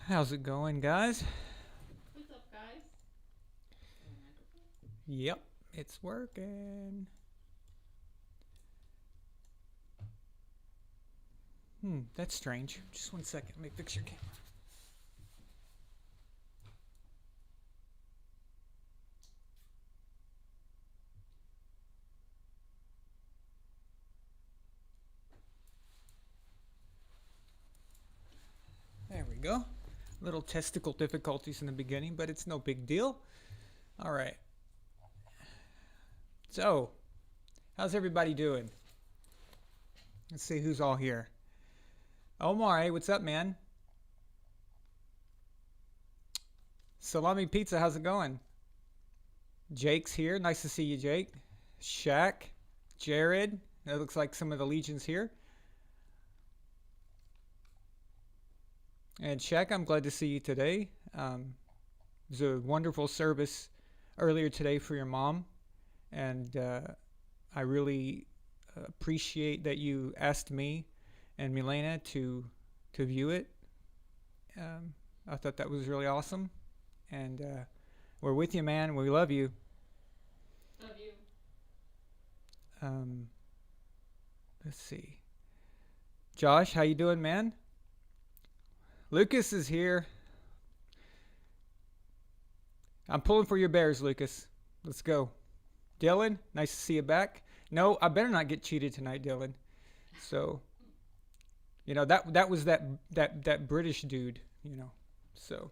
How's it going, guys? What's up, guys? Yep, it's working. That's strange. Just one second. Let me fix your camera. There we go. Little testicle difficulties in the beginning, but it's no big deal. All right. So, how's everybody doing? Let's see who's all here. Omar, hey, what's up, man? Salami Pizza, how's it going? Jake's here. Nice to see you, Jake. Shaq, Jared. That looks like some of the legions here. And Shaq, I'm glad to see you today. It was a wonderful service earlier today for your mom, and I really appreciate that you asked me and Milena to view it. I thought that was really awesome, and we're with you, man. We love you. Love you. Um, let's see, Josh, how you doing, man? Lucas is here. I'm pulling for your Bears, Lucas. Let's go. Dylan, nice to see you back. No, I better not get cheated tonight, Dylan. So, that was that British dude, So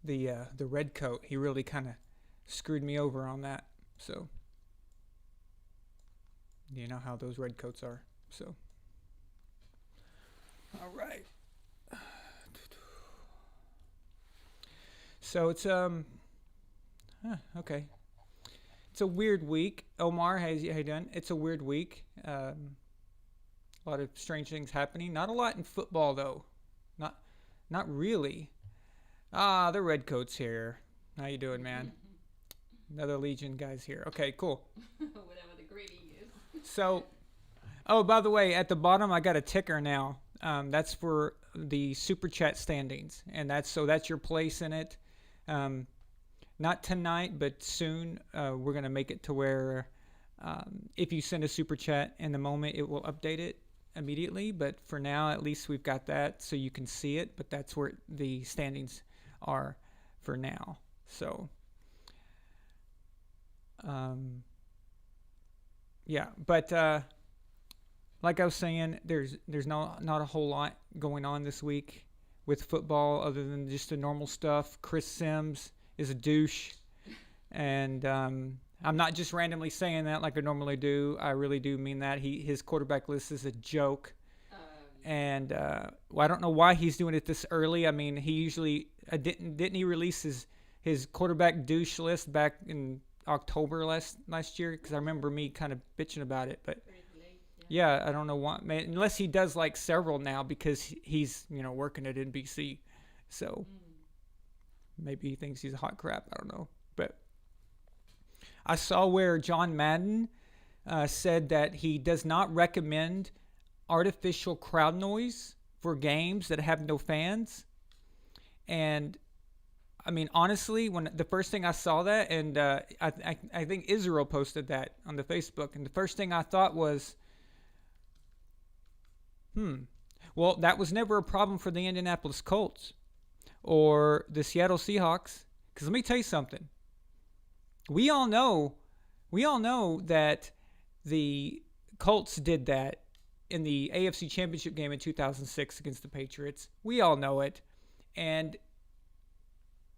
the red coat, he really kind of screwed me over on that. So, you know how those red coats are. So, all right. So it's okay. It's a weird week. Omar, how you doing? It's a weird week. A lot of strange things happening. Not a lot in football though. Not not really. Ah, the redcoats here. How you doing, man? Another Legion guys here. Okay, cool. Whatever the greeting is. So, oh, by the way, at the bottom I got a ticker now. That's for the super chat standings, and that's your place in it. Um, Not tonight, but soon. We're gonna make it to where if you send a super chat in the moment, it will update it immediately. But for now, at least we've got that, so you can see it. But that's where the standings are for now. So, yeah. But like I was saying, there's not a whole lot going on this week with football other than just the normal stuff. Chris Sims is a douche, and I'm not just randomly saying that like I normally do. I really do mean that. His quarterback list is a joke, and well, I don't know why he's doing it this early. I mean, he usually didn't he release his quarterback douche list back in October last year? Because I remember me kind of bitching about it, but. Yeah, I don't know why. Unless he does like several now because he's working at NBC, so maybe he thinks he's a hot crap. I don't know, but I saw where John Madden said that he does not recommend artificial crowd noise for games that have no fans. And I mean, honestly, when the first thing I saw that, and I think Israel posted that on the Facebook, and the first thing I thought was. Well, that was never a problem for the Indianapolis Colts or the Seattle Seahawks. Because let me tell you something. We all know that the Colts did that in the AFC Championship game in 2006 against the Patriots. We all know it. And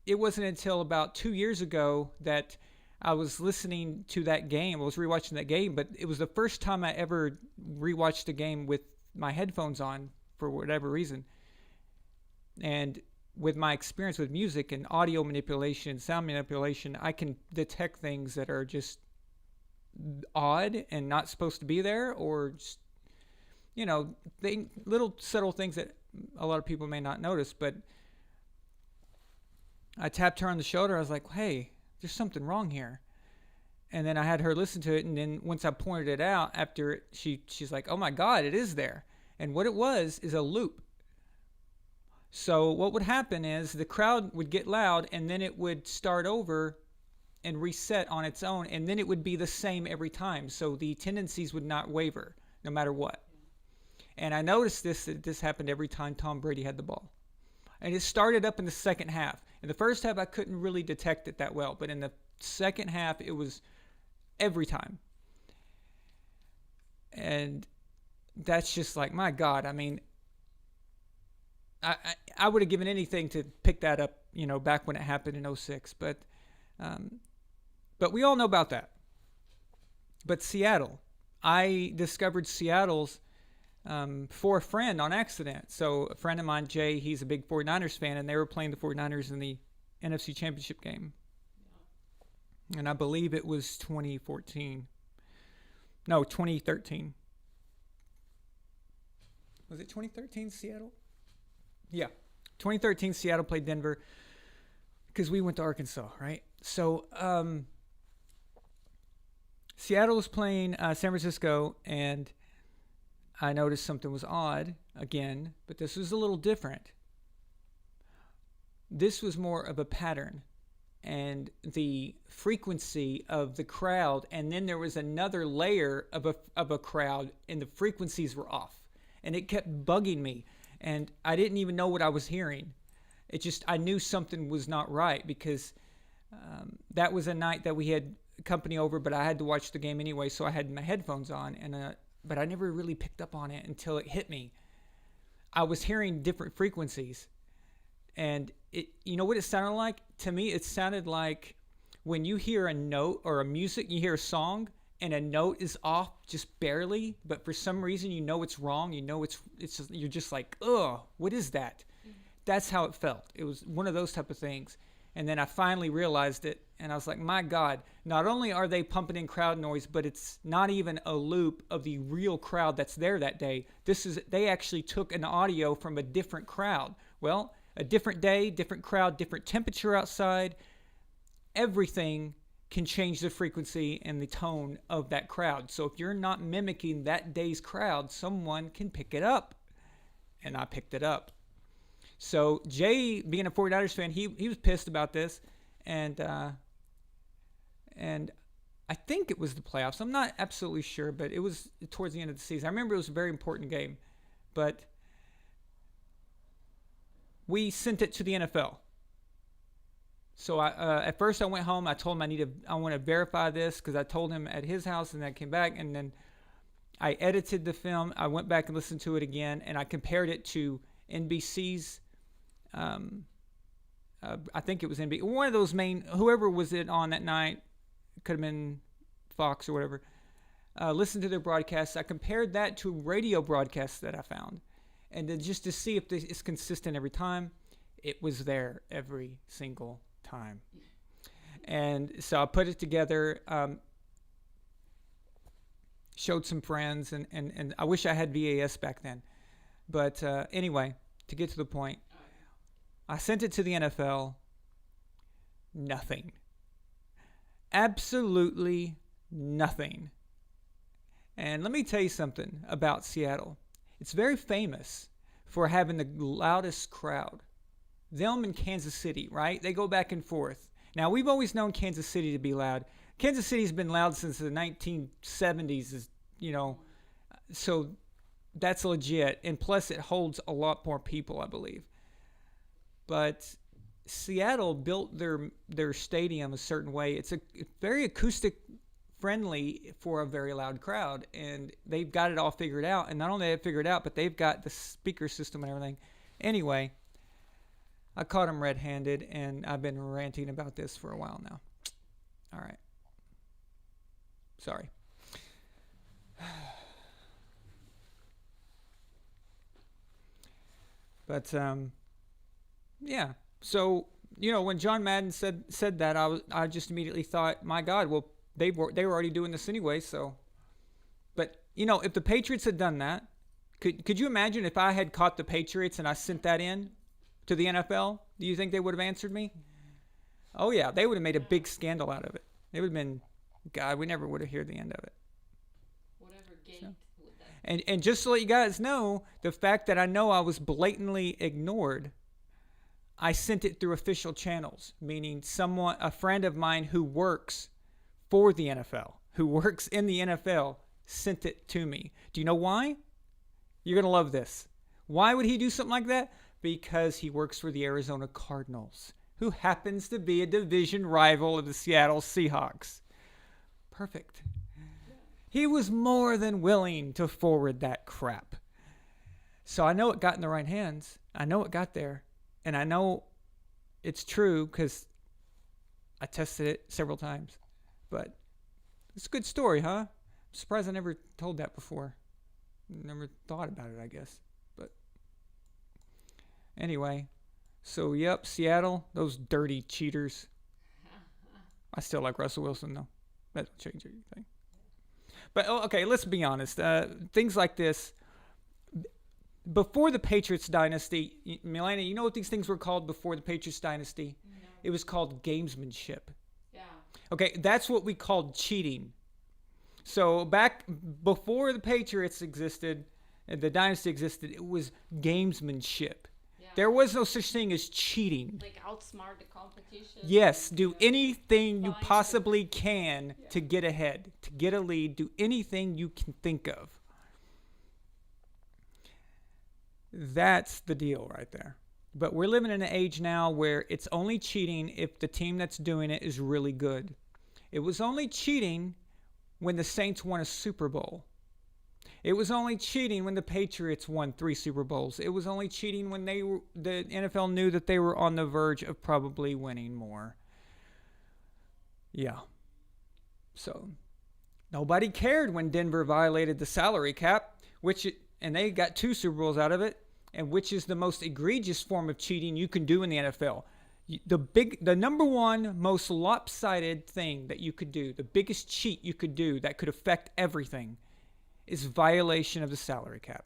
it wasn't until about 2 years ago that I was listening to that game. I was rewatching that game, but it was the first time I ever rewatched a game with my headphones on for whatever reason. And with my experience with music and audio manipulation, sound manipulation, I can detect things that are just odd and not supposed to be there, or just, little subtle things that a lot of people may not notice. But I tapped her on the shoulder. I was like, hey, there's something wrong here. And then I had her listen to it, and then once I pointed it out, after she's like, "Oh my God, it is there." And what it was is a loop. So what would happen is the crowd would get loud, and then it would start over and reset on its own, and then it would be the same every time. So the tendencies would not waver no matter what. And I noticed that this happened every time Tom Brady had the ball. And it started up in the second half. In the first half, I couldn't really detect it that well, but in the second half, it was every time. And that's just like, my God, I mean, I would have given anything to pick that up, back when it happened in 2006. But we all know about that. But Seattle, I discovered Seattle's for a friend on accident. So a friend of mine, Jay, he's a big 49ers fan, and they were playing the 49ers in the NFC Championship game. And I believe it was 2014. No, 2013. Was it 2013 Seattle? Yeah. 2013 Seattle played Denver because we went to Arkansas, right? So Seattle was playing San Francisco, and I noticed something was odd again, but this was a little different. This was more of a pattern and the frequency of the crowd, and then there was another layer of a crowd, and the frequencies were off, and it kept bugging me, and I didn't even know what I was hearing. I knew something was not right, because that was a night that we had company over, but I had to watch the game anyway, so I had my headphones on, but I never really picked up on it until it hit me. I was hearing different frequencies, and you know what it sounded like? To me, it sounded like when you hear a note or a music, you hear a song, and a note is off just barely, but for some reason you know it's wrong. You know it's just, you're just like, ugh, what is that? That's how it felt. It was one of those type of things. And then I finally realized it, and I was like, my God, not only are they pumping in crowd noise, but it's not even a loop of the real crowd that's there that day. They actually took an audio from a different crowd. Well, a different day, different crowd, different temperature outside. Everything can change the frequency and the tone of that crowd. So if you're not mimicking that day's crowd, someone can pick it up. And I picked it up. So Jay, being a 49ers fan, he was pissed about this, and I think it was the playoffs. I'm not absolutely sure, but it was towards the end of the season. I remember it was a very important game, but we sent it to the NFL. So at first I went home. I told him I want to verify this, because I told him at his house, and I came back, and then I edited the film. I went back and listened to it again, and I compared it to NBC's. I think it was NBC. One of those whoever was it on that night, could have been Fox or whatever. Listened to their broadcasts. I compared that to radio broadcasts that I found, and then just to see if it's consistent every time. It was there every single time. And so I put it together, showed some friends, and I wish I had VAS back then. But anyway, to get to the point, I sent it to the NFL. Nothing. Absolutely nothing. And let me tell you something about Seattle. It's very famous for having the loudest crowd. Them and Kansas City, right? They go back and forth. Now, we've always known Kansas City to be loud. Kansas City's been loud since the 1970s, so that's legit. And plus, it holds a lot more people, I believe. But Seattle built their stadium a certain way. It's very acoustic friendly for a very loud crowd, and they've got it all figured out. And not only have they figured it out, but they've got the speaker system and everything. Anyway, I caught them red-handed, and I've been ranting about this for a while now. All right. Sorry. But yeah. So when John Madden said that, I just immediately thought, my God, well, they were already doing this anyway. So, but if the Patriots had done that, could you imagine if I had caught the Patriots and I sent that in to the NFL? Do you think they would have answered me? Oh yeah, they would have made a big scandal out of it. It would have been, God, we never would have heard the end of it. Whatever gate would that And just to let you guys know, the fact that I know I was blatantly ignored, I sent it through official channels, meaning a friend of mine who works for the NFL, who works in the NFL, sent it to me. Do you know why? You're going to love this. Why would he do something like that? Because he works for the Arizona Cardinals, who happens to be a division rival of the Seattle Seahawks. Perfect. He was more than willing to forward that crap. So I know it got in the right hands. I know it got there. And I know it's true because I tested it several times. But it's a good story, huh? I'm surprised I never told that before. Never thought about it, I guess. But anyway, so yep, Seattle, those dirty cheaters. I still like Russell Wilson, though. That doesn't change anything. But, okay, let's be honest. Things like this, before the Patriots dynasty, Milena, you know what these things were called before the Patriots dynasty? No. It was called gamesmanship. Yeah. Okay, that's what we called cheating. So back before the Patriots existed, the dynasty existed, it was gamesmanship. Yeah. There was no such thing as cheating. Like outsmart the competition. Yes, do anything you possibly can to get ahead, to get a lead, do anything you can think of. That's the deal right there. But we're living in an age now where it's only cheating if the team that's doing it is really good. It was only cheating when the Saints won a Super Bowl. It was only cheating when the Patriots won 3 Super Bowls. It was only cheating when the NFL knew that they were on the verge of probably winning more. Yeah. So nobody cared when Denver violated the salary cap, and they got 2 Super Bowls out of it, and which is the most egregious form of cheating you can do in the NFL. The number one most lopsided thing that you could do, the biggest cheat you could do that could affect everything, is violation of the salary cap.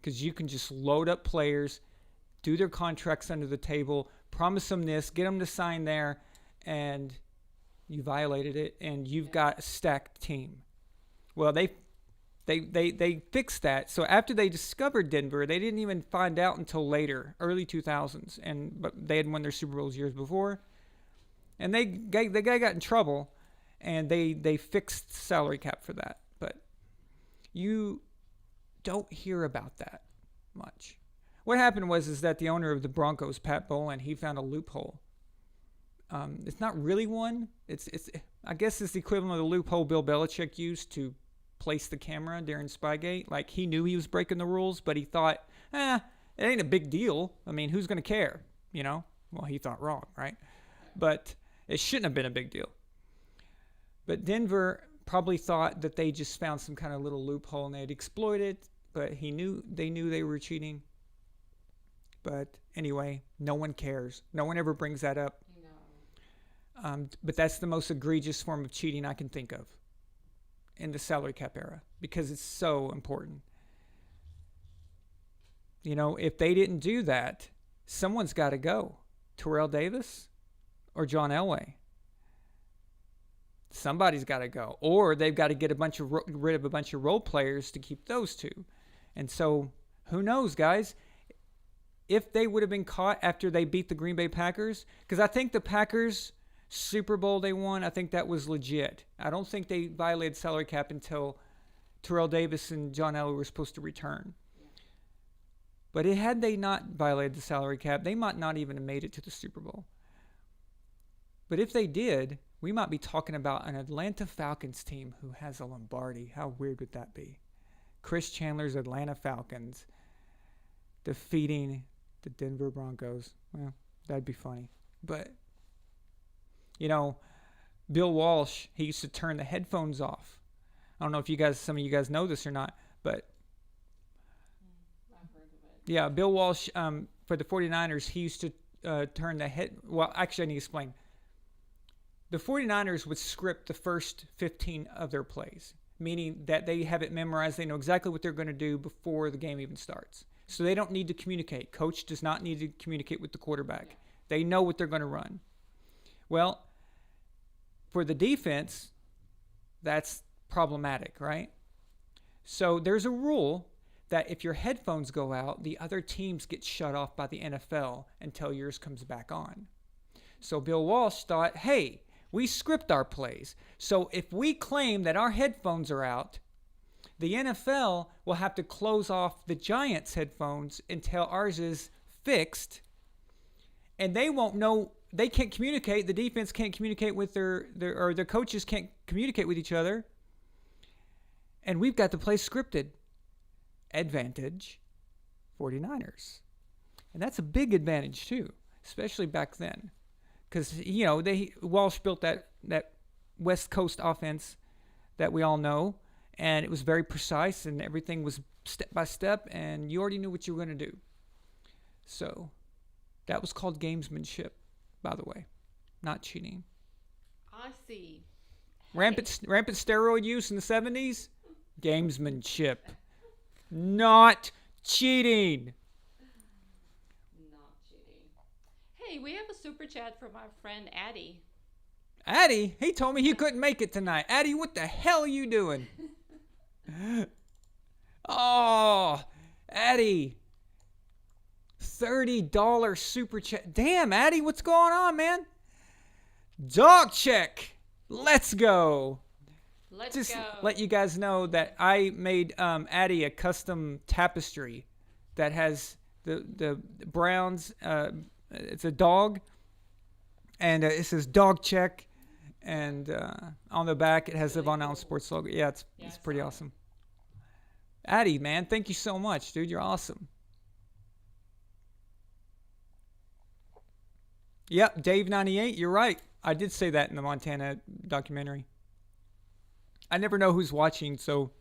Because you can just load up players, do their contracts under the table, promise them this, get them to sign there, and you violated it, and you've got a stacked team. Well, they fixed that. So after they discovered Denver, they didn't even find out until later, early 2000s, but they had won their Super Bowls years before, and the guy got in trouble, and they fixed salary cap for that. But you don't hear about that much. What happened was that the owner of the Broncos, Pat Bowlen, he found a loophole. It's not really one. I guess it's the equivalent of the loophole Bill Belichick used to place the camera during Spygate. Like, he knew he was breaking the rules, but he thought, it ain't a big deal. I mean, who's going to care? You know? Well, he thought wrong, right? But it shouldn't have been a big deal. But Denver probably thought that they just found some kind of little loophole and they'd exploit it, but they knew they were cheating. But anyway, no one cares. No one ever brings that up. No. But that's the most egregious form of cheating I can think of in the salary cap era, because it's so important. You know, if they didn't do that, someone's got to go. Terrell Davis or John Elway. Somebody's got to go. Or they've got to get rid of a bunch of role players to keep those 2. And so, who knows, guys? If they would have been caught after they beat the Green Bay Packers, because I think the Packers Super Bowl they won, I think that was legit. I don't think they violated salary cap until Terrell Davis and John Elway were supposed to return. But had they not violated the salary cap, they might not even have made it to the Super Bowl. But if they did, we might be talking about an Atlanta Falcons team who has a Lombardi. How weird would that be? Chris Chandler's Atlanta Falcons defeating the Denver Broncos. Well, that'd be funny. But you know, Bill Walsh, he used to turn the headphones off. I don't know if some of you guys know this or not, but I've heard of it. Yeah, Bill Walsh, for the 49ers, he used to turn the head. Well, actually, I need to explain. The 49ers would script the first 15 of their plays, meaning that they have it memorized. They know exactly what they're going to do before the game even starts. So they don't need to communicate. Coach does not need to communicate with the quarterback. Yeah. They know what they're going to run. Well, for the defense, that's problematic, right? So there's a rule that if your headphones go out, the other teams get shut off by the NFL until yours comes back on. So Bill Walsh thought, hey, we script our plays. So if we claim that our headphones are out, the NFL will have to close off the Giants' headphones until ours is fixed. And they won't know, they can't communicate. The defense can't communicate with their coaches can't communicate with each other. And we've got the play scripted. Advantage 49ers. And that's a big advantage too, especially back then. Because, Walsh built that West Coast offense that we all know. And it was very precise and everything was step by step and you already knew what you were going to do. So that was called gamesmanship, by the way, not cheating. I see. Rampant steroid use in the 70s, gamesmanship, not cheating. Not cheating. Hey, we have a super chat from our friend Addie. Addie, he told me he couldn't make it tonight. Addie, what the hell are you doing? Oh, Addie. $30 super chat. Damn, Addie, what's going on, man? Dog check. Let's go. Let's go. Let you guys know that I made Addie a custom tapestry that has the Browns. It's a dog, and it says dog check, and on the back it has the Von Allen Sports logo. Yeah, it's pretty awesome. Addie, man, thank you so much, dude. You're awesome. Yep, Dave98, you're right. I did say that in the Montana documentary. I never know who's watching, so,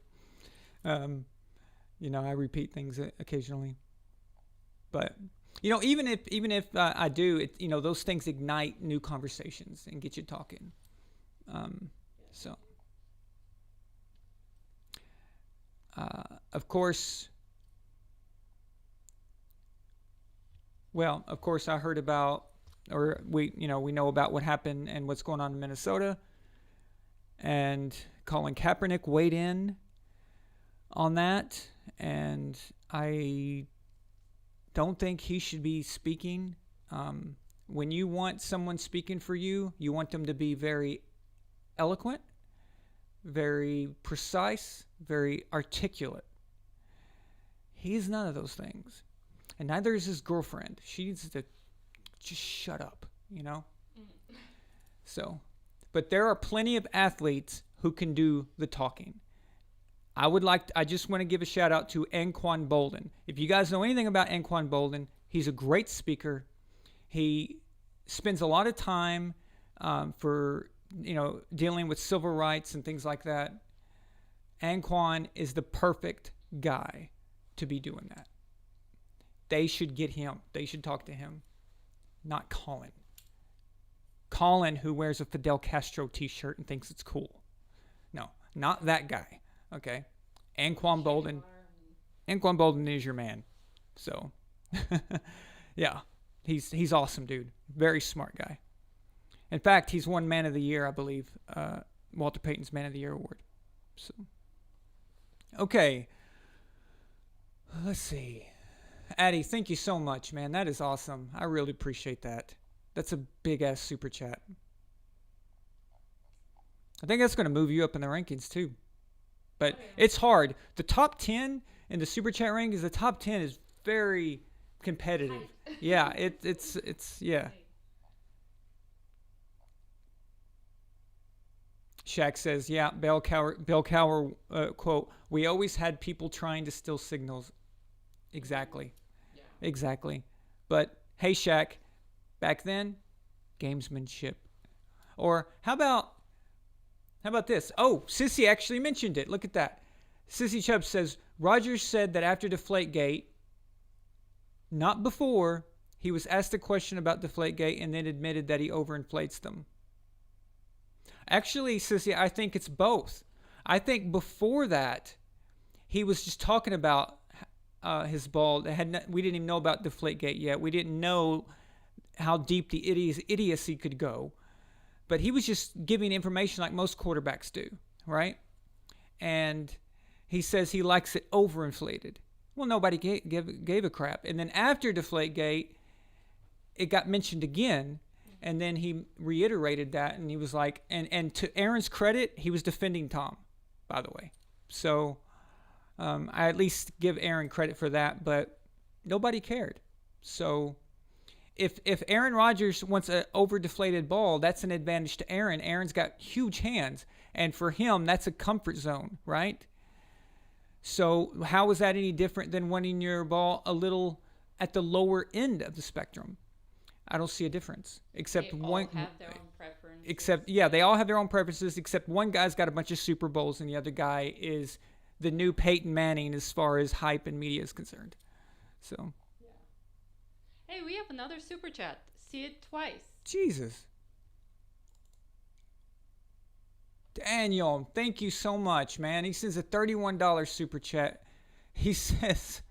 I repeat things occasionally. But, even if I do, those things ignite new conversations and get you talking. Of course, I heard about, or we know about what happened and what's going on in Minnesota. And Colin Kaepernick weighed in on that. And I don't think he should be speaking. When you want someone speaking for you, you want them to be very eloquent, very precise, very articulate. He's none of those things. And neither is his girlfriend. She needs to just shut up, So, but there are plenty of athletes who can do the talking. I just want to give a shout out to Anquan Bolden. If you guys know anything about Anquan Bolden, he's a great speaker. He spends a lot of time for dealing with civil rights and things like that. Anquan is the perfect guy to be doing that. They should get him. They should talk to him, not Colin. Colin, who wears a Fidel Castro t-shirt and thinks it's cool. No, not that guy. Okay? Anquan Bolden. Anquan Bolden is your man. So, yeah. He's awesome, dude. Very smart guy. In fact, he's won Man of the Year, I believe. Walter Payton's Man of the Year award. So, okay. Let's see. Addie, thank you so much, man. That is awesome. I really appreciate that. That's a big-ass super chat. I think that's going to move you up in the rankings, too. But it's hard. The top 10 in the super chat rankings, the top 10 is very competitive. Yeah, it's yeah. Shaq says, yeah, Bill Cowher, quote, we always had people trying to steal signals. Exactly. Yeah. Exactly. But, hey, Shaq, back then, gamesmanship. Or how about this? Oh, Sissy actually mentioned it. Look at that. Sissy Chubb says, Rogers said that after Deflategate, not before, he was asked a question about Deflategate and then admitted that he overinflates them. Actually, Sissy, I think it's both. I think before that, he was just talking about his ball. We didn't even know about Deflategate yet. We didn't know how deep the idiocy could go. But he was just giving information like most quarterbacks do, right? And he says he likes it overinflated. Well, nobody gave a crap. And then after Deflategate, it got mentioned again. And then he reiterated that, and he was like, and to Aaron's credit, he was defending Tom, by the way. So I at least give Aaron credit for that, but nobody cared. So if Aaron Rodgers wants an over-deflated ball, that's an advantage to Aaron. Aaron's got huge hands, and for him, that's a comfort zone, right? So how is that any different than wanting your ball a little at the lower end of the spectrum? I don't see a difference, except they one. All have their own preferences. Except, yeah, they all have their own preferences. Except one guy's got a bunch of Super Bowls, and the other guy is the new Peyton Manning as far as hype and media is concerned. So. Yeah. Hey, we have another super chat. See it twice. Jesus. Daniel, thank you so much, man. He sends a $31 super chat. He says,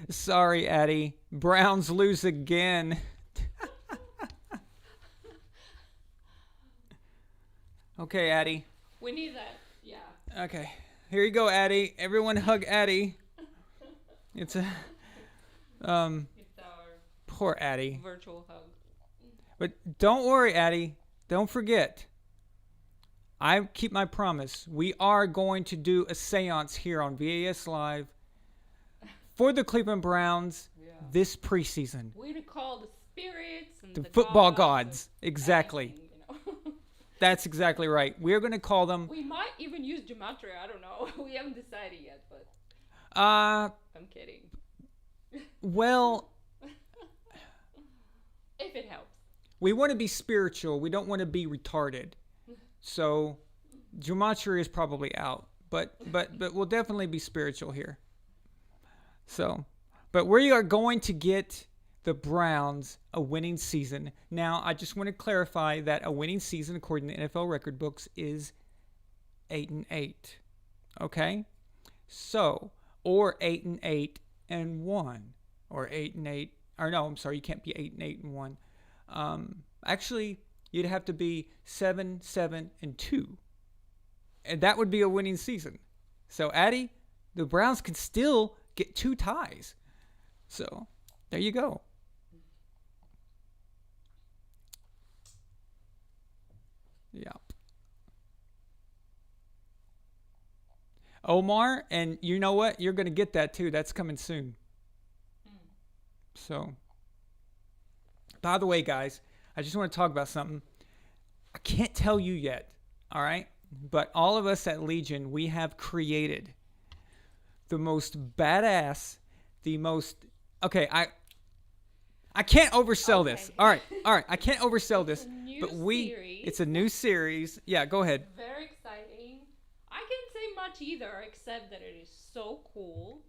"Sorry, Addie, Browns lose again." Okay, Addie. We need that. Yeah. Okay. Here you go, Addie. Everyone hug Addie. It's a It's our poor Addie. virtual hug. But don't worry, Addie. Don't forget. I keep my promise. We are going to do a seance here on VAS Live for the Cleveland Browns this preseason. We're to call the spirits and The football gods. and Exactly. anything, That's exactly right. We're going to call them. We might even use gematria. I don't know. We haven't decided yet, but I'm kidding. Well, If it helps. we want to be spiritual. We don't want to be retarded. So, gematria is probably out, but we'll definitely be spiritual here. So, but we are going to get the Browns a winning season. Now, I just want to clarify that a winning season, according to NFL record books, is 8-8. Okay, so or 8-8-1, or 8-8. Or no, I'm sorry, you can't be 8-8-1. Actually, you'd have to be 7-7-2, and that would be a winning season. So, Addie, the Browns can still get 2 ties. So, there you go. Yep. Omar, and you know what? You're going to get that too. That's coming soon. So, by the way, guys, I just want to talk about something. I can't tell you yet, all right? But all of us at Legion, we have created the most badass, the most... Okay, I can't oversell this. All right, I can't oversell this. But it's a new series. Yeah, go ahead. Very exciting. I can't say much either, except that it is so cool,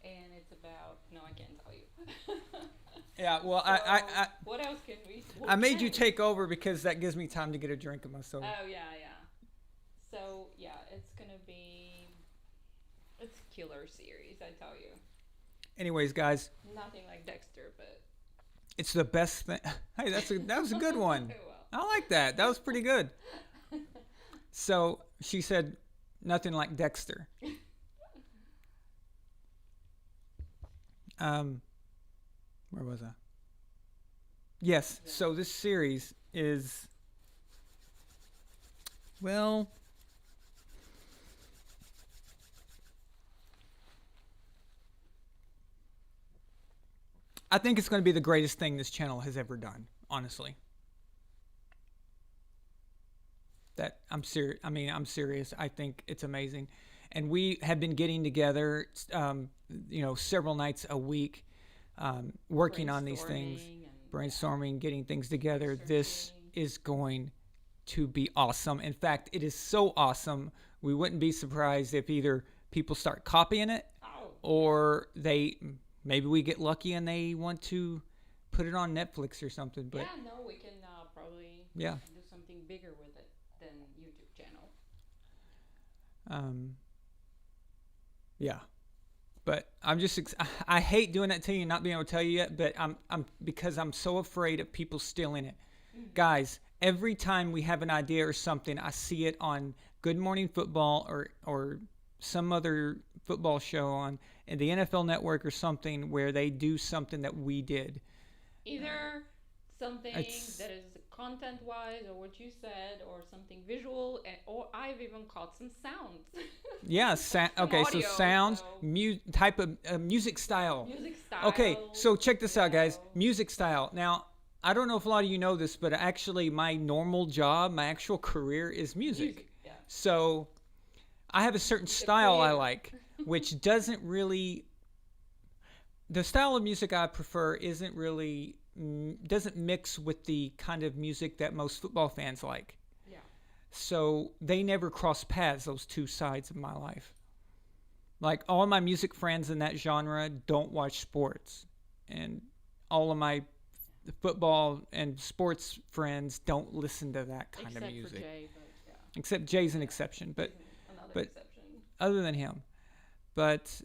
and it's about. No, I can't tell you. Yeah, well, So, what else can we? I made you take over because that gives me time to get a drink of my soda. Oh yeah. So yeah, it's gonna be. It's a killer series, I tell you. Anyways, guys, Nothing like Dexter, but. it's the best thing. Hey, that was a good one. Well. I like that. That was pretty good. So she said, nothing like Dexter. Where was I? Yes. So this series is, well, I think it's going to be the greatest thing this channel has ever done, honestly. That I'm serious. I mean, I'm serious. I think it's amazing. And we have been getting together, several nights a week, working on these things, brainstorming, getting things together. This is going to be awesome. In fact, it is so awesome. We wouldn't be surprised if either people start copying it or maybe we get lucky and they want to put it on Netflix or something. But we can probably do something bigger with it than YouTube channel. But I'm just I hate doing that to you and not being able to tell you yet, but I'm because I'm so afraid of people stealing it. Mm-hmm. Guys, every time we have an idea or something, I see it on Good Morning Football or some other football show on and the NFL Network or something where they do something that we did. Either something that is content-wise, or what you said, or something visual, or I've even caught some sounds. Yeah. Okay. Audio, so sounds, so type of music style. music style. Okay. So check this out, guys. video. Music style. Now, I don't know if a lot of you know this, but actually, my normal job, my actual career is music. Yeah. So I have a certain style I like, which doesn't really. The style of music I prefer isn't really doesn't mix with the kind of music that most football fans like. Yeah. So they never cross paths, those two sides of my life. Like all my music friends in that genre don't watch sports, and all of my football and sports friends don't listen to that kind Except of music. for Jay, but yeah. Except Jay's an exception, but Another exception. other than him. But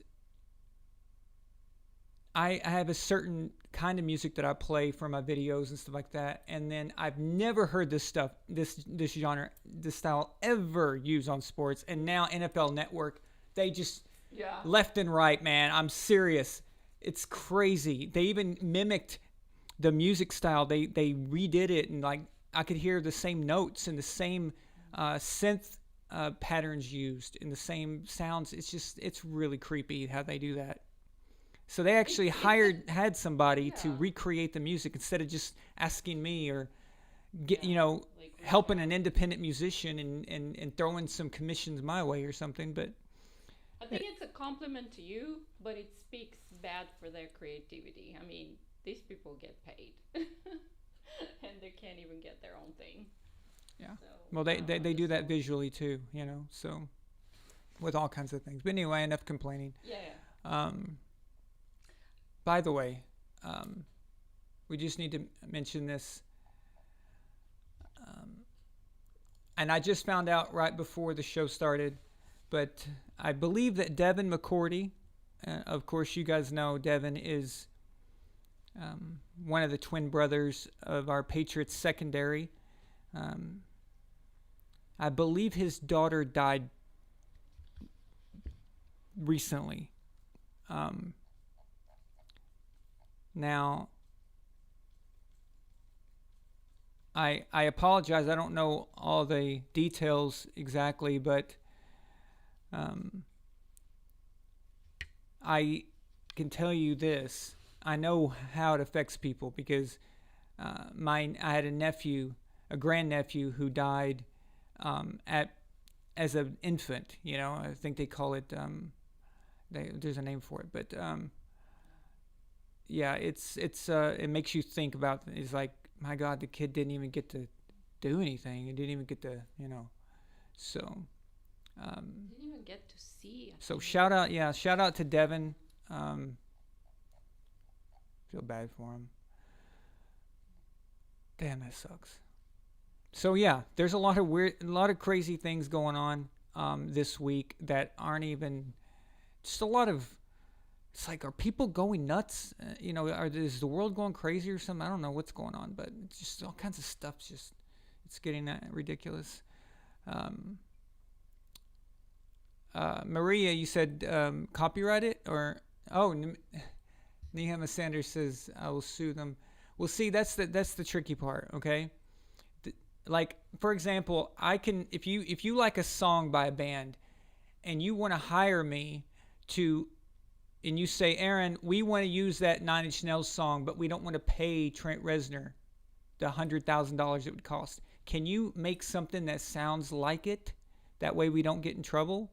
I have a certain kind of music that I play for my videos and stuff like that, and then I've never heard this genre, this style ever used on sports, and now NFL Network, they just left and right, man. I'm serious. It's crazy. They even mimicked the music style. They redid it, and like I could hear the same notes and the same synth patterns used and the same sounds. It's really creepy how they do that. So they actually had somebody to recreate the music instead of just asking me or helping an independent musician and throwing some commissions my way or something. But I think it's a compliment to you, but it speaks bad for their creativity. I mean, these people get paid, and they can't even get their own thing. Yeah. So, well, they do that visually too, so with all kinds of things. But anyway, enough complaining. Yeah. By the way, we just need to mention this. And I just found out right before the show started, but I believe that Devin McCourty, of course, you guys know Devin is one of the twin brothers of our Patriots secondary. I believe his daughter died recently. Now, I apologize. I don't know all the details exactly, but I can tell you this. I know how it affects people because I had a grandnephew who died as an infant. I think they call it. There's a name for it, but yeah, it makes you think about. It's like, my God, the kid didn't even get to do anything. It didn't even get to, so. Didn't even get to see. So shout out to Devin. Feel bad for him. Damn, that sucks. So yeah, there's a lot of crazy things going on this week that aren't even. Just a lot of. It's like, are people going nuts? Is the world going crazy or something? I don't know what's going on, but it's just all kinds of stuff. It's getting ridiculous. Maria, you said copyright it, or Nehemiah Sanders says I will sue them. Well, see, that's the tricky part. Okay, like for example, I can if you like a song by a band, and you want to hire me to. And you say, Aaron, we want to use that 9 Inch Nails song, but we don't want to pay Trent Reznor the $100,000 it would cost. Can you make something that sounds like it? That way we don't get in trouble?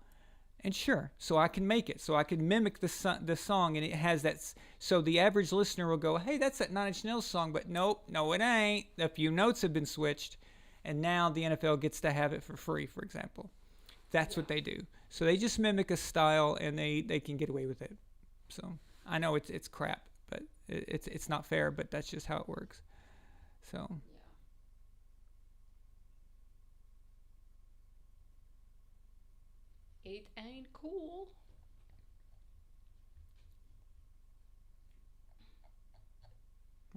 And sure, so I can make it. So I can mimic the song, and it has that. So the average listener will go, hey, that's that 9 Inch Nails song, but no, it ain't. A few notes have been switched, and now the NFL gets to have it for free, for example. That's what they do. So they just mimic a style, and they can get away with it. So I know it's crap, but it's not fair, but that's just how it works. So it ain't cool.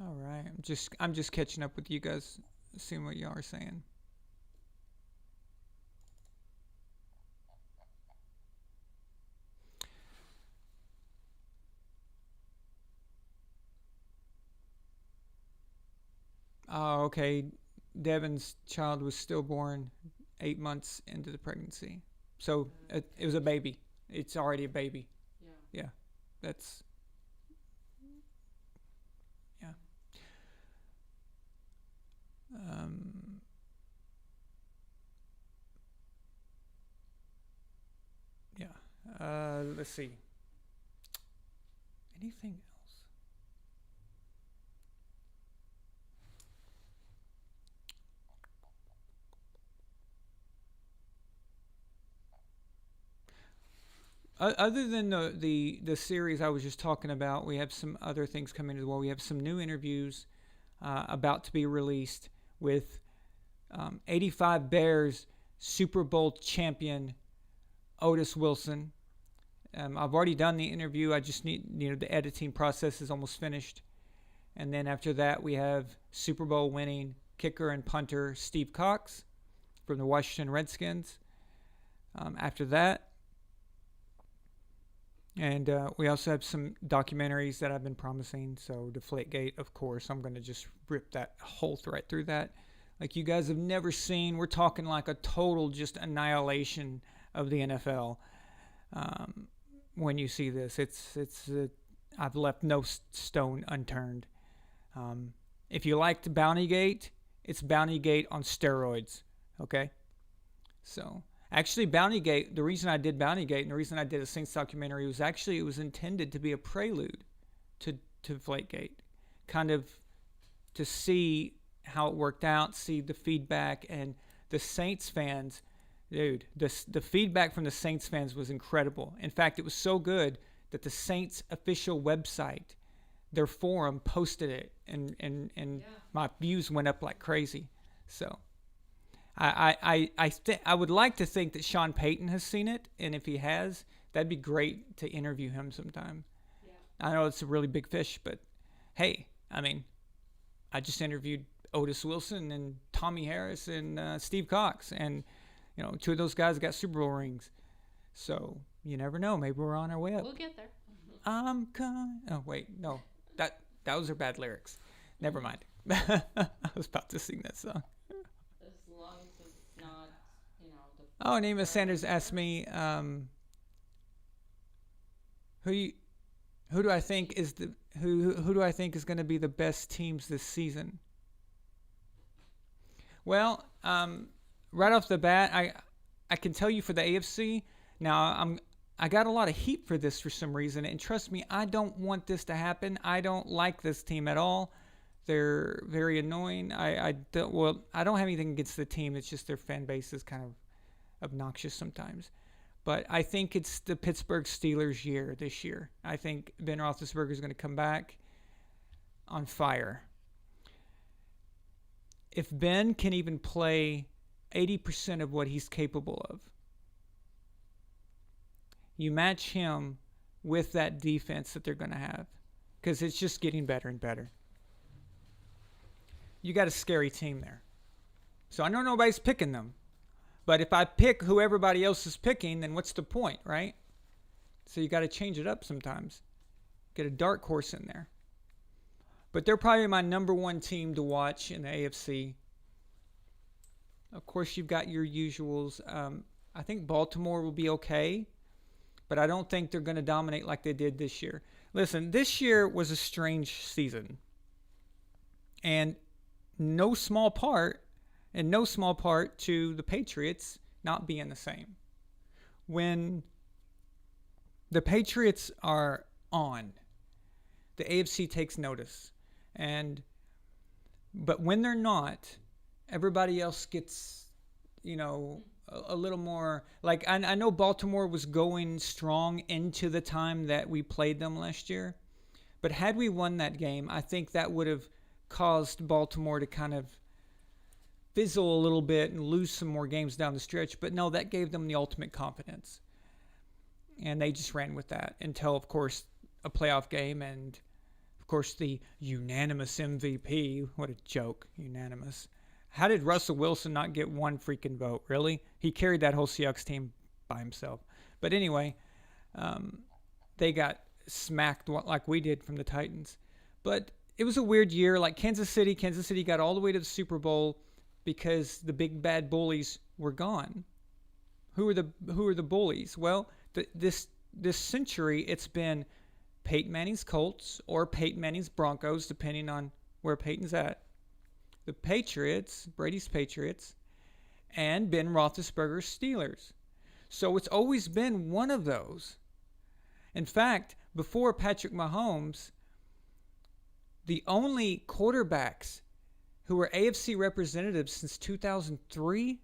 All right, I'm just catching up with you guys, seeing what y'all are saying. Oh, okay. Devin's child was stillborn 8 months into the pregnancy. So it was a baby. It's already a baby. Yeah. Yeah. That's, yeah. Um, yeah. Let's see. Anything else? Other than the series I was just talking about, we have some other things coming as well. We have some new interviews about to be released with 85 Bears Super Bowl champion Otis Wilson. I've already done the interview. I just need, the editing process is almost finished. And then after that, we have Super Bowl winning kicker and punter Steve Cox from the Washington Redskins. After that, and we also have some documentaries that I've been promising. So Deflategate, of course, I'm going to just rip that hole right through that. Like you guys have never seen. We're talking like a total just annihilation of the NFL. When you see this, I've left no stone unturned. If you liked Bountygate, it's Bountygate on steroids. Okay, so actually Bountygate, the reason I did Bountygate and the reason I did a Saints documentary was actually it was intended to be a prelude to Deflategate, kind of to see how it worked out, see the feedback, and the Saints fans. Dude, the feedback from the Saints fans was incredible. In fact, it was so good that the Saints official website, their forum, posted it, and my views went up like crazy. So I would like to think that Sean Payton has seen it, and if he has, that'd be great to interview him sometime. Yeah. I know it's a really big fish, but hey, I mean, I just interviewed Otis Wilson and Tommy Harris and Steve Cox, and two of those guys got Super Bowl rings. So you never know. Maybe we're on our way up. We'll get there. I'm coming. Oh wait, no, those are bad lyrics. Never mind. I was about to sing that song. As long as it's not, Oh, Nima Sanders asked me, who do I think is who do I think is going to be the best teams this season? Well, right off the bat, I can tell you for the AFC. Now I got a lot of heat for this for some reason, and trust me, I don't want this to happen. I don't like this team at all. They're very annoying. I don't have anything against the team. It's just their fan base is kind of obnoxious sometimes. But I think it's the Pittsburgh Steelers' year this year. I think Ben Roethlisberger is going to come back on fire. If Ben can even play 80% of what he's capable of, you match him with that defense that they're going to have, because it's just getting better and better. You got a scary team there. So I know nobody's picking them. But if I pick who everybody else is picking, then what's the point, right? So you got to change it up sometimes. Get a dark horse in there. But they're probably my number one team to watch in the AFC. Of course, you've got your usuals. I think Baltimore will be okay, but I don't think they're going to dominate like they did this year. Listen, this year was a strange season. And no small part to the Patriots not being the same. When the Patriots are on, the AFC takes notice. But when they're not, everybody else gets, a little more. Like, I know Baltimore was going strong into the time that we played them last year. But had we won that game, I think that would have caused Baltimore to kind of fizzle a little bit and lose some more games down the stretch. But no, that gave them the ultimate confidence. And they just ran with that until, of course, a playoff game and, of course, the unanimous MVP. What a joke, unanimous. How did Russell Wilson not get one freaking vote? Really? He carried that whole Seahawks team by himself. But anyway, they got smacked like we did from the Titans. But it was a weird year. Like Kansas City got all the way to the Super Bowl because the big bad bullies were gone. Who are the bullies? Well, this century it's been Peyton Manning's Colts or Peyton Manning's Broncos, depending on where Peyton's at. The Patriots, Brady's Patriots, and Ben Roethlisberger's Steelers. So it's always been one of those. In fact, before Patrick Mahomes, the only quarterbacks who were AFC representatives since 2003,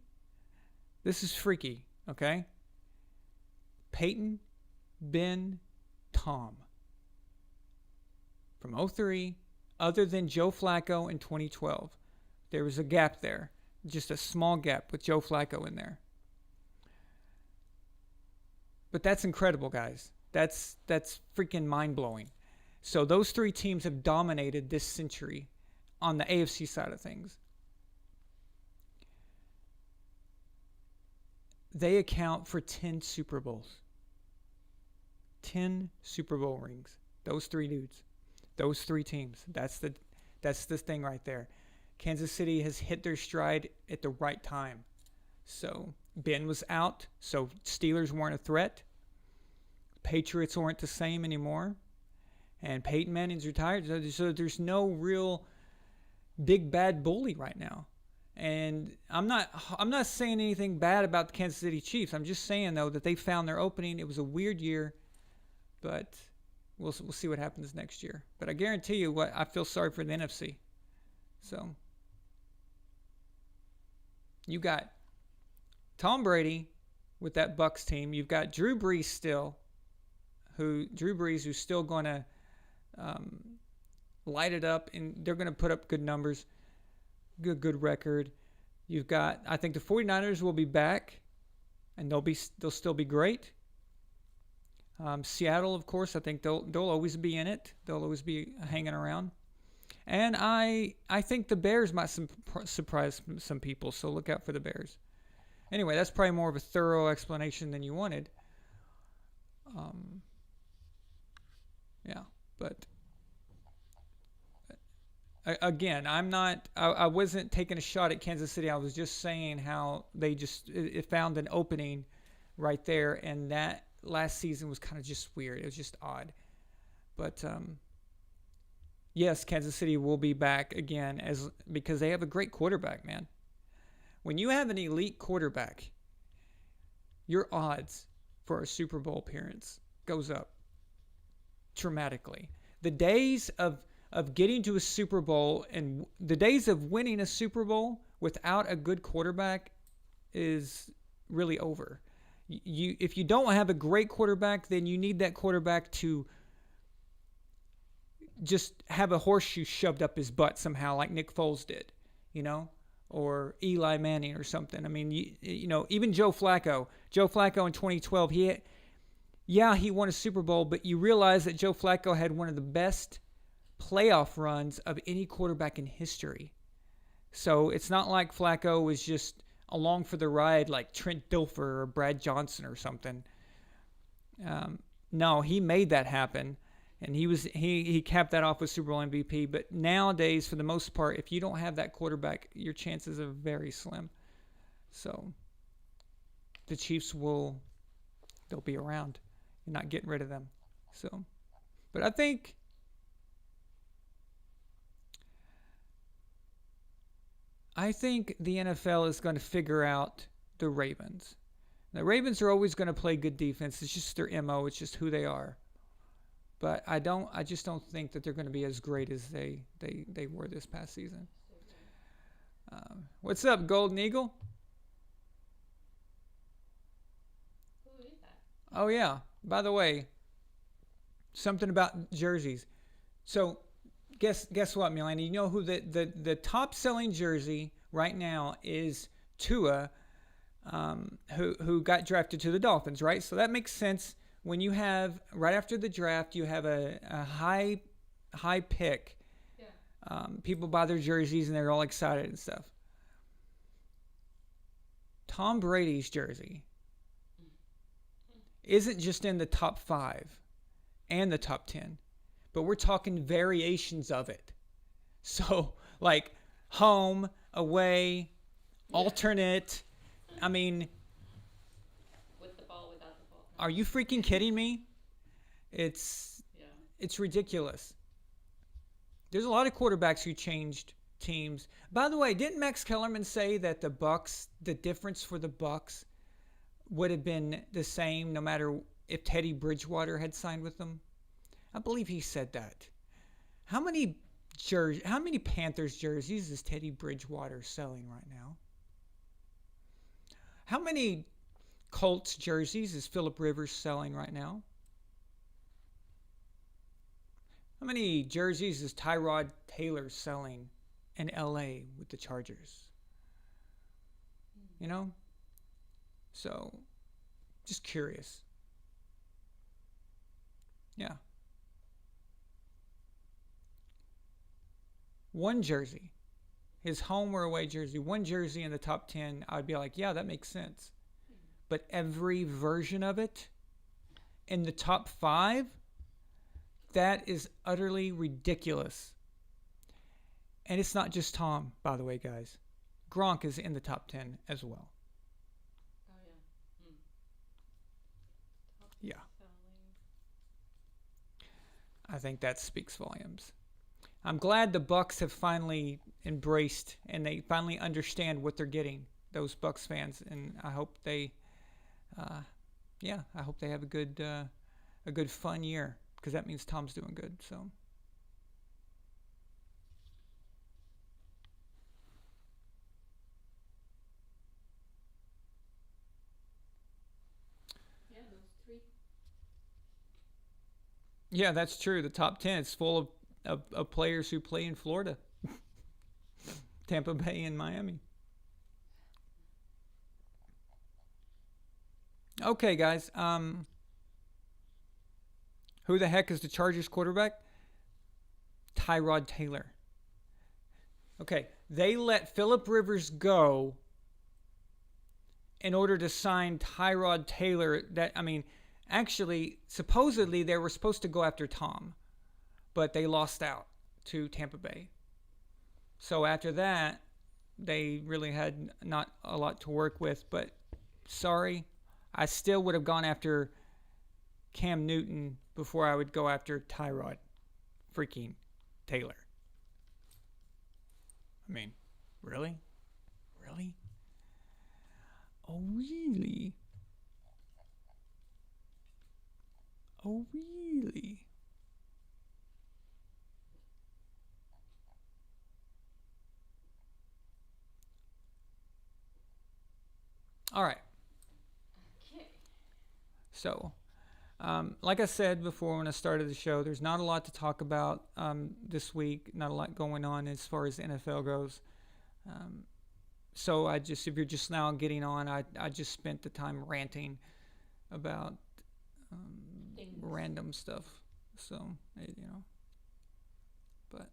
this is freaky, okay? Peyton, Ben, Tom. From 2003, other than Joe Flacco in 2012. There was a gap there, just a small gap with Joe Flacco in there. But that's incredible, guys. That's freaking mind-blowing. So those three teams have dominated this century on the AFC side of things. They account for 10 Super Bowls. 10 Super Bowl rings. Those three dudes. Those three teams. That's the thing right there. Kansas City has hit their stride at the right time. So Ben was out, so Steelers weren't a threat. Patriots weren't the same anymore. And Peyton Manning's retired, so there's no real big bad bully right now. And I'm not saying anything bad about the Kansas City Chiefs. I'm just saying though that they found their opening. It was a weird year, but we'll see what happens next year. But I guarantee you, what I feel sorry for the NFC. So you got Tom Brady with that Bucs team. You've got Drew Brees still, who's still going to light it up, and they're going to put up good numbers, good record. You've got, I think the 49ers will be back, and they'll still be great. Seattle, of course, I think they'll always be in it. They'll always be hanging around. And I think the Bears might surprise some people, so look out for the Bears. Anyway, that's probably more of a thorough explanation than you wanted. Yeah, but again, I wasn't taking a shot at Kansas City. I was just saying how they it found an opening right there, and that last season was kind of just weird. It was just odd. But yes, Kansas City will be back again because they have a great quarterback, man. When you have an elite quarterback, your odds for a Super Bowl appearance goes up dramatically. The days of getting to a Super Bowl and the days of winning a Super Bowl without a good quarterback is really over. If you don't have a great quarterback, then you need that quarterback to just have a horseshoe shoved up his butt somehow, like Nick Foles did, or Eli Manning or something. I mean, even Joe Flacco. Joe Flacco in 2012, he won a Super Bowl, but you realize that Joe Flacco had one of the best playoff runs of any quarterback in history. So it's not like Flacco was just along for the ride like Trent Dilfer or Brad Johnson or something. No, he made that happen. And he capped that off with Super Bowl MVP. But nowadays, for the most part, if you don't have that quarterback, your chances are very slim. So the Chiefs they'll be around. You're not getting rid of them. So, but I think the NFL is going to figure out the Ravens. The Ravens are always going to play good defense. It's just their MO. It's just who they are. But I just don't think that they're going to be as great as they were this past season. What's up, Golden Eagle? Who is that? Oh, yeah. By the way, something about jerseys. So guess what, Milani? You know who the top-selling jersey right now is Tua, who got drafted to the Dolphins, right? So that makes sense. When you have, right after the draft, you have a high pick. Yeah. People buy their jerseys and they're all excited and stuff. Tom Brady's jersey isn't just in the top 5 and the top 10, but we're talking variations of it. So, like, home, away, Yeah. alternate. I mean, With the ball, without the ball. are you freaking kidding me? It's Yeah. it's ridiculous. There's a lot of quarterbacks who changed teams. By the way, didn't Max Kellerman say that the difference for the Bucks would have been the same no matter if Teddy Bridgewater had signed with them? I believe he said that. How many Panthers jerseys is Teddy Bridgewater selling right now? How many Colts jerseys is Phillip Rivers selling right now? How many jerseys is Tyrod Taylor selling in LA with the Chargers? You know? So, just curious. Yeah. One jersey, his home or away jersey, one jersey in the top 10, I'd be like, yeah, that makes sense. But every version of it in the top 5, that is utterly ridiculous. And it's not just Tom, by the way, guys. Gronk is in the top 10 as well. Oh, yeah. Yeah. Selling. I think that speaks volumes. I'm glad the Bucks have finally embraced and they finally understand what they're getting, those Bucks fans, and I hope they I hope they have a good fun year, because that means Tom's doing good. So Yeah, those 3. yeah, that's true. The top 10 is full of players who play in Florida, Tampa Bay, and Miami. Okay, guys. Who the heck is the Chargers quarterback? Tyrod Taylor. Okay, they let Phillip Rivers go in order to sign Tyrod Taylor. Actually, supposedly they were supposed to go after Tom, but they lost out to Tampa Bay. So after that, they really had not a lot to work with. But sorry, I still would have gone after Cam Newton before I would go after Tyrod freaking Taylor. I mean, really? Really? Oh, really? Oh, really? All right. Okay. So, like I said before when I started the show, there's not a lot to talk about this week. Not a lot going on as far as the NFL goes. So if you're just now getting on, I just spent the time ranting about random stuff. So, but,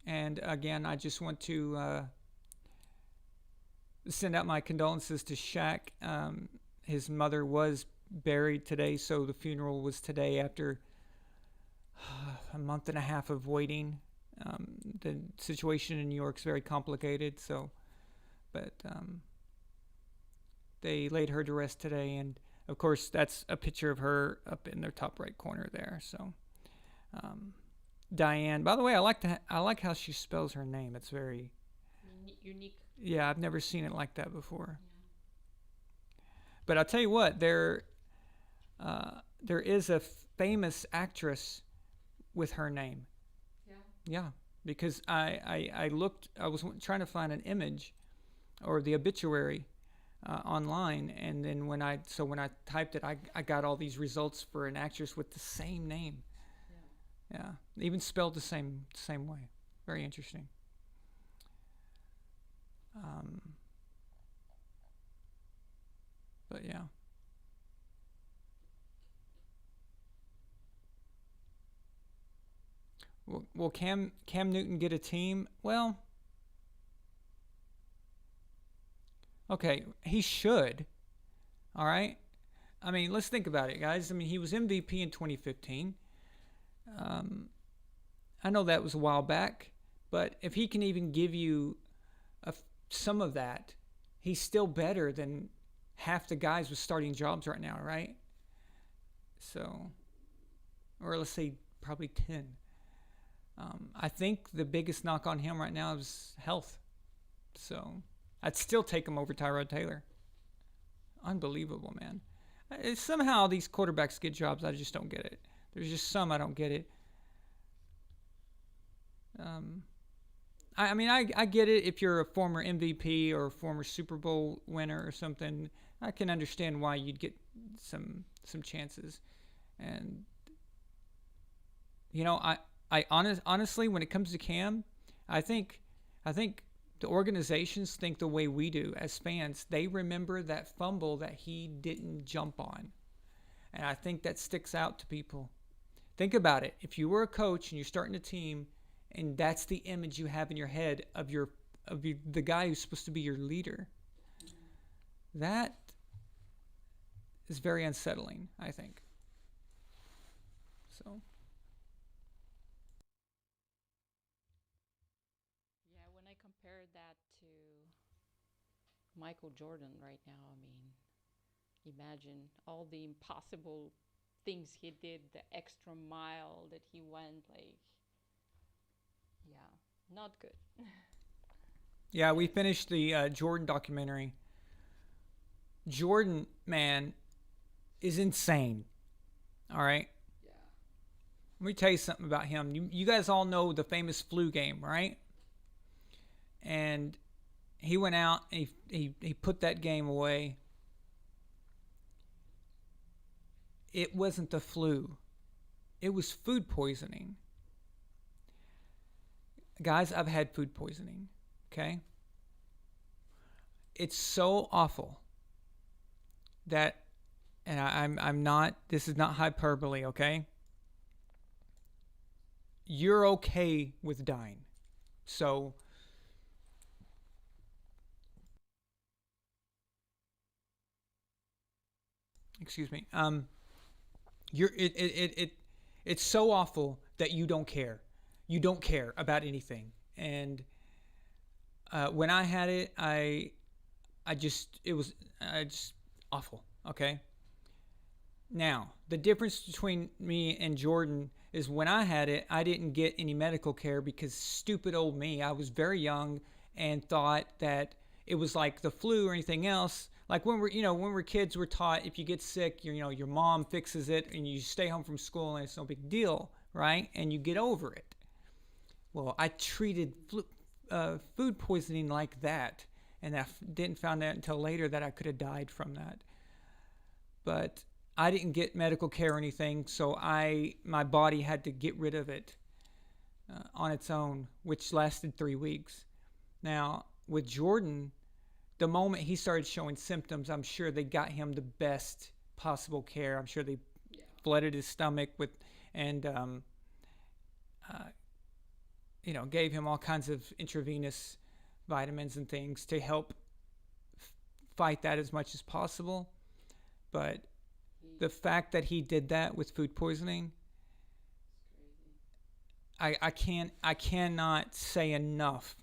and again, I just want to send out my condolences to Shaq. His mother was buried today, so the funeral was today after a month and a half of waiting. The situation in New York is very complicated, but they laid her to rest today, and of course that's a picture of her up in their top right corner there. So Diane, by the way, I like how she spells her name. It's very unique. Yeah, I've never seen it like that before. But I'll tell you what, there is a famous actress with her name. Yeah, because I was trying to find an image or the obituary online, and then when I typed it, I got all these results for an actress with the same name. Yeah, even spelled the same way. Very interesting. But yeah. Will Cam Newton get a team? Well, okay, he should. All right. I mean, let's think about it, guys. I mean, he was MVP in 2015. I know that was a while back, but if he can even give you a, some of that, he's still better than half the guys with starting jobs right now, right? So, or let's say probably 10. I think the biggest knock on him right now is health. So I'd still take him over Tyrod Taylor. Unbelievable, man. Somehow these quarterbacks get jobs. I just don't get it. There's just some I don't get it. I mean, I get it if you're a former MVP or a former Super Bowl winner or something. I can understand why you'd get some chances. And, you know, honestly, when it comes to Cam, I think the organizations think the way we do as fans. They remember that fumble that he didn't jump on. And I think that sticks out to people. Think about it. If you were a coach and you're starting a team, and that's the image you have in your head of the guy who's supposed to be your leader, that is very unsettling, I think. So. Yeah, when I compare that to Michael Jordan right now, I mean, imagine all the impossible things he did, the extra mile that he went, like, yeah, not good. Yeah, we finished the Jordan documentary. Jordan, man, is insane. All right? Yeah. Let me tell you something about him. You guys all know the famous flu game, right? And he went out and he put that game away. It wasn't the flu. It was food poisoning. Guys, I've had food poisoning, okay? It's so awful that, and I'm not, this is not hyperbole, okay? You're okay with dying. So, excuse me. It's so awful that you don't care. You don't care about anything. And when I had it, it was awful. Okay. Now, the difference between me and Jordan is when I had it, I didn't get any medical care because stupid old me, I was very young and thought that it was like the flu or anything else. Like when we're kids, we're taught if you get sick, your mom fixes it and you stay home from school and it's no big deal, right? And you get over it. Well, I treated food poisoning like that, and I didn't find out until later that I could have died from that. But I didn't get medical care or anything, so my body had to get rid of it on its own, which lasted 3 weeks. Now, with Jordan, the moment he started showing symptoms, I'm sure they got him the best possible care. I'm sure they flooded his stomach and gave him all kinds of intravenous vitamins and things to help fight that as much as possible. But the fact that he did that with food poisoning, I cannot say enough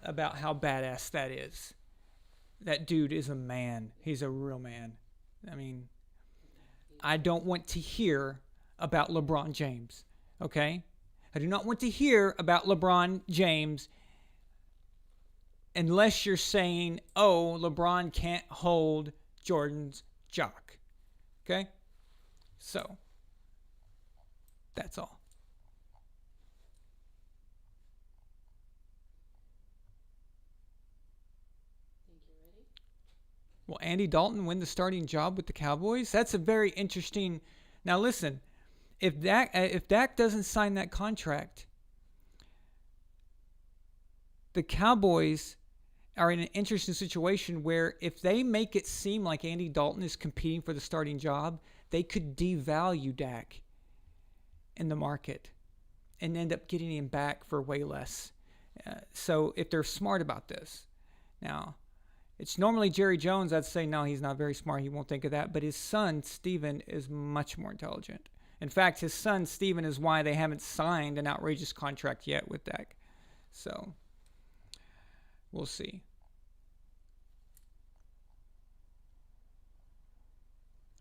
about how badass that is. That dude is a man. He's a real man. I mean, I don't want to hear about LeBron James, okay? I do not want to hear about LeBron James unless you're saying, oh, LeBron can't hold Jordan's jock. Okay? So, that's all. Think you're ready? Will Andy Dalton win the starting job with the Cowboys? That's a very interesting... Now, listen. If Dak doesn't sign that contract, the Cowboys are in an interesting situation where if they make it seem like Andy Dalton is competing for the starting job, they could devalue Dak in the market and end up getting him back for way less. So if they're smart about this. Now, it's normally Jerry Jones. I'd say, no, he's not very smart. He won't think of that. But his son, Steven, is much more intelligent. In fact, his son, Steven, is why they haven't signed an outrageous contract yet with Dak. So, we'll see.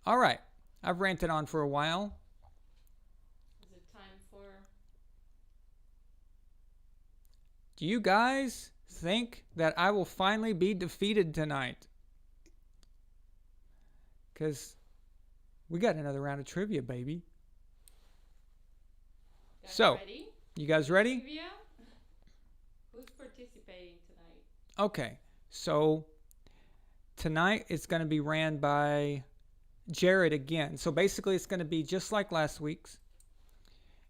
All right. I've ranted on for a while. Is it time for... Do you guys think that I will finally be defeated tonight? Because we got another round of trivia, baby. So, ready? You guys ready? Trivia? Who's participating tonight? Okay. So, tonight it's going to be ran by Jared again. So basically it's going to be just like last week's,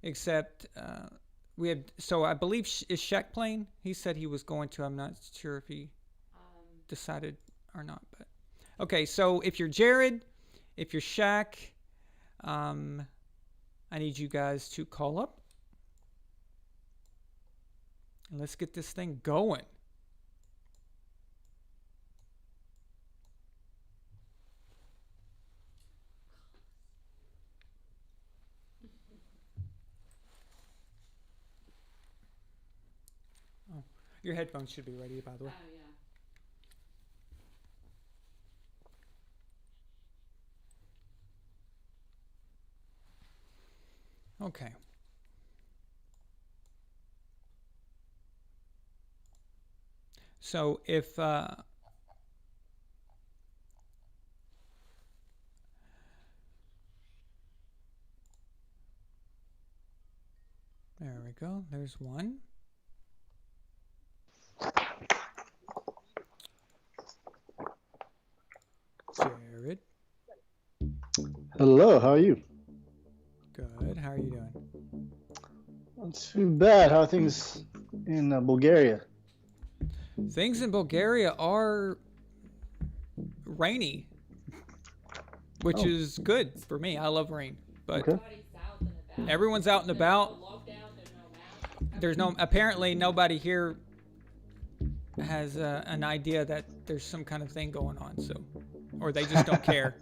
except we have, so I believe, is Shaq playing? He said he was going to. I'm not sure if he decided or not. But okay, so if you're Jared, if you're Shaq, I need you guys to call up. And let's get this thing going. Your headphones should be ready, by the way. Oh, yeah. Okay. So if there we go. There's one. Jared. Hello, how are you? Good. How are you doing? Not too bad. How are things in Bulgaria? Things in Bulgaria are rainy, which is good for me. I love rain, but everyone's out and about. There's no, apparently nobody here has an idea that there's some kind of thing going on, so, or they just don't care.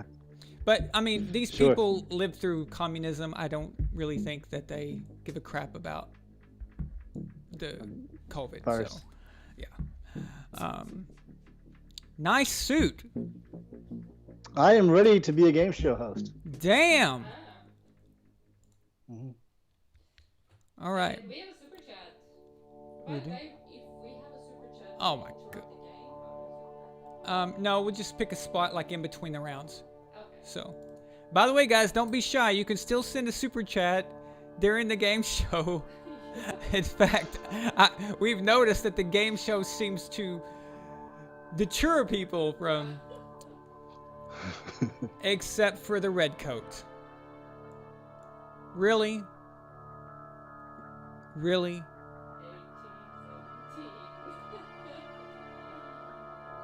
But I mean, these people lived through communism. I don't really think that they give a crap about the COVID. Virus. So, yeah. Nice suit. I am ready to be a game show host. Damn. Mm-hmm. All right. We have a super chat. We do? If we have a super chat, Oh my god. No, we'll just pick a spot like in between the rounds. Okay. So, by the way, guys, don't be shy. You can still send a super chat during the game show. In fact, we've noticed that the game show seems to deter people from, except for the red coat. Really? Really? 18, 17.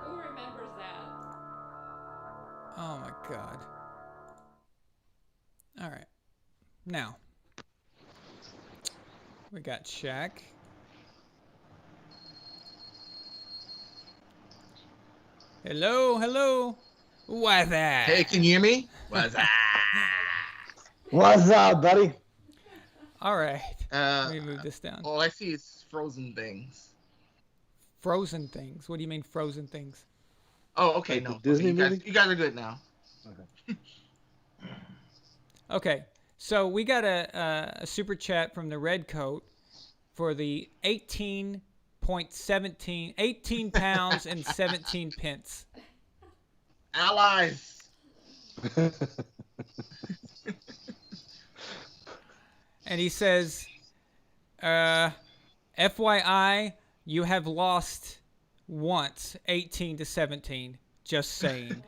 Who remembers that? Oh my god. All right. Now, we got Shaq. Hello, hello. What's that? Hey, can you hear me? What's that? What's up, buddy? All right. Let me move this down. All I see is frozen things. Frozen things. What do you mean frozen things? Oh, okay, Like no. the Disney movie? You guys are good now. Okay. So we got a super chat from the red coat for the 18 pounds and 17 pence. Allies. And he says, FYI, you have lost once, 18 to 17. Just saying.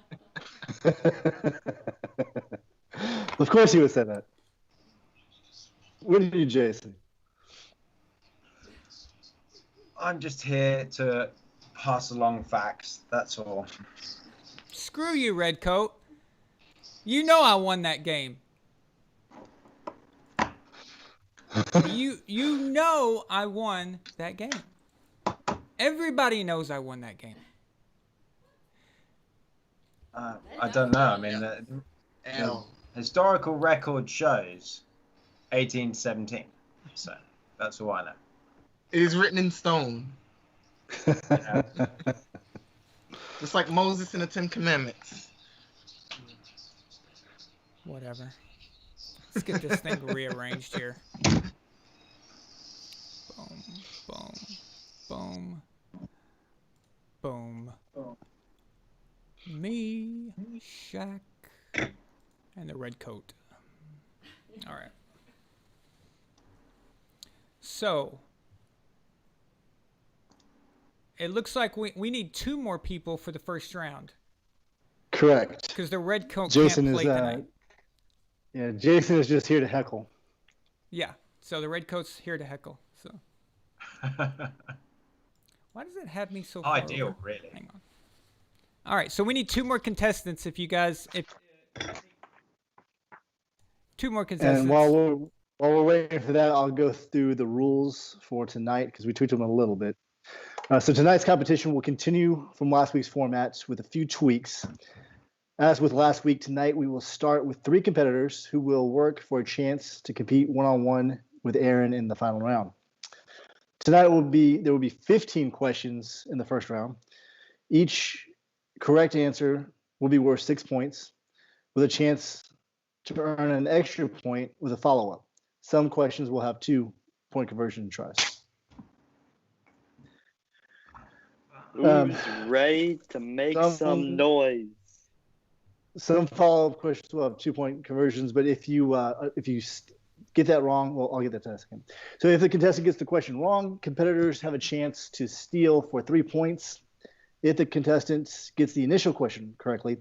Of course you would say that. What did you, Jason? I'm just here to pass along facts, that's all. Screw you, Redcoat. You know I won that game. You know I won that game. Everybody knows I won that game. I don't know. I mean, the historical record shows 1817. So that's all I know. It is written in stone, Yeah. just like Moses and the Ten Commandments. Whatever. Let's get this thing rearranged here. Boom, boom, boom, boom. Me, Shaq, and the red coat. All right. So, it looks like we need 2 more people for the first round. Correct. Because the red coat Jason can't is play tonight. yeah. Jason is just here to heckle. Yeah, so the red coat's here to heckle. So why does it have me so far Ideal, over? really. Hang on. All right, so we need 2 more contestants. If 2 more contestants. And while we're waiting for that, I'll go through the rules for tonight because we tweaked them a little bit. So tonight's competition will continue from last week's formats with a few tweaks. As with last week, tonight we will start with 3 competitors who will work for a chance to compete one-on-one with Aaron in the final round. Tonight there will be 15 questions in the first round. Each correct answer will be worth 6 points, with a chance to earn an extra point with a follow-up. Some questions will have 2-point conversion tries. Who's ready to make some noise? Some follow-up questions will have 2-point conversions, but if you get that wrong, well, I'll get that to us again. So if the contestant gets the question wrong, competitors have a chance to steal for 3 points. If the contestant gets the initial question correctly,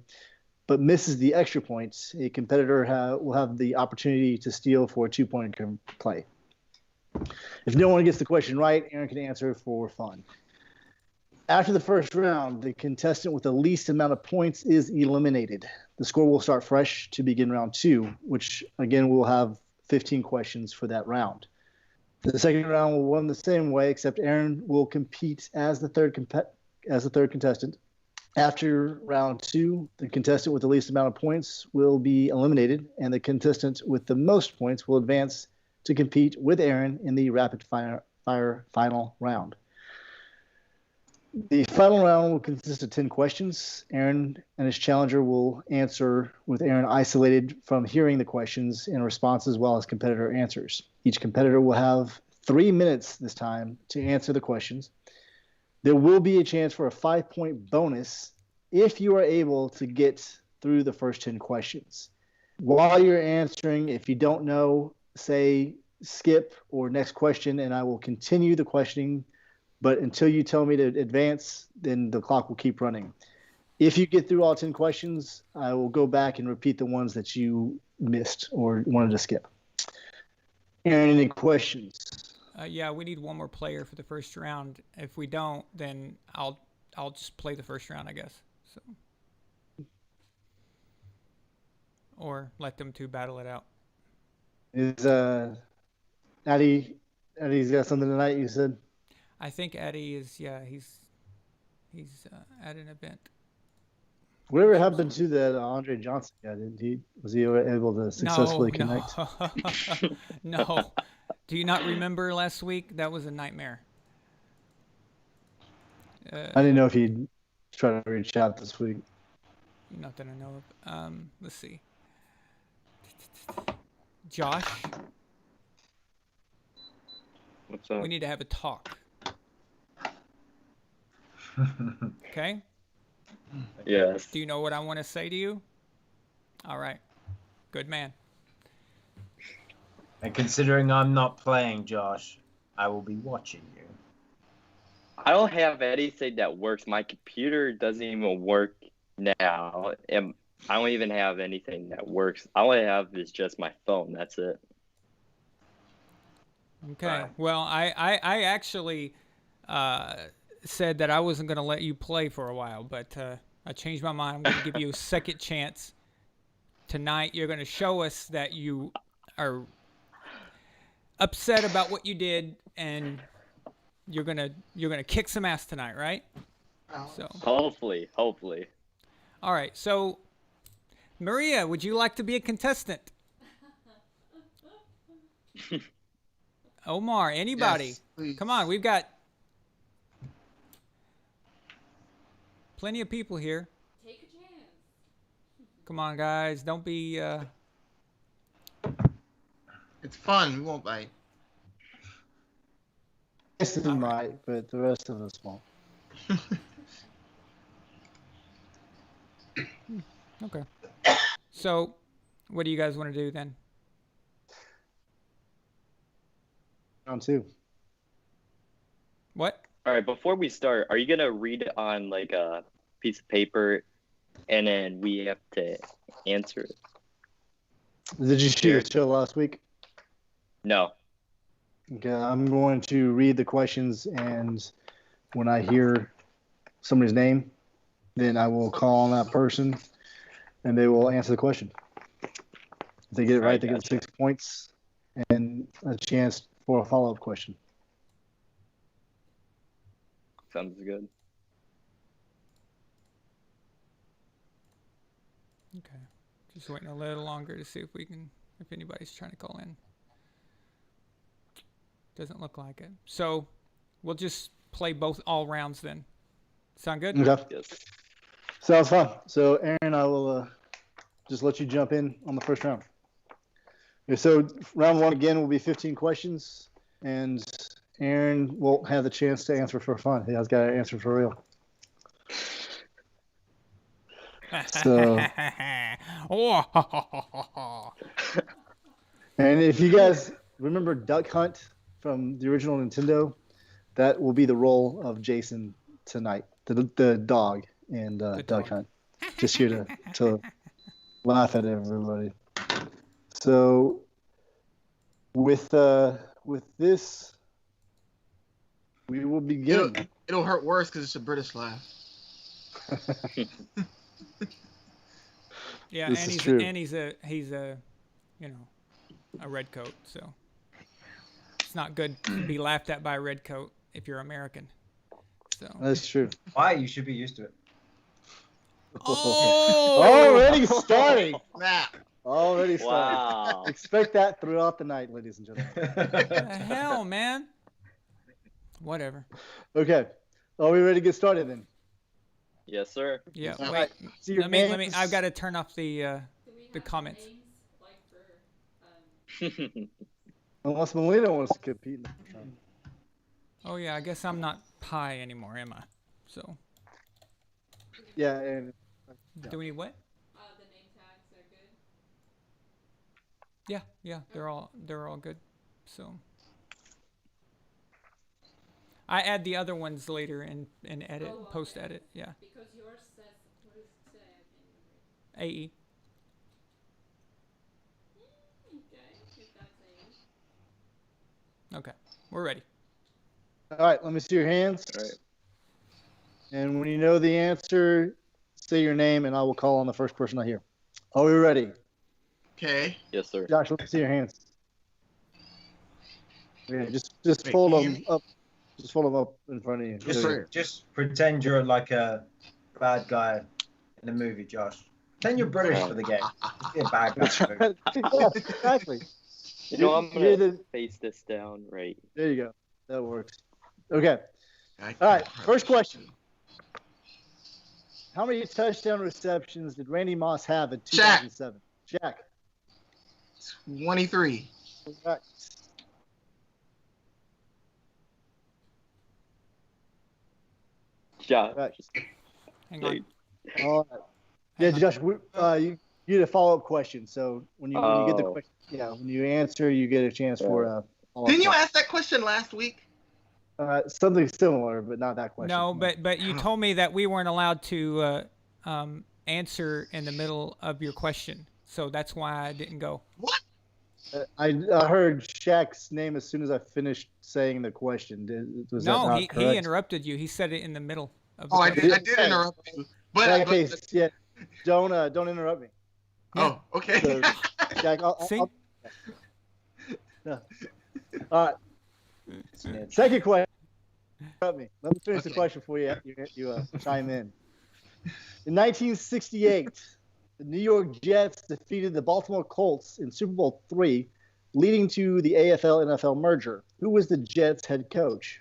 but misses the extra points, a competitor will have the opportunity to steal for a 2-point play. If no one gets the question right, Aaron can answer for fun. After the first round, the contestant with the least amount of points is eliminated. The score will start fresh to begin round 2, which again will have 15 questions for that round. The second round will run the same way, except Aaron will compete as the third contestant. After round 2, the contestant with the least amount of points will be eliminated, and the contestant with the most points will advance to compete with Aaron in the rapid fire final round. The final round will consist of 10 questions. Aaron and his challenger will answer with Aaron isolated from hearing the questions in response as well as competitor answers. Each competitor will have 3 minutes this time to answer the questions. There will be a chance for a 5-point bonus if you are able to get through the first 10 questions. While you're answering, if you don't know, say skip or next question, and I will continue the questioning. But until you tell me to advance, then the clock will keep running. If you get through all 10 questions, I will go back and repeat the ones that you missed or wanted to skip. Aaron, any questions? Yeah, we need 1 more player for the first round. If we don't, then I'll just play the first round, I guess. So, or let them 2 battle it out. Is Eddie's got something tonight, you said? I think Eddie is, he's at an event. Whatever happened to that Andre Johnson guy? Was he able to successfully connect? No. Do you not remember last week? That was a nightmare. I didn't know if he'd try to reach out this week. Not that I know of. Let's see. Josh, What's up? we need to have a talk. Okay? Yes. Do you know what I want to say to you? All right. Good man. And considering I'm not playing, Josh, I will be watching you. I don't have anything that works. My computer doesn't even work now. And I don't even have anything that works. All I have is just my phone. That's it. Okay. Well, I actually said that I wasn't going to let you play for a while, but I changed my mind. I'm going to give you a second chance. Tonight, you're going to show us that you are upset about what you did, and you're gonna kick some ass tonight, right? So Hopefully. all right. So Maria, would you like to be a contestant? Omar, anybody? Yes, please. Come on, we've got plenty of people here. Take a chance. Come on, guys. Don't be. It's fun. We won't bite. This is might, but the rest of us won't. Okay. So, what do you guys want to do then? Round two. What? All right, before we start, are you gonna read it on like a piece of paper, and then we have to answer it? Did you see the show last week? No. Okay, I'm going to read the questions, and when I hear somebody's name, then I will call on that person, and they will answer the question. If they get it right, they get 6 points and a chance for a follow-up question. Sounds good. Okay. Just waiting a little longer to see if anybody's trying to call in. Doesn't look like it. So we'll just play all rounds then. Sound good? Okay. Yes. Sounds fun. So, Aaron, I will just let you jump in on the first round. Okay, so round one again will be 15 questions, and Aaron will have the chance to answer for fun. He has got to answer for real. So, and if you guys remember Duck Hunt from the original Nintendo, that will be the role of Jason tonight, the dog in Duck Hunt. Just here to laugh at everybody. So with this, we will begin. It'll hurt worse because it's a British laugh. Yeah, This and is he's true. he's a a red coat, so it's not good to be laughed at by a red coat if you're American. So That's true. Why? You should be used to it. Oh! Already starting. Snap. Already starting. Wow. Expect that throughout the night, ladies and gentlemen. What the hell, man? Whatever. Okay. Are we ready to get started then? Yes, sir. Yeah. All Wait. right. See your Let me. names. I've got to turn off the Do we have comments. names, like for, Unless Melina wants to compete in the first round. Oh yeah. I guess I'm not pie anymore, am I? So Yeah, and do we need what? the name tags are good? Yeah. Yeah. They're all good. So I add the other ones later and edit, Oh, okay. post edit. Yeah. Because yours says, what does it say? I can't remember. AE. Okay, if that's a. Okay. We're ready. all right, let me see your hands. All right. And when you know the answer, say your name, and I will call on the first person I hear. Are we ready? Okay. Yes, sir. Josh, let me see your hands. Okay, just Wait, fold can you them hear me? up. Just fold them up in front of you. Just pretend you're like a bad guy in the movie, Josh. Pretend you're British for the game. Just be a bad guy. For the movie. Yeah, exactly. You know, I'm You're gonna the- face this down right. There you go. That works. Okay. I All right. can't First remember. question. How many touchdown receptions did Randy Moss have in Shaq. 2007? Shaq. 23. Correct. Yeah. Correct. Hang on. All right. Yeah, Josh, you get a follow-up question. So when you get the Oh. question, when you answer, you get a chance for a follow-up Didn't you question. ask that question last week? Something similar, but not that question. No, but you told me that we weren't allowed to answer in the middle of your question, so that's why I didn't go. What? I heard Shaq's name as soon as I finished saying the question. Was that No, not he correct? interrupted you. He said it in the middle of the Oh, I question. did interrupt you. In But, that but case, yeah, don't interrupt me. oh, okay. So, Shaq, See? no. All right. Second question. Interrupt me. Let me finish the Okay. question before you chime in. In 1968, the New York Jets defeated the Baltimore Colts in Super Bowl III, leading to the AFL NFL merger. Who was the Jets head coach?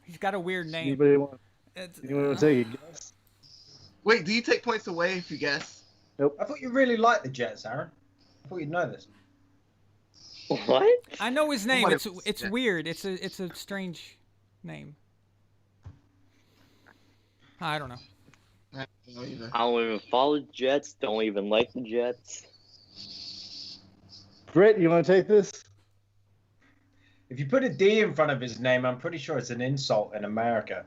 He's got a weird name. Anybody want It's, to take a guess? Wait, do you take points away if you guess? I thought you really liked the Jets, Aaron. I thought you'd know this. What? I know his name. Nobody- It's weird. It's a strange name. I don't know. I don't know either. I don't even follow the Jets. Don't even like the Jets. Britt, you want to take this? If you put a D in front of his name, I'm pretty sure it's an insult in America.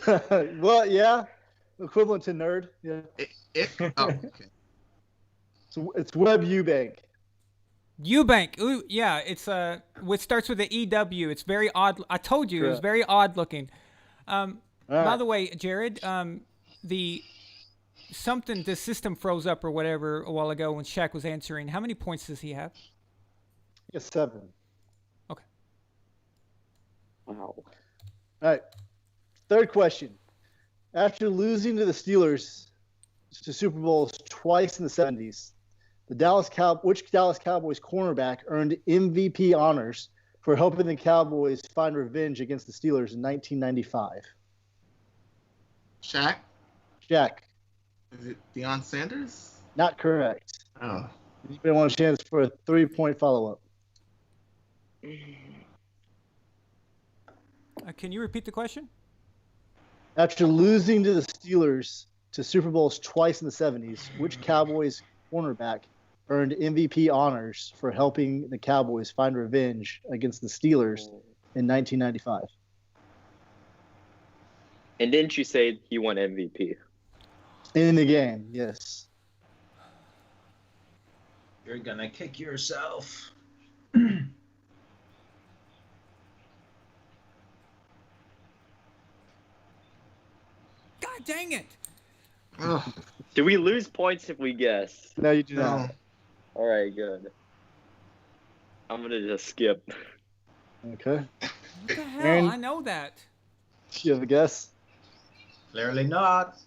Well, yeah. Equivalent to nerd. Yeah. Oh, okay. So it's Webb Eubank. Eubank. Ooh, yeah. It's what starts with the EW. It's very odd. I told you it was Correct. very odd looking. All By right. the way, Jared, the system froze up or whatever a while ago when Shaq was answering. How many points does he have? Yes, 7. Okay. Wow. All right. Third question. After losing to the Steelers to Super Bowls twice in the 70s, which Dallas Cowboys cornerback earned MVP honors for helping the Cowboys find revenge against the Steelers in 1995? Shaq? Jack, Is it Deion Sanders? not correct. Oh. Anybody want a chance for a 3-point follow-up? Can you repeat the question? After losing to the Steelers to Super Bowls twice in the 70s, which Cowboys cornerback earned MVP honors for helping the Cowboys find revenge against the Steelers in 1995? And didn't you say he won MVP? In the game, yes. You're gonna kick yourself. God dang it! Ugh. Do we lose points if we guess? No, you do No. not. All right, good. I'm gonna just skip. Okay. What the hell? Aaron? I know that. Do you have a guess? Clearly not.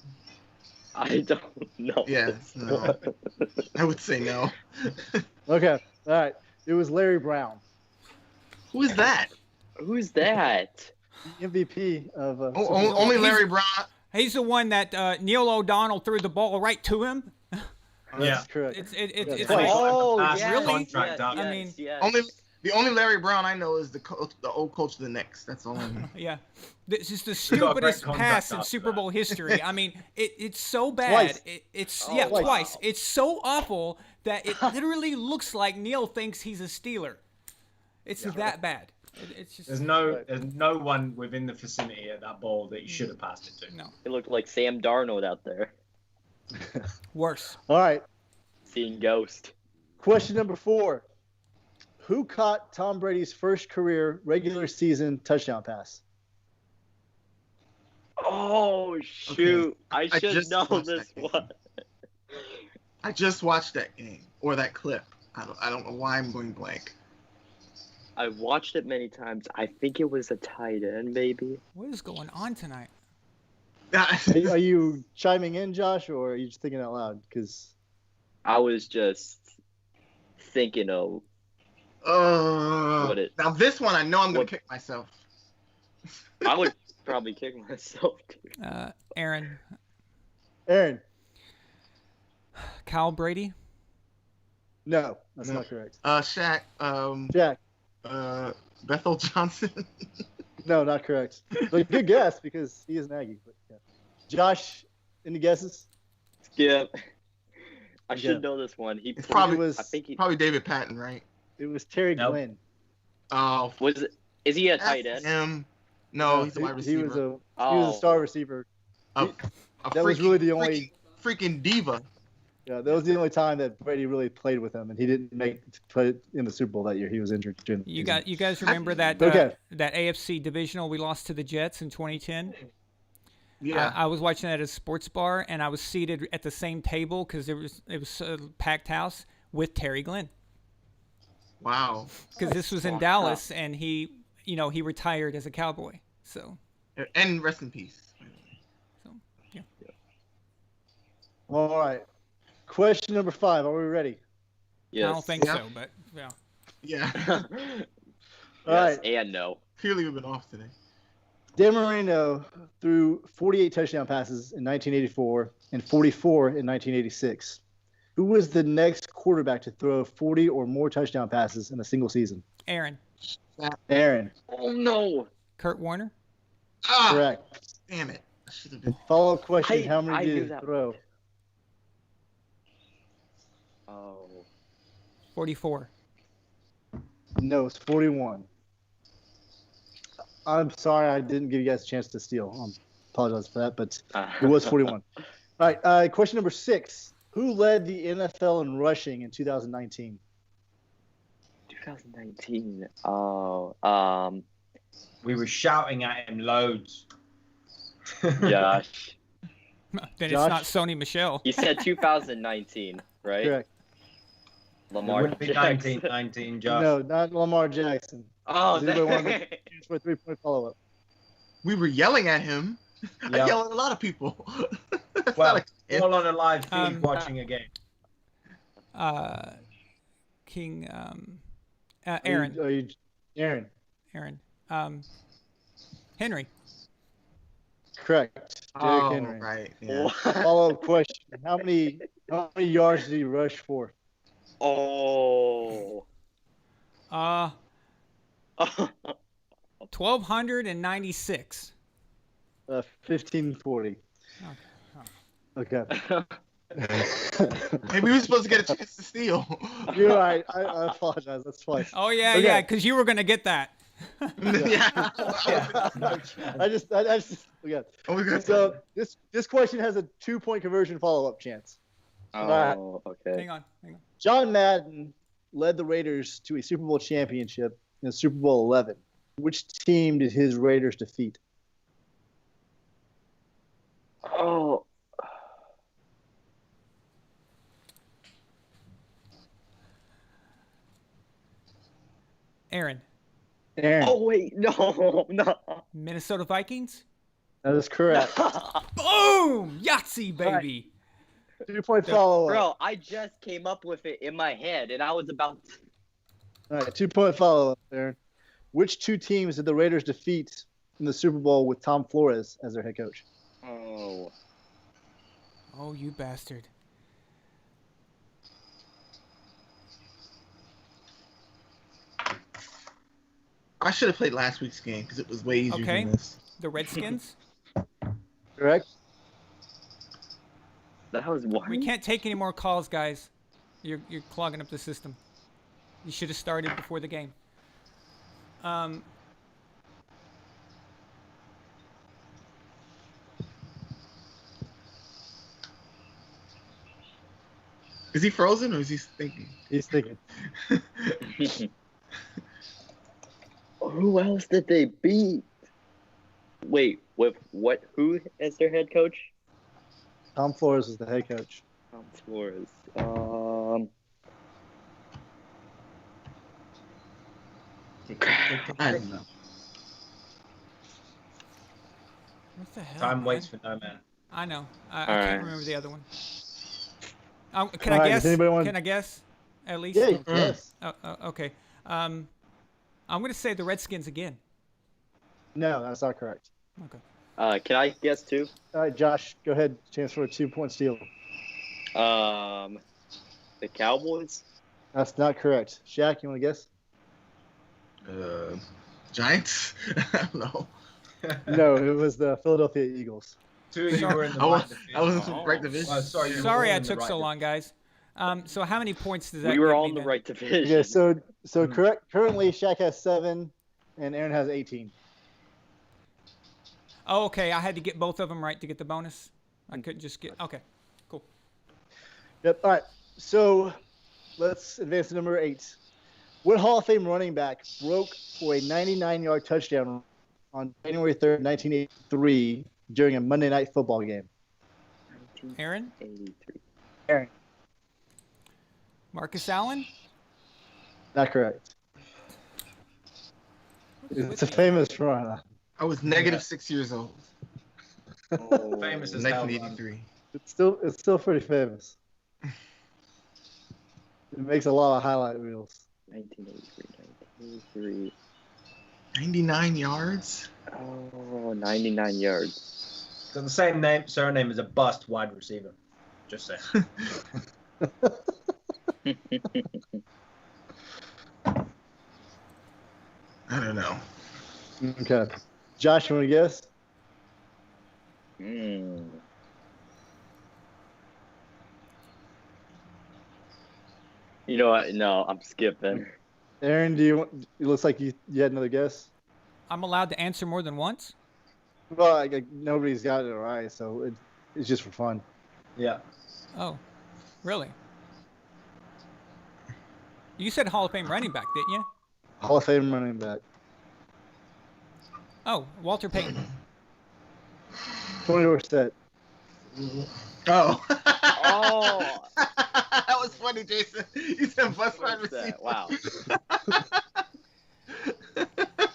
I don't know. Yeah, no. I would say no. Okay. All right. It was Larry Brown, Who is that? Who's that? the MVP of. Oh, Super Bowl. only Larry Brown. He's the one that Neil O'Donnell threw the ball right to him. That's correct. It's Twice. Oh, Pass yeah, really? contract up. I mean- The only Larry Brown I know is the old coach of the Knicks. That's all I know. Yeah, this is the We got a great stupidest contract pass in after Super that. Bowl history. I mean, it's so bad. Twice. It's Oh, yeah, wow. twice. It's so awful that it literally looks like Neil thinks he's a Steeler. It's that bad. It's just There's no one within the vicinity at that ball that you should have passed it to. no It looked like Sam Darnold out there, worse. All right. seeing ghost. Question number 4. Who caught Tom Brady's first career regular season touchdown pass? Oh shoot! I I should just know watched this that game. one. I just watched that game or that clip. I don't know why I'm going blank. I watched it many times. I think it was a tight end, maybe. What is going on tonight? Are you chiming in, Josh, or are you just thinking out loud? Because I was just thinking of What it- now this one I know I'm gonna what- kick myself. I would probably kick myself too. Aaron, Aaron, Kyle Brady. no, that's No. not correct. Shaq, Jack, Bethel Johnson. no, not correct. But good guess because he is an Aggie. But yeah. Josh, any guesses? Skip. I Yeah. should know this one. He It's played- probably was I think he probably David Patton, right? it was Terry Nope. Glenn. Oh, was. Is he a tight that's end? him. No, he's a wide He receiver. was a Oh. star receiver. A That was really the only. freaking diva. Yeah, that was the only time that Brady really played with him, and he didn't play in the Super Bowl that year. He was injured during the season. You guys remember that Okay. that AFC divisional we lost to the Jets in 2010? Yeah. I was watching that at a sports bar, and I was seated at the same table because it was a packed house with Terry Glenn. Wow. Because this was in Dallas, and he he retired as a Cowboy. So. And rest in peace. So yeah. All right. Question number 5. Are we ready? Yes. I don't think Yeah. so, but yeah. Yeah. Yes All right. and no. Clearly, we've been off today. Dan Marino threw 48 touchdown passes in 1984 and 44 in 1986. Who was the next quarterback to throw 40 or more touchdown passes in a single season? Aaron. Aaron. Oh no. Kurt Warner. Ah, Correct. damn it. I should have been. Follow-up question, how I many knew did he that. throw? Oh. 44. No, it's 41. I'm sorry I didn't give you guys a chance to steal. I apologize for that, but it was 41. All right, question number 6. Who led the NFL in rushing in 2019? 2019. Oh. We were shouting at him loads. Josh. Then Josh? it's not Sony Michelle. He said 2019, right? Correct. It Lamar would be Jackson. 1919, Josh. No, not Lamar Jackson. Oh, Does anybody want to that... chance for a 3-point follow-up? We were yelling at him. I Yeah. yell at a lot of people. That's Well, not a- all on a live feed Um, watching a game. King. Aaron. Are you Aaron? Aaron. Henry. Correct. Derrick Oh, Henry. right. Yeah. Follow-up question. How many yards did he rush for? Oh. 1,296. 1540. Okay. Maybe we were supposed to get a chance to steal. You're right. I apologize. That's fine. Oh yeah, Okay. yeah, because you were gonna get that. Yeah. I just okay. Oh, we got So this question has a 2-point conversion follow-up chance. Oh, okay. Hang on. John Madden led the Raiders to a Super Bowl championship in Super Bowl 11. Which team did his Raiders defeat? Oh. Aaron. Aaron. Oh wait, no. Minnesota Vikings. That is correct. Boom! Yahtzee, baby. 2-point follow-up. Bro, I just came up with it in my head, and I was about. All right, 2-point follow-up, Aaron. Which 2 teams did the Raiders defeat in the Super Bowl with Tom Flores as their head coach? Oh. Oh, you bastard. I should have played last week's game because it was way easier Okay. than this. The Redskins. Correct? That was one. We can't take any more calls, guys. You're clogging up the system. You should have started before the game. Is he frozen or is he thinking? He's thinking. Who else did they beat? Wait, with what? Who is their head coach? Tom Flores was the head coach. Tom Flores. I don't know. What the hell? Time man? waits for no man. I know. I All can't right. remember the other one. Can All I right, guess? does anybody want- Can I guess? At least. Yeah, yes. Okay. I'm gonna say the Redskins again. No, that's not correct. Okay. Can I guess too? All right, Josh, go ahead. Chance for a 2-point steal. The Cowboys. That's not correct. Shaq, you want to guess? Giants? I don't know. No, it was the Philadelphia Eagles. 2 of you were in the I right was division. in the right division. Oh, sorry, you were Sorry all I in the took right so long, guys. So how many points does that We were give all me in the then? right division. Okay, so currently Shaq has 7 and Aaron has 18. Oh, okay. I had to get both of them right to get the bonus. I couldn't just get. Okay, cool. Yep. All right. So let's advance to number 8. What Hall of Fame running back broke for a 99-yard touchdown on January 3rd, 1983 during a Monday Night Football game? Aaron, 83. Aaron. Marcus Allen. Not correct. It's a famous run. I was negative 6 years old. Oh, Famous as hell. 1983. It's still pretty famous. It makes a lot of highlight reels. 1983. 99 yards. Oh, 99 yards. Got the same surname as a bust wide receiver. Just saying. I don't know. Okay. Josh, you want to guess? Hmm. You know what? No, I'm skipping. Aaron, it looks like you had another guess? I'm allowed to answer more than once? Well, nobody's got it right, so it's just for fun. Yeah. Oh, really? You said Hall of Fame running back, didn't you? Hall of Fame running back. Oh, Walter Payton. Tony Dorsett. Oh. Oh, That was funny, Jason. You said bus wide what's receiver. that? Wow.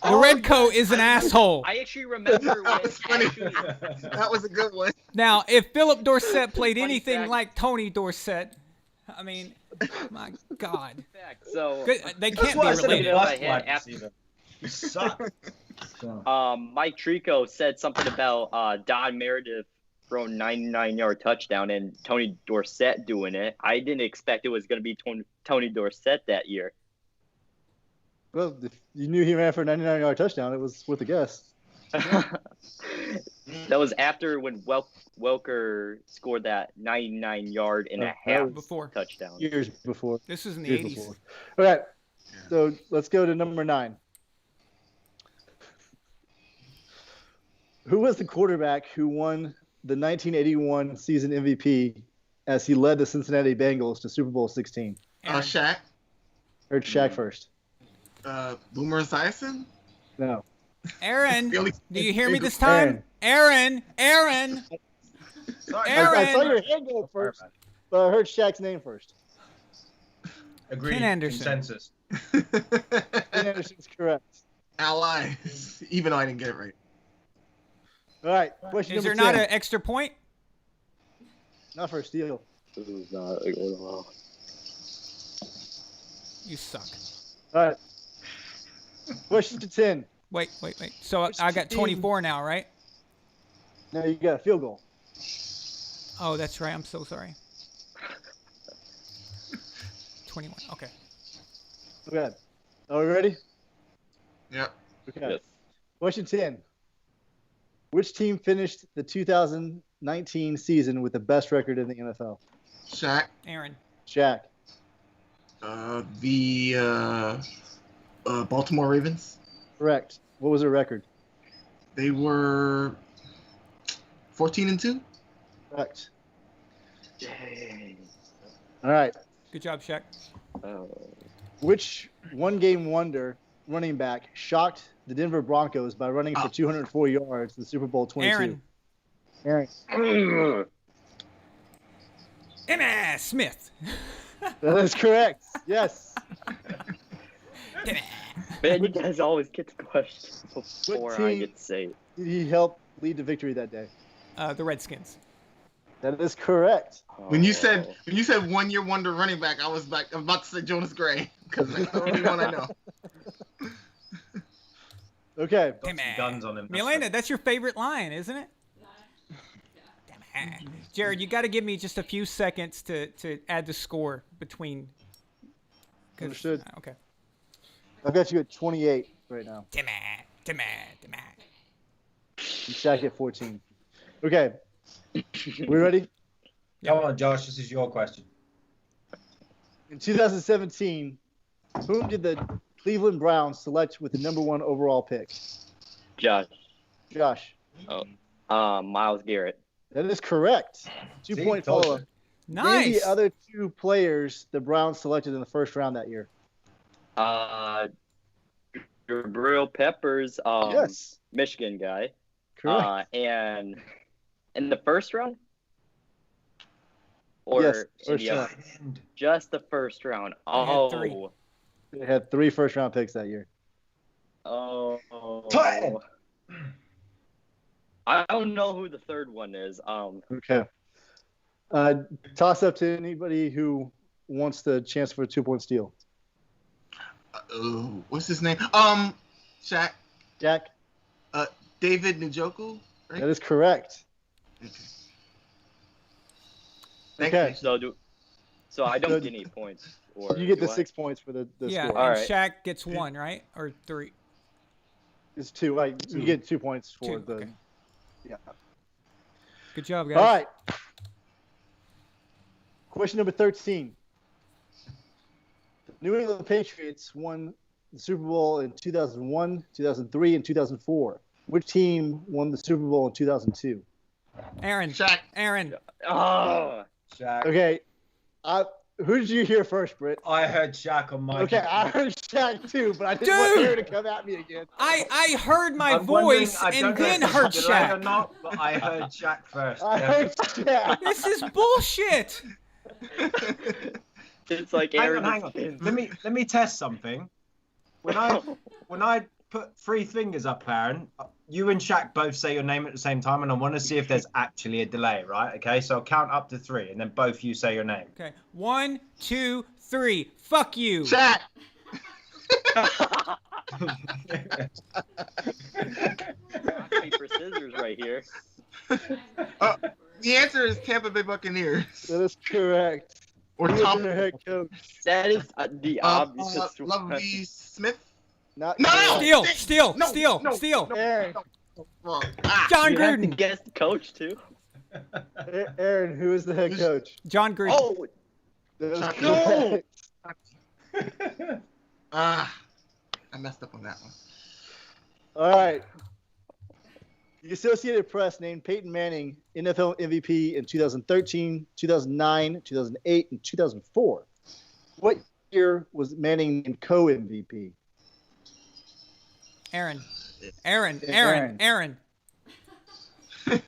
The red coat is an asshole. I actually remember That when was funny. actually, That was a good one. Now, if Philip Dorsett played Funny anything fact. like Tony Dorsett, I mean, my God. so Good- They That's can't why I be said a related. If I bust had wide after- receiver. You suck. So, Mike Trico said something about Don Meredith throwing 99-yard touchdown and Tony Dorsett doing it. I didn't expect it was going to be Tony Dorsett that year. Well, if you knew he ran for a 99-yard touchdown, it was worth a guess. That was after when Welker scored that 99-yard and a that half was Before. touchdown. Years before. This was in the Years 80s. before. All right. So let's go to number 9. Who was the quarterback who won the 1981 season MVP as he led the Cincinnati Bengals to Super Bowl 16? Aaron. Shaq. Heard Shaq first. Boomer Esiason. No. Aaron, Billy- do you hear me this time? Aaron. sorry. Aaron. I saw your hand go first, but I heard Shaq's name first. Agreed. Ken Anderson. Consensus. Ken Anderson's correct. Allies. Even though I didn't get it right. All right. Question Is there number not 10. an extra point? Not for a steal. This is not a good one. You suck. All right. Question 10. Wait. So I got 24 now, right? No, you got a field goal. Oh, that's right. I'm so sorry. 21. Okay. Okay. Are we ready? Yep. Okay. Yes. Question 10. Which team finished the 2019 season with the best record in the NFL? Shaq. Aaron. Shaq. The Baltimore Ravens. Correct. What was their record? They were 14-2. Correct. Dang. All right. Good job, Shaq. Oh. Which one-game wonder running back shocked the Denver Broncos by running for 204 yards in the Super Bowl 22? Aaron. Aaron. Emma Smith. That is correct. Yes. Man, you guys always get the question before I team- get to say it. Did he help lead to victory that day? The Redskins. That is correct. When you said 1 year wonder running back, I was about to say Jonas Gray because that's the only one I know. Okay. Got some guns on him. Milena, that's your favorite line, isn't it? Damn it. Jared, you got to give me just a few seconds to add the score between. Understood. Okay. I've got you at 28 right now. Damn it. And Shaq at 14. Okay. We ready? Come on, Josh. This is your question. In 2017, whom did the Cleveland Browns select with the number 1 overall pick? Josh. Josh. Myles Garrett. That is correct. 2-point told follow-up. you. Name Nice. the other 2 players the Browns selected in the first round that year. Jabril Peppers, Yes. Michigan guy. Correct. And in the first round? Or Yes, first yeah, round. just the first round. had three. Oh, They had 3 first-round picks that year. Oh. Titan. I don't know who the third one is. Okay. Toss up to anybody who wants the chance for a 2-point steal. What's his name? Shaq. Jack, David Njoku. Right? that is correct. Okay. Thank Okay. you. So I don't get any points. Or You get do the I? 6 points for the Yeah, score. All and right. Shaq gets 1, right? Or 3? It's 2. You get 2 points for 2, the. okay. Yeah. Good job, guys. All right. Question number 13. The New England Patriots won the Super Bowl in 2001, 2003, and 2004. Which team won the Super Bowl in 2002? Aaron. Shaq. Aaron. Oh. Shaq. Okay. Who did you hear first, Britt? I heard Shaq on my. Okay, I heard Shaq too, but I didn't want Dude! Aaron to come at me again. I heard my I'm wondering- voice I don't and know then if heard it's delay or Shaq. not, but I heard Shaq first. I heard Shaq. This is bullshit. It's like Hang Aaron. on. Let me test something. When I put 3 fingers up, Aaron, you and Shaq both say your name at the same time, and I want to see if there's actually a delay, right? Okay, so I'll count up to 3, and then both you say your name. Okay. 1, 2, 3. Fuck you. Shaq. Rock, paper, scissors right here. The answer is Tampa Bay Buccaneers. That is correct. Or Who was Tom. their head coach? That is the obvious one. Lovely Smith. Not No! Steal, Dang- steal, no, steal, no, steal. no, Aaron. no. Wrong. Ah. John You have to Gruden. guess the coach too. Aaron, who is the head coach? John Gruden. Oh, That is No! correct. I messed up on that one. All right. The Associated Press named Peyton Manning NFL MVP in 2013, 2009, 2008, and 2004. What year was Manning named co-MVP? Aaron. Aaron. But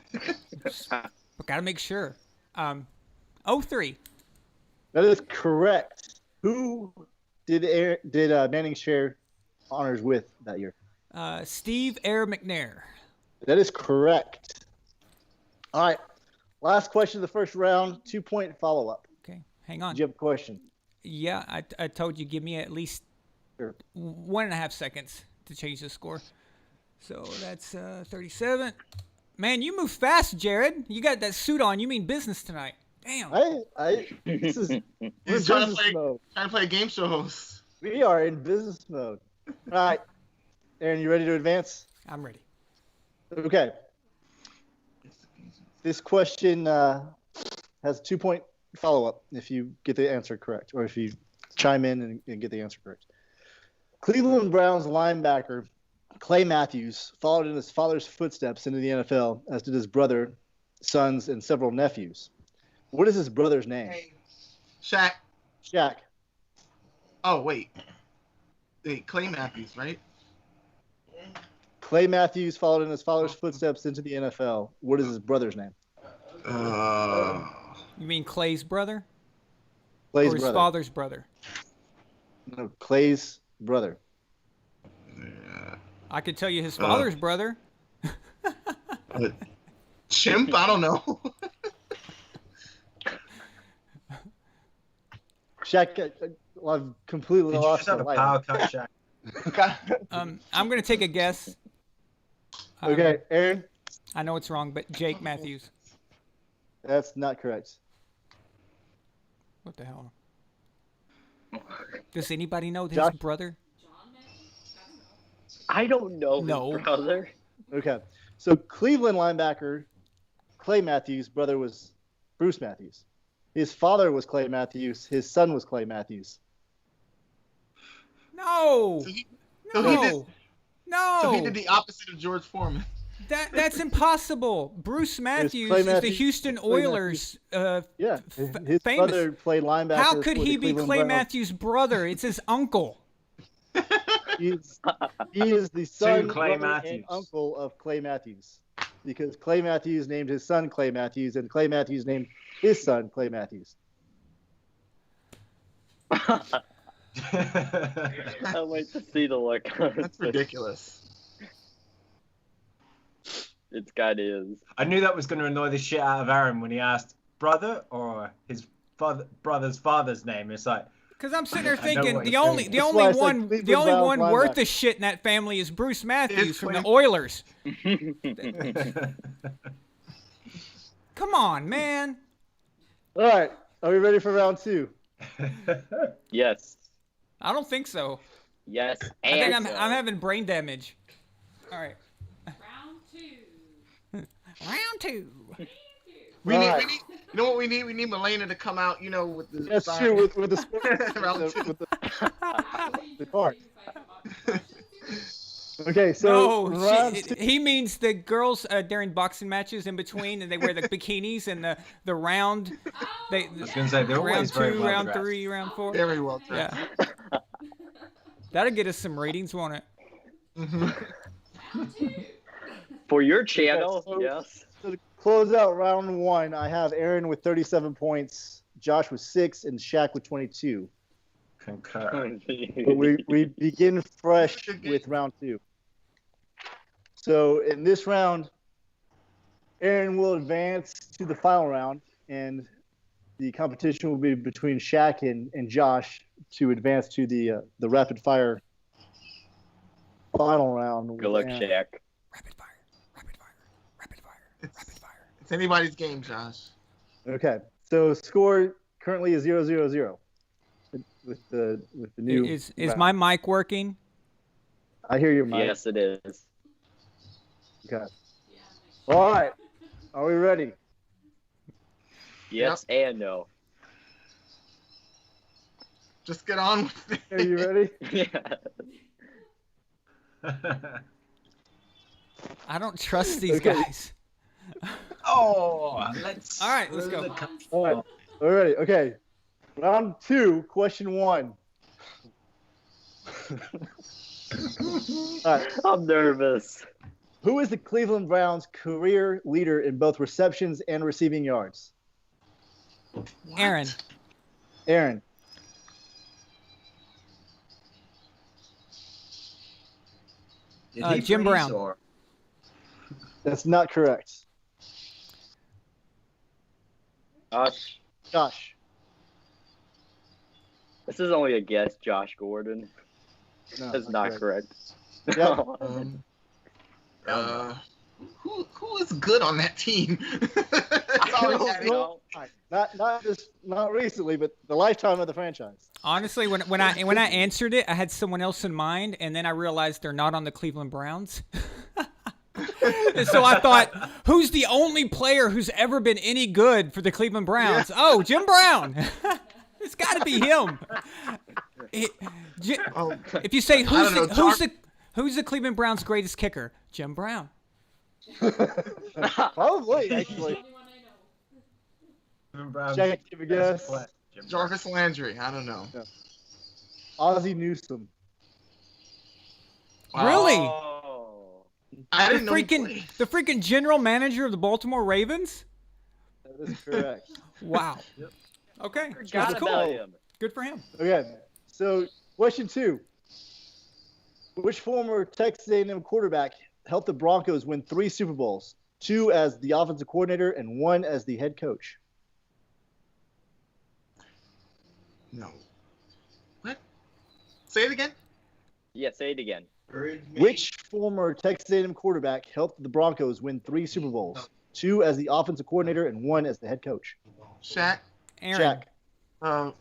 gotta make sure. 03. That is correct. Who did Manning share honors with that year? Steve Air McNair. That is correct. All right. Last question of the first round, 2-point follow-up. Okay, hang on. Did you have a question? Yeah, I told you give me at least Sure. 1.5 seconds to change the score. So that's 37. Man, you move fast, Jared. You got that suit on. You mean business tonight. Damn. This is we're He's trying to business play. mode. Trying to play a game show host. We are in business mode. All right. Aaron, you ready to advance? I'm ready. Okay. This question has a 2-point follow-up if you get the answer correct, or if you chime in and get the answer correct. Cleveland Browns linebacker Clay Matthews followed in his father's footsteps into the NFL, as did his brother, sons, and several nephews. What is his brother's name? Hey, Shaq. Shaq. Oh wait. Clay Matthews, right? Clay Matthews followed in his father's footsteps into the NFL. What is his brother's name? You mean Clay's brother? Clay's or his brother. father's brother? No, Clay's brother. I could tell you his father's brother. Chimp? I don't know. Shaq, I've completely Did you lost just have the a light. power cut, Shaq? I'm going to take a guess. Okay, Aaron, I know it's wrong, but Jake Matthews. that's not correct. What the hell? Does anybody know his Josh? brother? I don't know. No. His brother. Okay, so Cleveland linebacker Clay Matthews' brother was Bruce Matthews. His father was Clay Matthews. His son was Clay Matthews. No. So he No. So he No. did the opposite of George Foreman. That's impossible. Bruce Matthews Clay is the Matthews- Houston Clay Oilers. Yeah, his famous. brother played linebacker. How could for he the be Cleveland Clay Browns. Matthews' brother? It's his uncle. He is the son, Clay brother, and Matthews. uncle of Clay Matthews, because Clay Matthews named his son Clay Matthews, and Clay Matthews named his son Clay Matthews. I wait to see the look on his That's face. ridiculous. It's got is. I knew that was going to annoy the shit out of Aaron when he asked brother or his brother's father's name. It's like, Because I'm sitting there I know thinking what the he's only doing. the That's only why I said one Cleveland the only Browns one worth linebacker. the shit in that family is Bruce Matthews It's from the Cleveland. Oilers. Come on, man. All right. Are we ready for round 2? Yes. I don't think so. Yes. I think And I'm having brain damage. All right. Round 2. Round 2. We need, Alright. we need, you know what we need? We need Melena to come out, with the That's sign. true. With the score, Round with two. the card. Okay, so No, round two. he means the girls during boxing matches in between, and they wear the bikinis and the round. They I was going to say, they're round always very 2, well round dressed. 3, round 4. Very well done. Yeah. That'll get us some ratings, won't it? for your channel, so- yes. So to close out round 1, I have Aaron with 37 points, Josh with 6, and Shaq with 22. Concur. But we begin fresh with round 2. So in this round, Aaron will advance to the final round, and the competition will be between Shaq and Josh to advance to the rapid fire final round. Good luck, And Shaq. Rapid fire, rapid fire, rapid fire, rapid fire. It's anybody's game, Josh. Okay, so score currently is 0-0-0 with the new. Is round. my mic working? I hear your mic. Yes, it is. Okay. All right. Are we ready? Yes and no. Just get on with it. Are you ready? Yeah. I don't trust these Okay. guys. Oh, let's. All right, let's go. All right. We're ready. Okay. Round 2, question 1. All right. I'm nervous. Who is the Cleveland Browns' career leader in both receptions and receiving yards? Aaron, Aaron. Did he Jim freeze, Brown. or- That's not correct. Josh, Josh. this is only a guess. Josh Gordon. No, That's not correct. Yep. Who is good on that team? That's all don't I got. know. Not recently, but the lifetime of the franchise. honestly, when I answered it, I had someone else in mind, and then I realized they're not on the Cleveland Browns. And so I thought, who's the only player who's ever been any good for the Cleveland Browns? Oh, Jim Brown. It's got to be him. Oh, If you say don't know, who's the Cleveland Browns' greatest kicker, Jim Brown. Probably, actually. Jim Brown. Shaq, give a guess. Jim Brown. Jarvis Landry. I don't know. Ozzie Newsome. Really? Oh. I The didn't know he played. freaking general manager of the Baltimore Ravens? That is correct. Wow. Okay. Forgot That's about cool. him. Good for him. Okay, so question 2. Which former Texas A&M quarterback helped the Broncos win 3 Super Bowls? 2 as the offensive coordinator and 1 as the head coach. No. What? Say it again. Yeah, say it again. Which former Texas A&M quarterback helped the Broncos win 3 Super Bowls? 2 as the offensive coordinator and 1 as the head coach. Shaq. Aaron. Jack.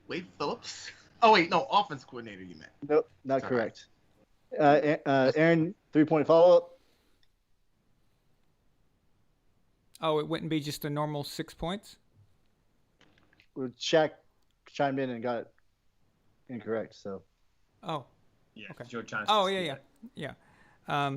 Wade Phillips. Oh wait, no, offense coordinator. You meant. Nope, not Sorry. correct. Aaron, 3-point follow-up. Oh, it wouldn't be just a normal 6 points? Shaq chimed in and got it incorrect. So Oh. Yeah, Okay. it's your chance. Oh, to yeah, speak. yeah. Yeah.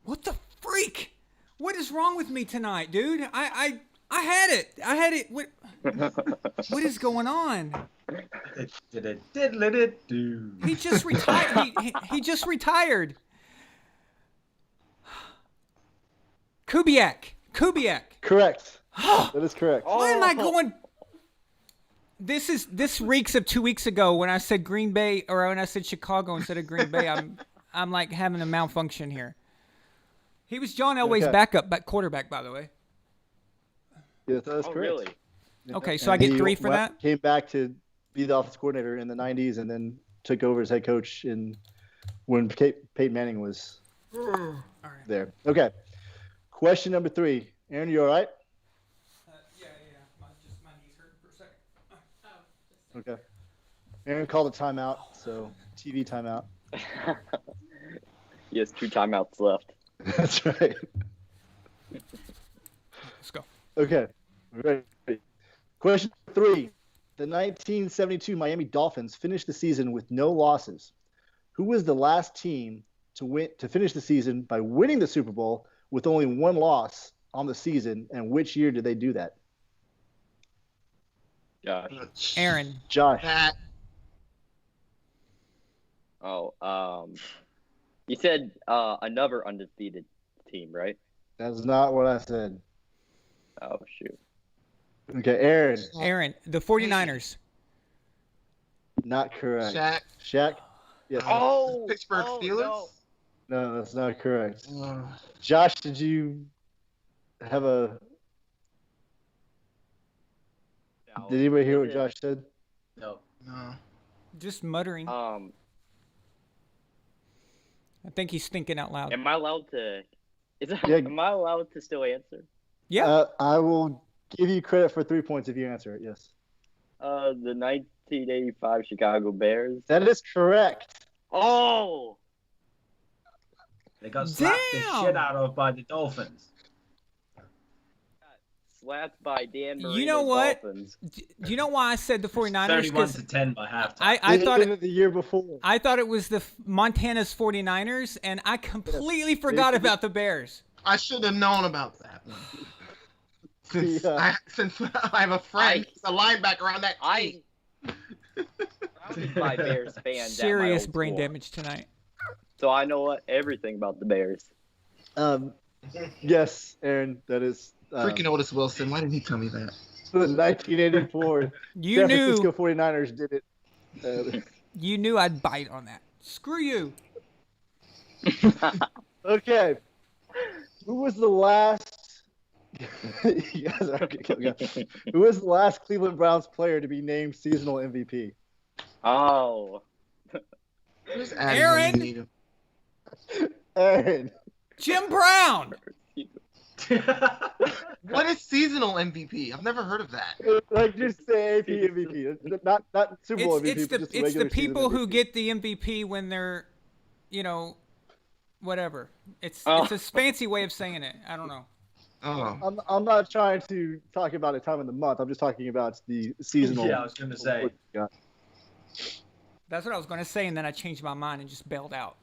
What the freak? What is wrong with me tonight, dude? I had it. I had it. What is going on? Diddle-it-diddle-it-do. He just retired. He just retired. Kubiak. correct. That is correct. Why am I going? This reeks of 2 weeks ago when I said Green Bay or when I said Chicago instead of Green Bay. I'm like having a malfunction here. He was John Elway's quarterback, by the way. Yes, that is correct. Really? Okay, so I get 3 for that. Came back to be the offensive coordinator in the '90s, and then took over as head coach when Peyton Manning was there. Okay. Question number 3. Aaron, you all right? Yeah. My knees hurt for a second. Okay. Aaron called a timeout, so TV timeout. He has 2 timeouts left. That's right. Let's go. Okay. Ready. Question 3. The 1972 Miami Dolphins finished the season with no losses. Who was the last team to finish the season by winning the Super Bowl with only 1 loss on the season, and which year did they do that? Gosh. Aaron. Josh. That You said another undefeated team, right? That's not what I said. Oh, shoot. Okay, Aaron. Aaron, the 49ers. Not correct. Shaq. Yes. Oh, Pittsburgh Steelers. No, that's not correct. No. Josh, did you have a? Did anybody hear what Josh said? No. No. Just muttering. I think he's thinking out loud. Am I allowed to? Yeah. Am I allowed to still answer? Yeah. I will give you credit for 3 points if you answer it. Yes. The 1985 Chicago Bears. That is correct. Oh. They got slapped the Damn! shit out of by the Dolphins. Slapped by Dan Marino's You know what? Dolphins. Do you know why I said the 49ers? 31-10 by halftime. I They thought did it the year before. I thought it was the Montana's 49ers, and I completely forgot about the Bears. I should have known about that one. Since Yeah. I have a friend, who's a linebacker on that team. I'm my Bears fan. Serious brain damage tonight. So I know everything about the Bears. Yes, Aaron, that is. Freaking Otis Wilson. Why didn't he tell me that? The 1984 You San knew. Francisco 49ers did it. You knew I'd bite on that. Screw you. Okay. Who was the last? You guys are okay. Who was the last Cleveland Browns player to be named seasonal MVP? Oh. Who's Addy Aaron! when we need him? Aaron. Jim Brown. What is seasonal MVP? I've never heard of that. Like just say AP MVP, not Super Bowl MVP. It's but just the regular people season who MVP. get the MVP when they're, whatever. It's Oh. a fancy way of saying it. I don't know. Oh. I'm not trying to talk about a time of the month. I'm just talking about the seasonal. Yeah, I was going to say. Yeah. That's what I was going to say, and then I changed my mind and just bailed out.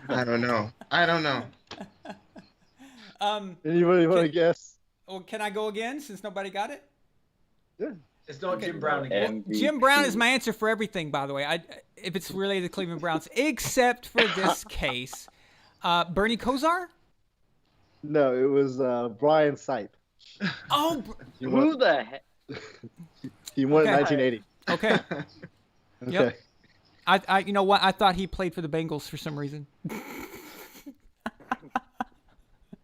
I don't know. Anybody want to guess? Well, can I go again since nobody got it? Yeah. It's not Okay. Jim Brown again. MVP. Jim Brown is my answer for everything, by the way. If it's related to Cleveland Browns, except for this case. Bernie Kosar? No, it was Brian Sipe. Oh, Who the heck? He won in Okay. 1980. okay. Okay. Yep. I you know what? I thought he played for the Bengals for some reason.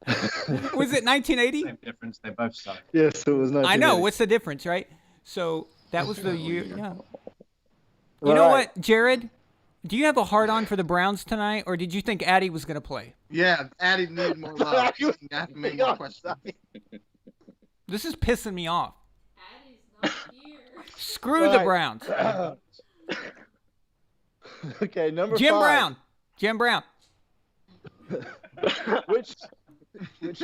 Was it 1980? Same difference. They both suck. Yes, it was 1980. I know. What's the difference, right? So that was the year. Yeah. You know Right. what, Jared? Do you have a hard-on for the Browns tonight, or did you think Addy was going to play? Yeah, Addy needed more love. Ask me more questions. This is pissing me off. Addie's not here. Screw the Right. Browns. Okay, number Jim 5. Brown. Jim Brown. Which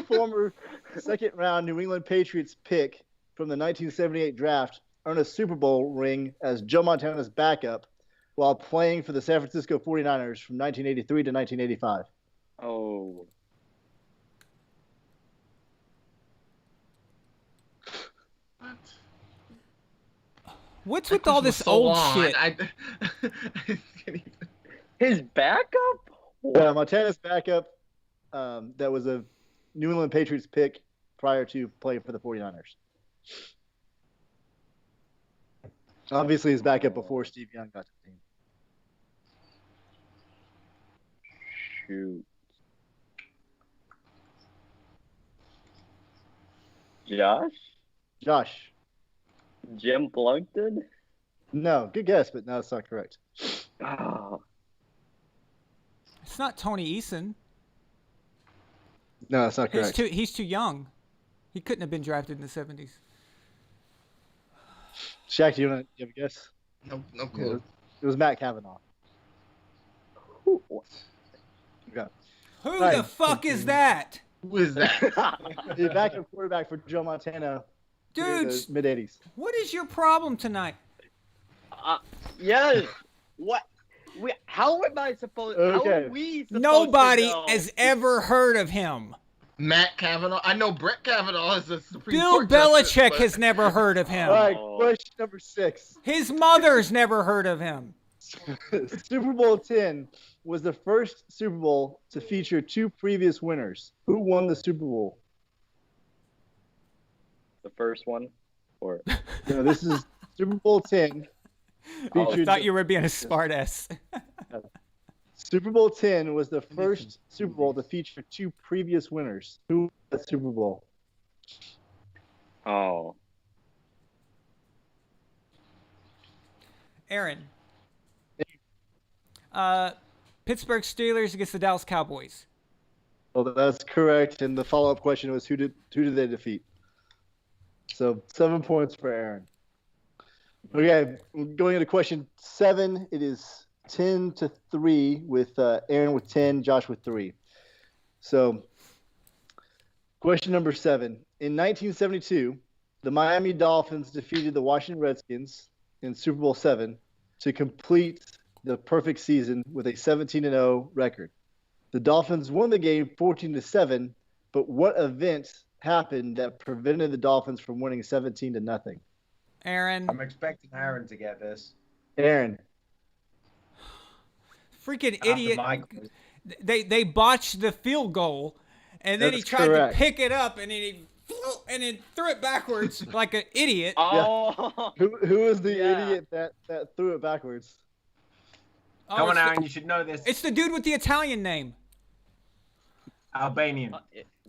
former second-round New England Patriots pick from the 1978 draft earned a Super Bowl ring as Joe Montana's backup while playing for the San Francisco 49ers from 1983 to 1985? Oh. What's with all this old shit? I can't even. His backup? Yeah, Montana's backup that was a New England Patriots pick prior to playing for the 49ers. Obviously, his backup before Steve Young got to the team. Shoot. Josh? Josh. Jim Blunkton? No, good guess, but no, it's not correct. Oh, It's not Tony Eason. No, that's not correct. He's too young. He couldn't have been drafted in the 70s. Shaq, do you have a guess? No clue. It was Matt Kavanaugh. who- Okay. Who Right. the fuck is that? Who is that? The backup quarterback for Joe Montana in Dude, the mid-'80s. what is your problem tonight? yes. What? How am I supposed? How Okay. are we supposed Nobody to know? has ever heard of him. Matt Kavanaugh. I know Brett Kavanaugh is a Supreme Bill Court justice, Belichick but- has never heard of him. All right, Oh. question number 6. His mother's never heard of him. Super Bowl 10 was the first Super Bowl to feature 2 previous winners. Who won the Super Bowl? The first one, or No, this is Super Bowl 10. I Featured thought you were being a smartass. Super Bowl 10 was the first Super Bowl to feature 2 previous winners. Who won the Super Bowl? oh, Aaron. Pittsburgh Steelers against the Dallas Cowboys. Well, that's correct. And the follow-up question was who did they defeat? So 7 points for Aaron. Okay, going into question 7, it is 10-3 with Aaron with 10, Josh with 3. So question number 7. In 1972, the Miami Dolphins defeated the Washington Redskins in Super Bowl 7 to complete the perfect season with a 17-0 record. The Dolphins won the game 14-7, but what event happened that prevented the Dolphins from winning 17-0? Aaron. I'm expecting Aaron to get this. Aaron. Freaking After idiot. my quiz. They botched the field goal, and then he That's tried correct. to pick it up, and then threw it backwards like an idiot. oh, Who is the Yeah. idiot that threw it backwards? Oh, Come on, it's the- Aaron, you should know this. It's the dude with the Italian name. Albanian.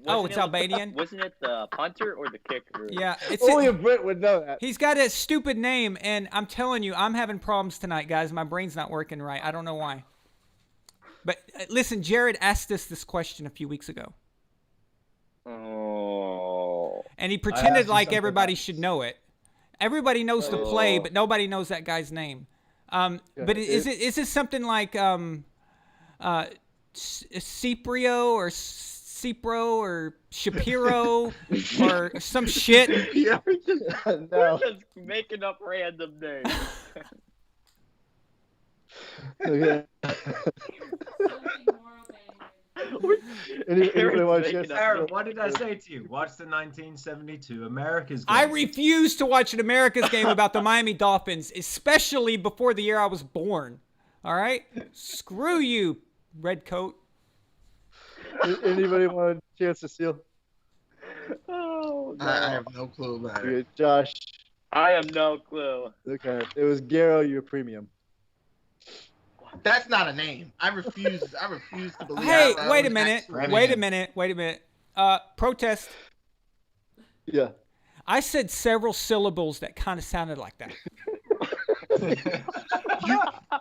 Oh, it's Albanian? Wasn't it the punter or the kicker? Yeah, it's Only a Brit would know that. he's got a stupid name, and I'm telling you, I'm having problems tonight, guys. My brain's not working right. I don't know why. But listen, Jared asked us this question a few weeks ago, Oh, and he asked pretended you like something everybody about should know it. Everybody knows the play, Oh. but nobody knows that guy's name. But is this something like Ciprio or Cipro or Shapiro or some shit? yeah, we're No. we're just making up random names. Okay. Anybody Aaron's want to making share? up Aaron, what did I say to you? Watch the 1972 America's I game. refuse to watch an America's game about the Miami Dolphins, especially before the year I was born. All right? Screw you, Redcoat. Anybody want a chance to steal? Oh, no. I have no clue about it. Okay, Josh. I have no clue. Okay, it was Garo, your premium. That's not a name. I refuse to believe. Hey, that wait a was minute. actually Wait a name. minute. Wait a minute. Protest. Yeah. I said several syllables that kind of sounded like that.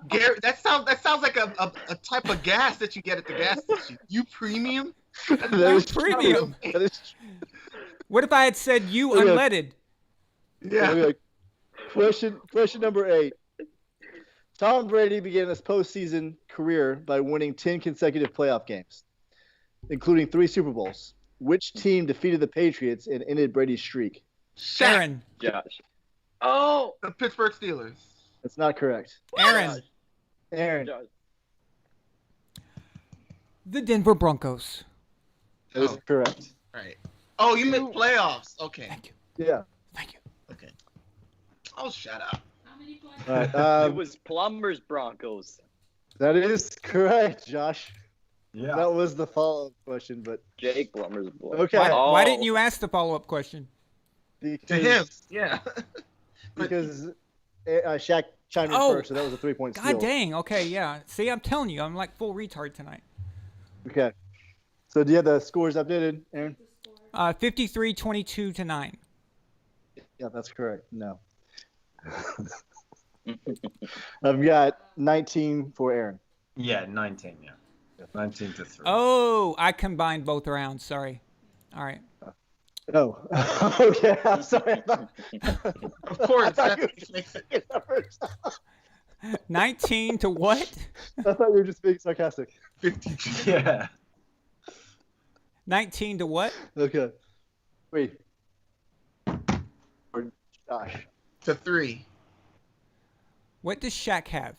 Gary, that sounds like a type of gas that you get at the gas station. You premium? That You is premium. true. That is What if I had said you Okay. unleaded? Yeah. Okay. Question number 8. Tom Brady began his postseason career by winning 10 consecutive playoff games, including 3 Super Bowls. Which team defeated the Patriots and ended Brady's streak? Shaq, Aaron. Josh. Oh, the Pittsburgh Steelers. That's not correct. Aaron. Aaron. Josh. The Denver Broncos. That is Oh. correct. Right. Oh, you meant playoffs. Okay. Thank you. Yeah. Thank you. Okay. Oh, shut up. All right. It was Plumbers Broncos. That is correct, Josh. Yeah. That was the follow-up question, but Jake Blummer's boy. okay. Why didn't you ask the follow-up question? To him, yeah. Because Shaq chimed in Oh, first, so that was a 3-point steal. God dang. Okay, yeah. See, I'm telling you, I'm like full retard tonight. Okay. So do you have the scores updated, Aaron? 53-22 to 9. Yeah, that's correct. No. I've got 19 for Aaron. Yeah, 19. Yeah, 19 to 3. Oh, I combined both rounds. Sorry. All right. Oh, okay. I'm sorry. Of course. I thought you That makes it. were 19 to what? I thought you were just being sarcastic. 52. Yeah. 19 to what? Okay. Wait. Or Josh. To 3. What does Shaq have?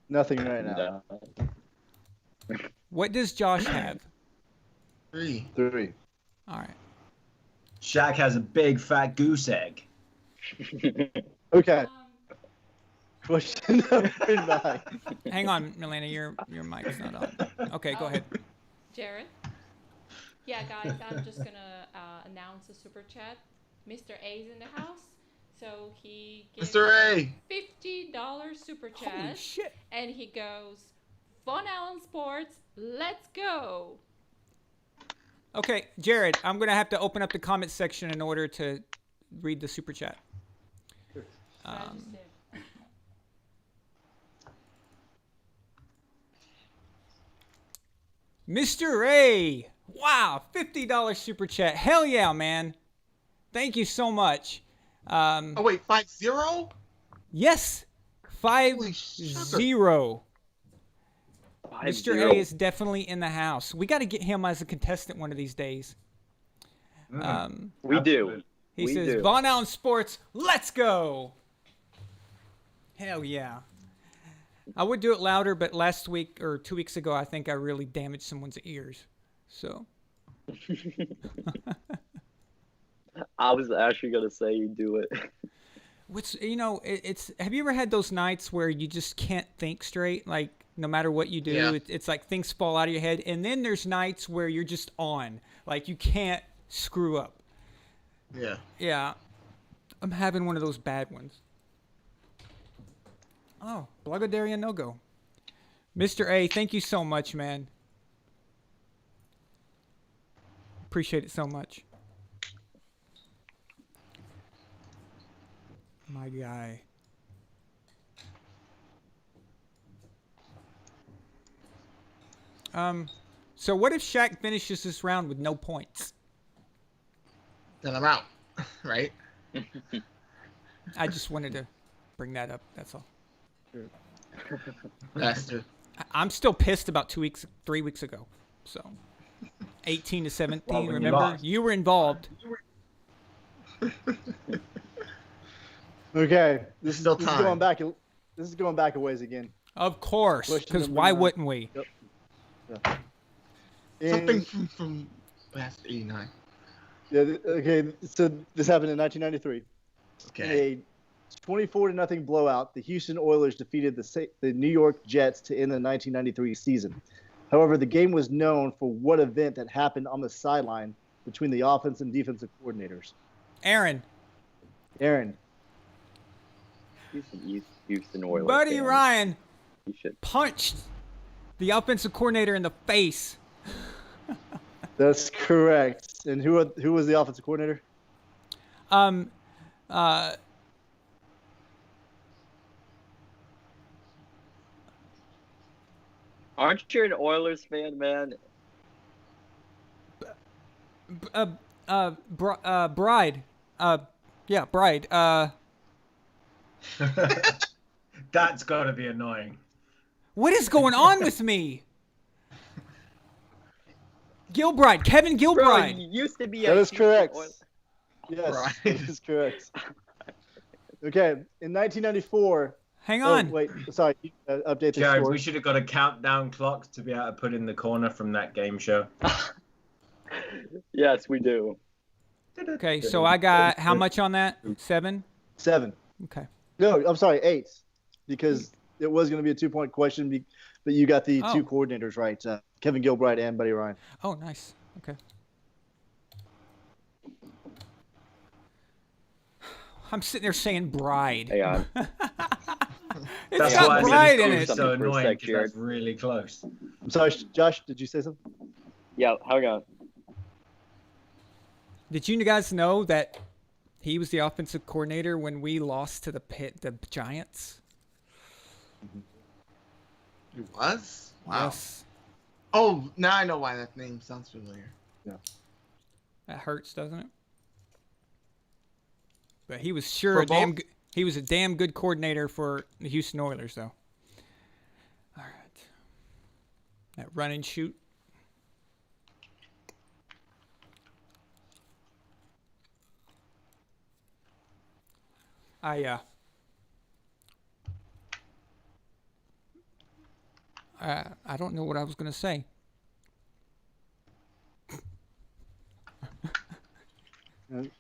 Nothing right now. No. What does Josh have? 3. 3. All right. Shaq has a big fat goose egg. Okay. Question number 9. Hang on, Milena, your mic's not on. Okay, go ahead. Jared? Yeah, guys, I'm just going to announce a super chat. Mr. A's in the house. So he gives Mr. A. $50 super chat. Holy shit. And he goes, Fun Allen Sports, let's go. Okay, Jared, I'm going to have to open up the comment section in order to read the super chat. I just did. Mr. A. Wow, $50 super chat. Hell yeah, man. Thank you so much. Oh, wait, 5-0? Yes, Holy sugar. 5-0. Mr. 5-0. A is definitely in the house. We got to get him as a contestant one of these days. We do. He We says, do. Von Allen Sports, let's go. Hell yeah. I would do it louder, but last week or 2 weeks ago, I think I really damaged someone's ears. So. I was actually gonna say you do it. Which, it's have you ever had those nights where you just can't think straight? Like, no matter what you do, Yeah. it's like things fall out of your head. And then there's nights where you're just on. Like, you can't screw up. Yeah. Yeah. I'm having one of those bad ones. Oh, Blagodaria no-go. Mr. A, thank you so much, man. Appreciate it so much. My guy. So what if Shaq finishes this round with no points? Then I'm out, right? I just wanted to bring that up. That's all. That's true. I'm still pissed about 3 weeks ago. So 18 to 17. Well, when you Remember, lost. you were involved. Okay. This Still is time. going back. This is going back a ways again. Of course, Question because number why 9. wouldn't we? Yeah. Something from past 89. Yeah. Okay. So this happened in 1993. Okay. In a 24-0 blowout, the Houston Oilers defeated the New York Jets to end the 1993 season. However, the game was known for what event that happened on the sideline between the offense and defensive coordinators. Aaron. Aaron. Houston Oilers. Buddy fan. Ryan You should. punched the offensive coordinator in the face. That's correct. And who was the offensive coordinator? Aren't you an Oilers fan, man? Bride. Yeah, Bride. That's gotta be annoying. What is going on with me? Gilbride. Kevin Bro, Gilbride. you used to be That a is Houston correct. Oilers. Yes, Right. that is correct. Okay, in 1994. Hang Oh, on. wait, sorry. Update the Jared, score. we should have got a countdown clock to be able to put in the corner from that game show. Yes, we do. Okay, so I got how much on that? 7? 7. Okay. No, I'm sorry, 8. Because it was going to be a 2-point question, but you got the Oh. 2 coordinators right. Kevin Gilbride and Buddy Ryan. Oh, nice. Okay. I'm sitting there saying bride. Hang on. It's That's Yeah, got why bride in do it. something so for a annoying sec, 'cause Jared. that's really close. I'm sorry, Josh. Did you say something? Yeah, hang on. Did you guys know that he was the offensive coordinator when we lost to the Giants? It was? Wow. Yes. Oh, now I know why that name sounds familiar. That hurts, doesn't it? But he was sure For a damn both? good, he was a damn good coordinator for the Houston Oilers, though. All right. That run and shoot. I don't know what I was gonna say.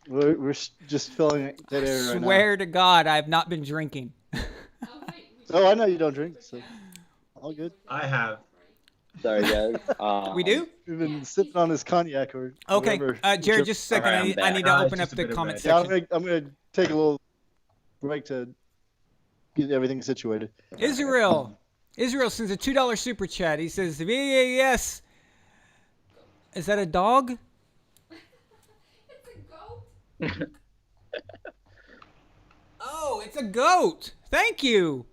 We're just filling that area right now. Swear to God, I have not been drinking. Oh, I know you don't drink, so all good. I have. Sorry, guys. We do? We've been sipping on this cognac or Okay, whatever. Jared, just a second. Alright, I'm I need to back. open up Just a the bit of comment red. Yeah, section. I'm gonna take a little break to get everything situated. Israel sends a $2 super chat. He says, VAS. Is that a dog? Oh, it's a goat. Thank you.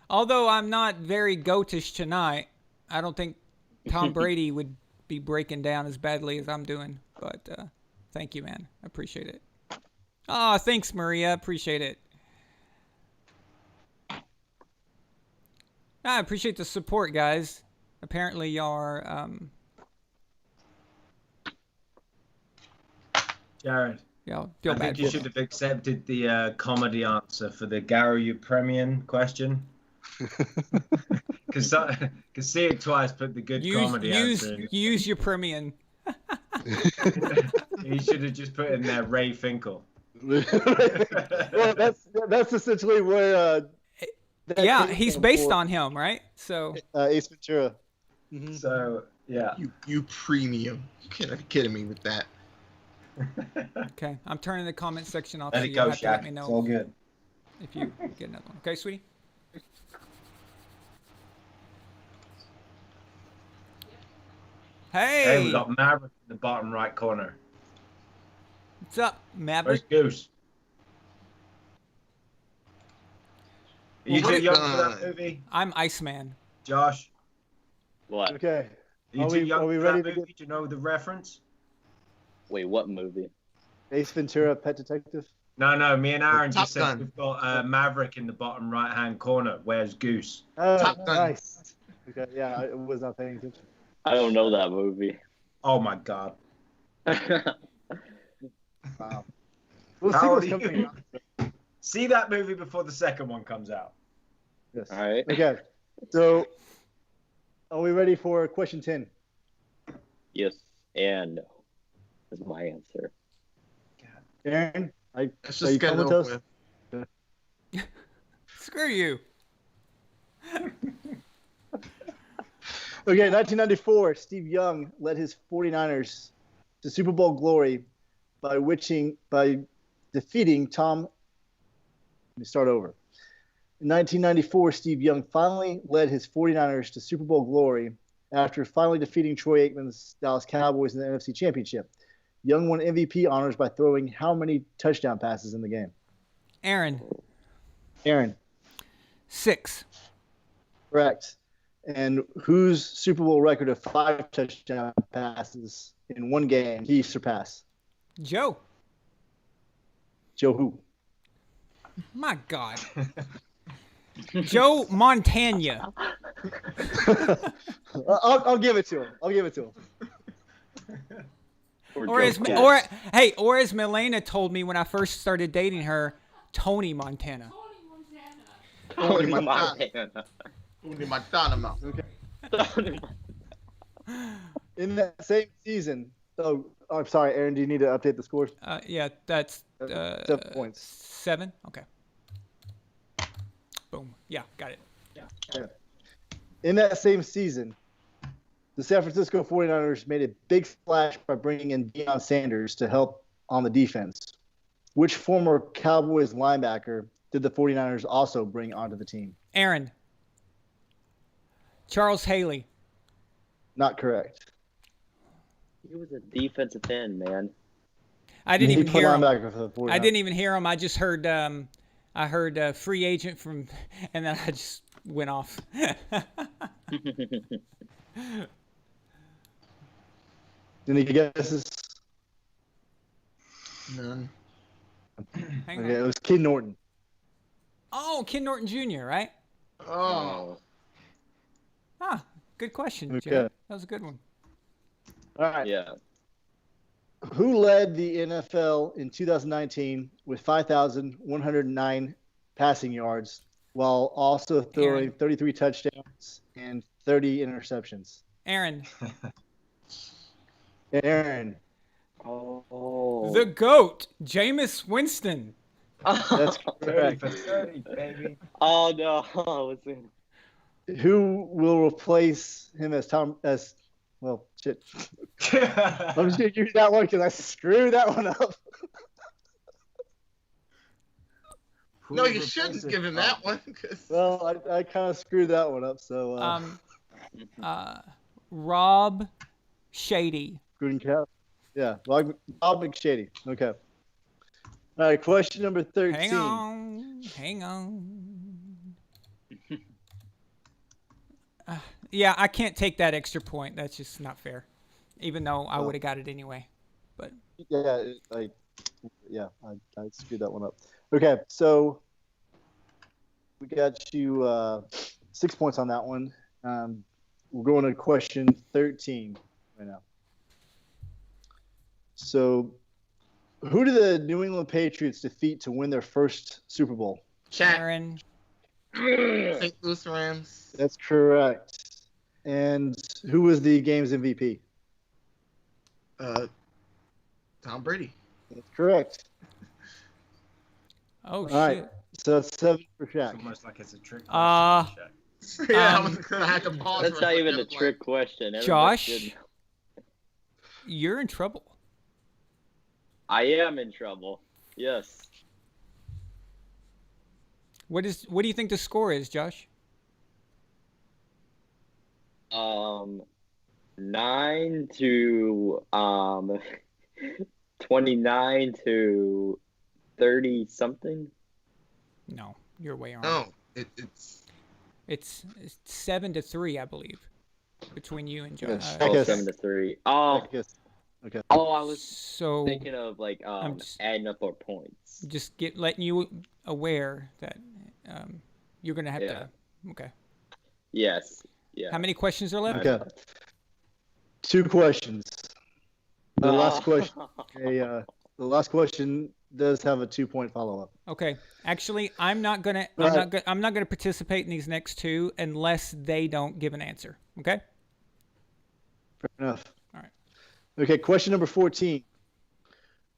Although I'm not very goatish tonight, I don't think Tom Brady would be breaking down as badly as I'm doing. But thank you, man. I appreciate it. Oh, thanks, Maria. Appreciate it. I appreciate the support, guys. Apparently, y'all are, Jared, y'all feel I bad think you for should me. have accepted the comedy answer for the Gary Premium question. Because see it twice, put the good comedy answer in. Use your premium. You should have just put in there Ray Finkel. Well, that's essentially where. That Yeah, came he's from based for, on him, right? So Ace Ventura. Mhm. So yeah. You premium. You can't be kidding me with that. okay, I'm turning the comment section off. Let So it you'll go, have to let Shaq. me It's know all good. if you get another one. Okay, sweetie. Hey, we Hey, got Maverick in the bottom right corner. what's up, Where's Maverick? Goose? Are you Well, too what young is- for that movie, I'm Iceman. Josh? What? Okay. Are you Are too we- young are we for ready that to movie? Do you know the reference? Wait, what movie? Ace Ventura, Pet Detective. No. Me and Aaron Top just said Gun. we've got Maverick in the bottom right-hand corner. Where's Goose? Oh, Top Gun. nice. Okay, yeah, I was not paying attention. I don't know that movie. Oh my God. Wow. Well, the How old sequel's are coming you? out. See that movie before the second one comes out. Yes. All right. Okay. So, are we ready for question 10? Yes and no is my answer. Aaron, Let's are just you get it coming with over us? with. Screw you. Okay, 1994, Steve Young led his 49ers to Super Bowl glory by defeating Tom. Let me start over. In 1994, Steve Young finally led his 49ers to Super Bowl glory after finally defeating Troy Aikman's Dallas Cowboys in the NFC Championship. Young won MVP honors by throwing how many touchdown passes in the game? Aaron, Aaron, 6. correct. And whose Super Bowl record of 5 touchdown passes in one game he surpassed? Joe. Joe who? My God. Joe Montana. I'll give it to him. Or as Milena told me when I first started dating her, Tony Montana. Tony Montana. Montana. Tony Montana mouth. Okay. In that same season. Oh, I'm sorry, Aaron. Do you need to update the scores? Yeah, that's 7 points. 7. Okay. Boom. Yeah, got it. In that same season, The San Francisco 49ers made a big splash by bringing in Deion Sanders to help on the defense. Which former Cowboys linebacker did the 49ers also bring onto the team? Aaron. Charles Haley. Not correct. He was a defensive end, man. I didn't even hear him. Linebacker for the 49ers. I didn't even hear him. I just heard I heard free agent from, and then I just went off. Any guesses? None. Hang Okay, on. it was Ken Norton. Oh, Ken Norton Jr., right? Oh. Ah, good question, Okay. Joe. That was a good one. All right. Yeah. Who led the NFL in 2019 with 5,109 passing yards while also throwing Aaron. 33 touchdowns and 30 interceptions? Aaron. Aaron. Oh. The GOAT, Jameis Winston. That's 30 correct. for 30, baby. Oh no. What's in? Who will replace him as well, shit. I'm just going to give you that one because I screwed that one up. No, you shouldn't give him that one. 'Cause- Well, I kind of screwed that one up, so Rob Shady. couldn't count. Yeah, Bob McShady. Okay. All right, question number 13. Hang on. Yeah, I can't take that extra point. That's just not fair. Even though I would have got it anyway. But Yeah, I screwed that one up. Okay, so we got you 6 points on that one. We're going to question 13 right now. So, who did the New England Patriots defeat to win their first Super Bowl? Shaq. Aaron, St. Louis Rams. That's correct. And who was the game's MVP? Tom Brady. That's correct. oh All shit. right, so that's 7 for It's Shaq. almost like it's a trick. Uh, question, Yeah, I Um, was gonna have to pause. That's for not second, even a like, trick question. Everybody Josh? should- You're in trouble. I am in trouble. Yes. What do you think the score is, Josh? 9 to 29 to 30 something. No, you're way wrong. No, it's It's 7-3, I believe, between you and Josh. Yes. Oh, guess- 7 to 3. I guess. Okay. I was So thinking of like just- adding up our points. just letting you aware that you're gonna have Yeah. to. Okay. Yes. Yeah. How many questions are left? Okay. 2 questions. The last question. The last question does have a 2-point follow-up. Okay. Actually, I'm not gonna participate in these next 2 unless they don't give an answer. Okay. Fair enough. All right. Okay, question number 14.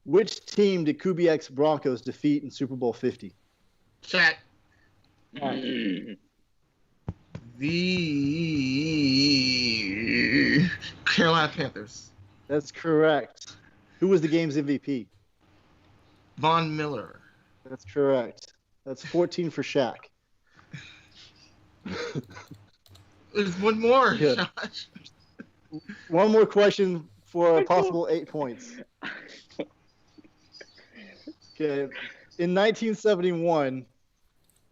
Which team did Kubiak's Broncos defeat in Super Bowl 50? Shaq. The Carolina Panthers. That's correct. Who was the game's MVP? Von Miller. That's correct. That's 14 for Shaq. There's one more, Yeah. Josh. One more question for a possible 8 points. Okay. In 1971,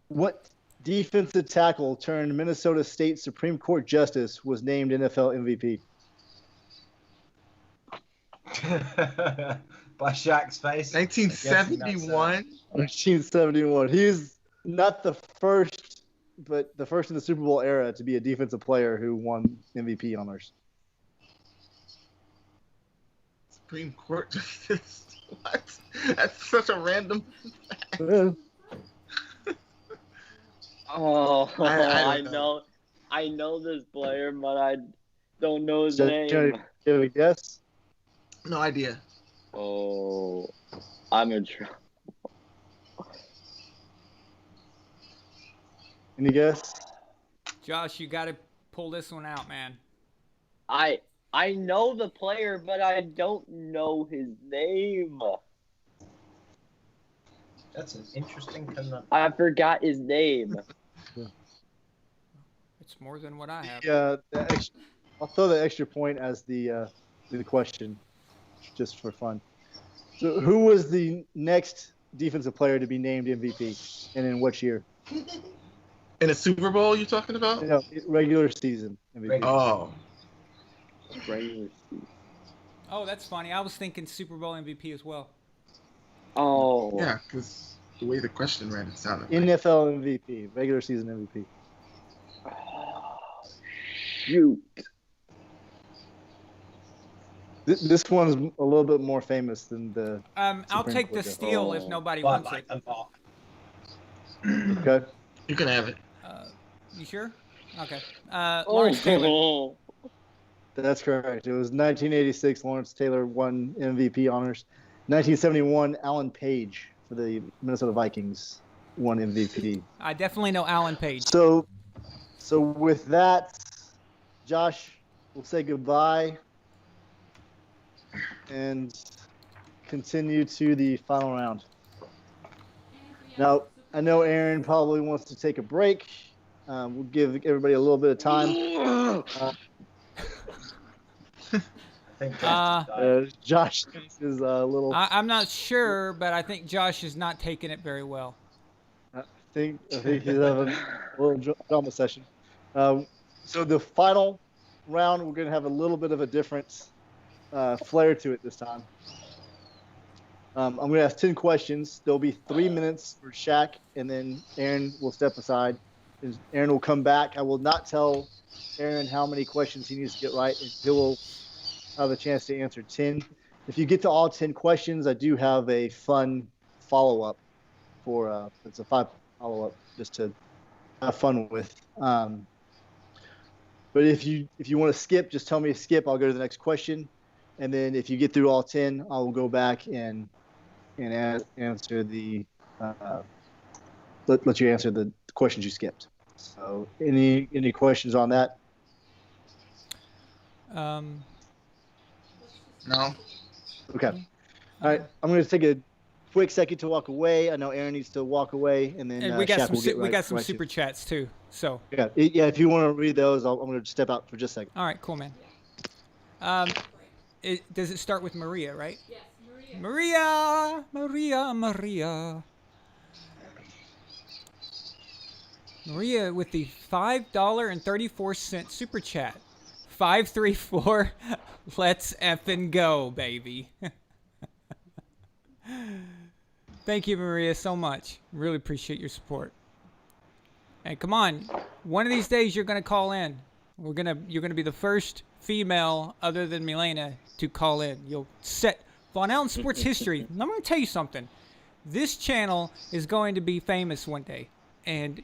what defensive tackle turned Minnesota State Supreme Court Justice was named NFL MVP? By Shaq's face. 1971. 1971. He's not the first, but the first in the Super Bowl era to be a defensive player who won MVP honors. Supreme Court Justice. What? That's such a random. Oh, I don't I know this player, but I don't know his Do name. you have a guess? No idea. Oh, I'm in trouble. Any guess? Josh, you got to pull this one out, man. I know the player, but I don't know his name. That's an interesting conundrum. I forgot his name. It's more than what I have. Yeah, I'll throw the extra point as the question, just for fun. So, who was the next defensive player to be named MVP, and in which year? In a Super Bowl, you talking about? No, regular season MVP. Oh, Oh, that's funny. I was thinking Super Bowl MVP as well. Oh. yeah, because the way the question read, it sounded. NFL MVP, regular season MVP. Shoot. This one's a little bit more famous than the. I'll Supreme take the Court, though. steal if nobody But wants like it. a lot. Okay. You can have it. You sure? Okay. Lawrence Taylor. That's correct. It was 1986. Lawrence Taylor won MVP honors. 1971. Alan Page for the Minnesota Vikings won MVP. I definitely know Alan Page. So with that, Josh, we'll say goodbye and continue to the final round. Now, I know Aaron probably wants to take a break. We'll give everybody a little bit of time. I think Josh is a little. I'm not sure, but I think Josh is not taking it very well. I think he's having a little drama session. So the final round, we're going to have a little bit of a different flair to it this time. I'm going to ask 10 questions. There'll be 3 minutes for Shaq, and then Aaron will step aside. And Aaron will come back. I will not tell Aaron how many questions he needs to get right, and he will have a chance to answer 10. If you get to all 10 questions, I do have a fun follow-up for it's a 5 follow-up just to have fun with. But if you want to skip, just tell me to skip. I'll go to the next question, and then if you get through all 10, I will go back and answer the let you answer the questions you skipped. So any questions on that? No. Okay. All right. I'm going to take a quick second to walk away. I know Aaron needs to walk away, and then And we got Shaq will get we got some right to super it. chats too. So Yeah. If you want to read those, I'm going to step out for just a second. all right, cool, man. Does it start with Maria, right? Yes, Maria. Maria with the $5.34 super chat. 534. Let's effing go, baby. Thank you, Maria, so much. Really appreciate your support. Hey, come on. One of these days you're gonna call in. You're gonna be the first female other than Milena to call in. You'll set Von Allen sports history. I'm gonna tell you something. This channel is going to be famous one day, and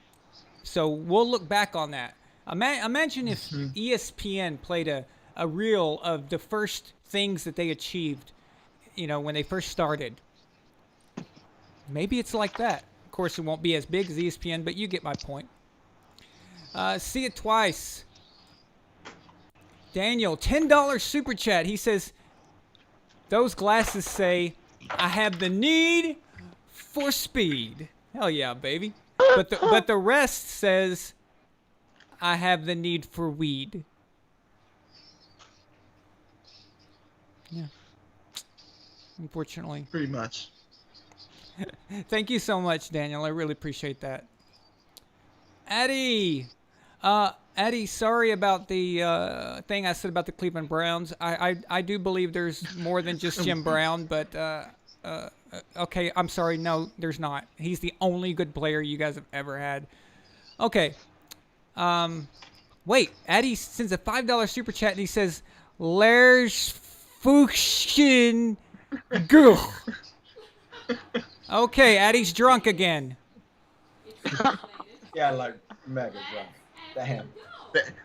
so we'll look back on that. Imagine if ESPN played a reel of the first things that they achieved, when they first started. Maybe it's like that. Of course, it won't be as big as ESPN, but you get my point. See it twice. Daniel, $10 super chat. He says, those glasses say, I have the need for speed. Hell yeah, baby. But the rest says, I have the need for weed. Yeah. Unfortunately. Pretty much. Thank you so much, Daniel. I really appreciate that. Eddie, sorry about the thing I said about the Cleveland Browns. I do believe there's more than just Jim Brown, but okay, I'm sorry. No, there's not. He's the only good player you guys have ever had. Okay. Wait, Eddie sends a $5 super chat and he says, "Lers Fuchsin Guch." Okay, Eddie's drunk again. Yeah, like mega drunk. Damn.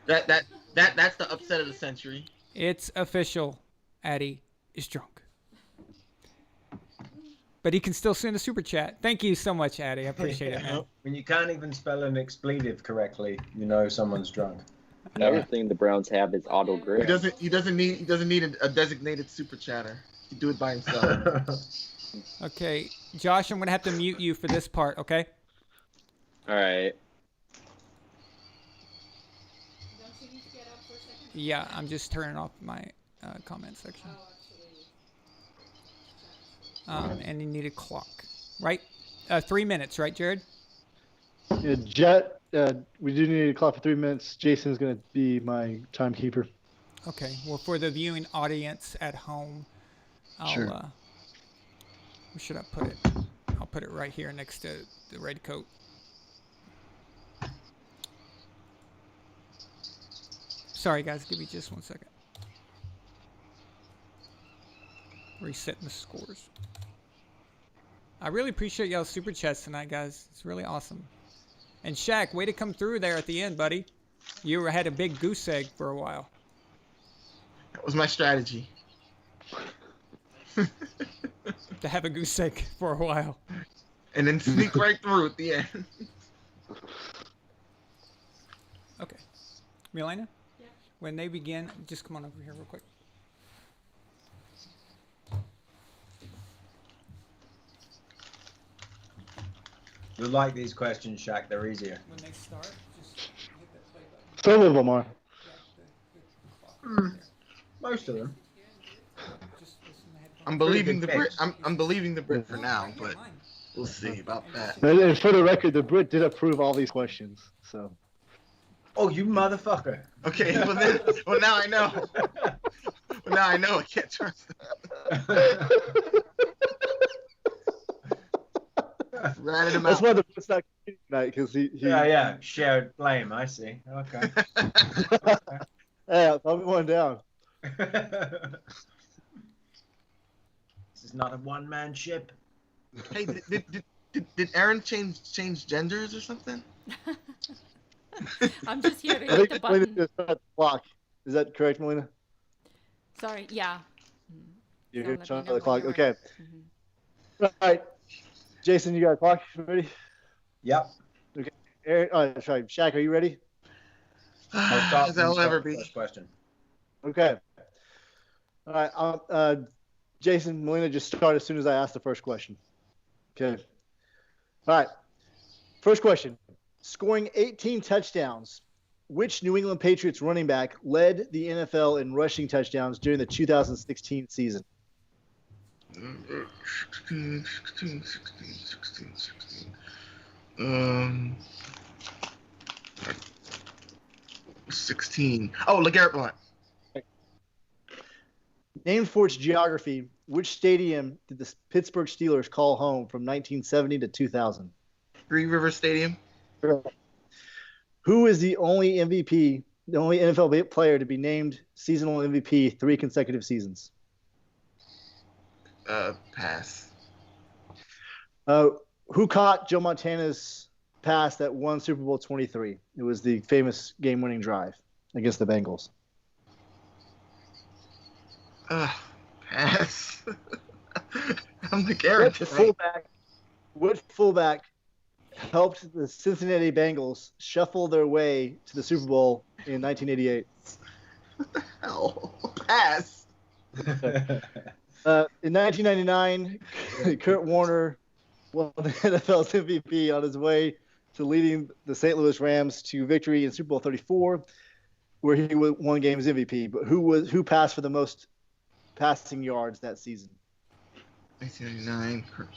That's the upset of the century. It's official. Eddie is drunk. But he can still send a super chat. Thank you so much, Eddie. I appreciate it, man. When you can't even spell an expletive correctly, you know someone's drunk. Another thing the Browns have is auto He grip. doesn't need a designated super chatter. He do it by himself. Okay, Josh, I'm gonna have to mute you for this part. Okay. All right. Yeah, I'm just turning off my comment section. And you need a clock, right? 3 minutes, right, Jared? Yeah, Jet, we do need a clock for 3 minutes. Jason's going to be my timekeeper. Okay. Well, for the viewing audience at home, Sure. where should I put it? I'll put it right here next to the red coat. Sorry, guys. Give me just 1 second. Resetting the scores. I really appreciate y'all's super chats tonight, guys. It's really awesome. And Shaq, way to come through there at the end, buddy. You had a big goose egg for a while. That was my strategy. To have a goose egg for a while. And then sneak right through at the end. Okay. Milena? Yeah. When they begin, just come on over here real quick. You like these questions, Shaq? They're easier. When they start, just hit that play button. Some of them are. Most of them. I'm believing the Brit. I'm believing the Brit for now, but we'll see about that. And for the record, the Brit did approve all these questions. So. Oh, you motherfucker. Okay, well now I know. Well, now I know I can't trust them. Ratted him That's out. why the Brit's not competing tonight, because he Yeah. Shared blame. I see. Okay. Yeah, I'll be one down. This is not a one-man ship. Hey, did Aaron change genders or something? I'm just here to I hit think the Melina button. just started the clock. Is that correct, Melina? Sorry, yeah. You're So here let trying me to know the clock. when you're Okay. ready. All right. Jason, you got a clock ready? Yep. Aaron, sorry. Shaq, are you ready? I'll start As I'll from ever the be. first question. Okay. All right. Jason, Melina, just start as soon as I ask the first question. Okay. All right. First question. Scoring 18 touchdowns, which New England Patriots running back led the NFL in rushing touchdowns during the 2016 season? 16. Oh, LeGarrette Blount. Named for its geography, which stadium did the Pittsburgh Steelers call home from 1970 to 2000? Three River Stadium. Who is the only MVP, the only NFL player to be named seasonal MVP 3 consecutive seasons? Pass. Who caught Joe Montana's pass that won Super Bowl 23? It was the famous game-winning drive against the Bengals. Pass. I'm like Aaron today. What fullback helped the Cincinnati Bengals shuffle their way to the Super Bowl in 1988? Hell, pass. In 1999, Kurt Warner won the NFL's MVP on his way to leading the St. Louis Rams to victory in Super Bowl 34, where he won games MVP. But who passed for the most passing yards that season? 1999. Kurt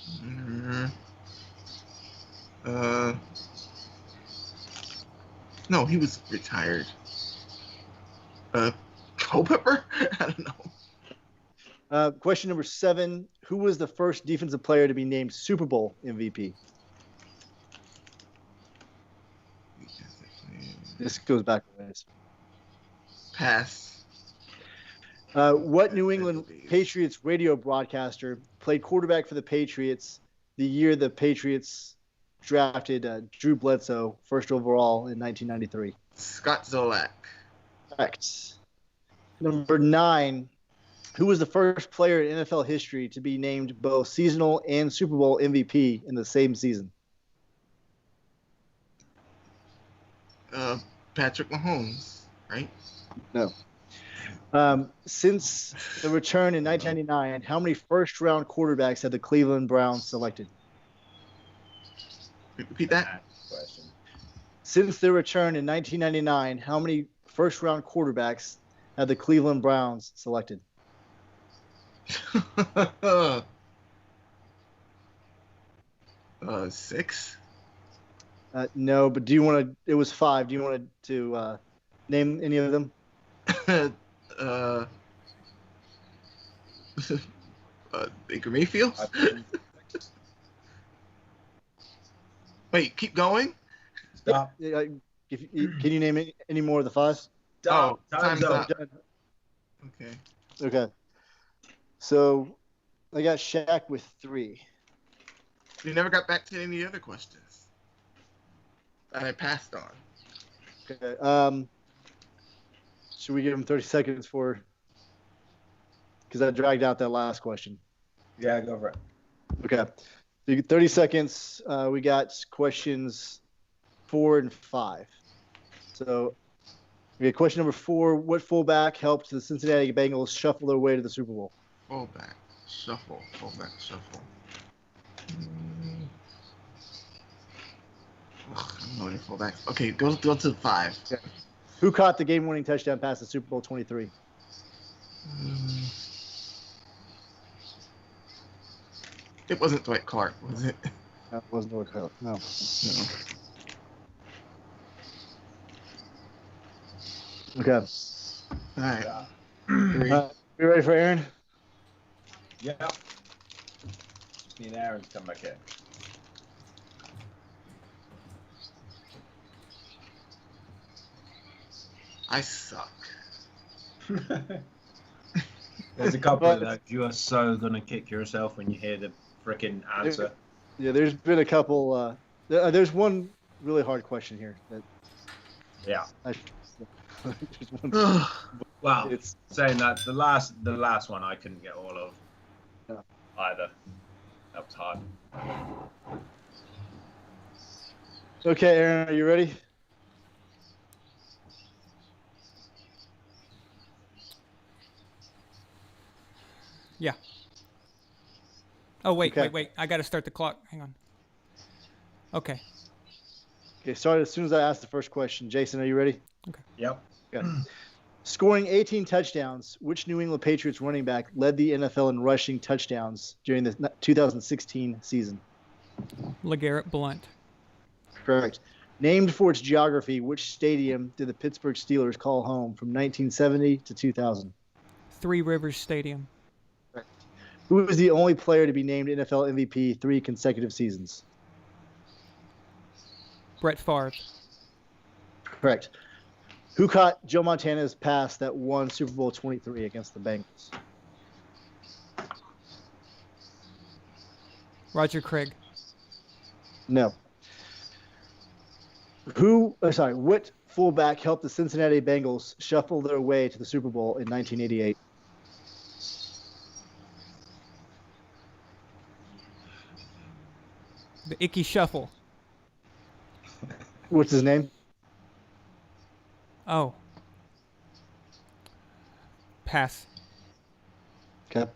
Warner. No, he was retired. Culpepper? I don't know. Question number 7. Who was the first defensive player to be named Super Bowl MVP? This goes back a ways. Pass. What New England Patriots radio broadcaster played quarterback for the Patriots the year the Patriots drafted Drew Bledsoe first overall in 1993? Scott Zolak. Correct. Number 9. Who was the first player in NFL history to be named both seasonal and Super Bowl MVP in the same season? Patrick Mahomes, right? No. Since the return in 1999, how many first-round quarterbacks had the Cleveland Browns selected? Repeat that. Question. Since their return in 1999, how many first-round quarterbacks had the Cleveland Browns selected? 6. No, but do you want to? It was 5. Do you want to name any of them? Baker Mayfield. Wait, keep going. Stop. Can you name any more of the 5? Stop. Oh, Time's time's up. up. Okay. Okay. So I got Shaq with 3. We never got back to any other questions that I passed on. Okay. Should we give him 30 seconds for? Because I dragged out that last question. Yeah, go for it. Okay. So you get 30 seconds. We got questions 4 and 5. So we get question number 4. What fullback helped the Cincinnati Bengals shuffle their way to the Super Bowl? Fullback shuffle. Ugh, I don't know any fullbacks. Okay, go to 5. Okay. Who caught the game-winning touchdown pass at Super Bowl 23? It wasn't Dwight Clark, was it? No, it wasn't Dwight Clark. No. Okay. All right. 3. You ready for Aaron? Yeah. Just need Aaron to come back in. I suck. There's a couple of those. You are so gonna kick yourself when you hear the freaking answer. Yeah, there's been a couple. There's one really hard question here. Yeah. There's one- Well, it's saying that the last one I couldn't get all of Yeah. either. That was hard. Okay, Aaron, are you ready? Yeah. Oh, wait, Okay. wait. I got to start the clock. Hang on. Okay. Okay, start as soon as I ask the first question. Jason, are you ready? Yep. Okay. Scoring 18 touchdowns, which New England Patriots running back led the NFL in rushing touchdowns during the 2016 season? LeGarrette Blunt. Correct. Named for its geography, which stadium did the Pittsburgh Steelers call home from 1970 to 2000? Three Rivers Stadium. Who was the only player to be named NFL MVP 3 consecutive seasons? Brett Favre. Correct. Who caught Joe Montana's pass that won Super Bowl 23 against the Bengals? Roger Craig. No. What fullback helped the Cincinnati Bengals shuffle their way to the Super Bowl in 1988? The Icky Shuffle. What's his name? Oh. Pass. Okay.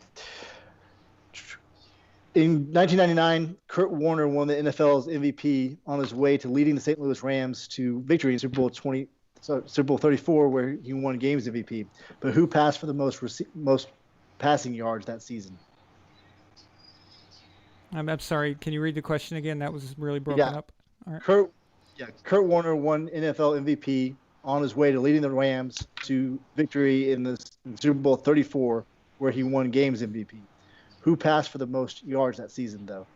In 1999, Kurt Warner won the NFL's MVP on his way to leading the St. Louis Rams to victory in Super Bowl 34, where he won games MVP. But who passed for the most passing yards that season? I'm sorry. Can you read the question again? That was really broken up. All right. Kurt Warner won NFL MVP on his way to leading the Rams to victory in the Super Bowl 34, where he won games MVP. Who passed for the most yards that season, though?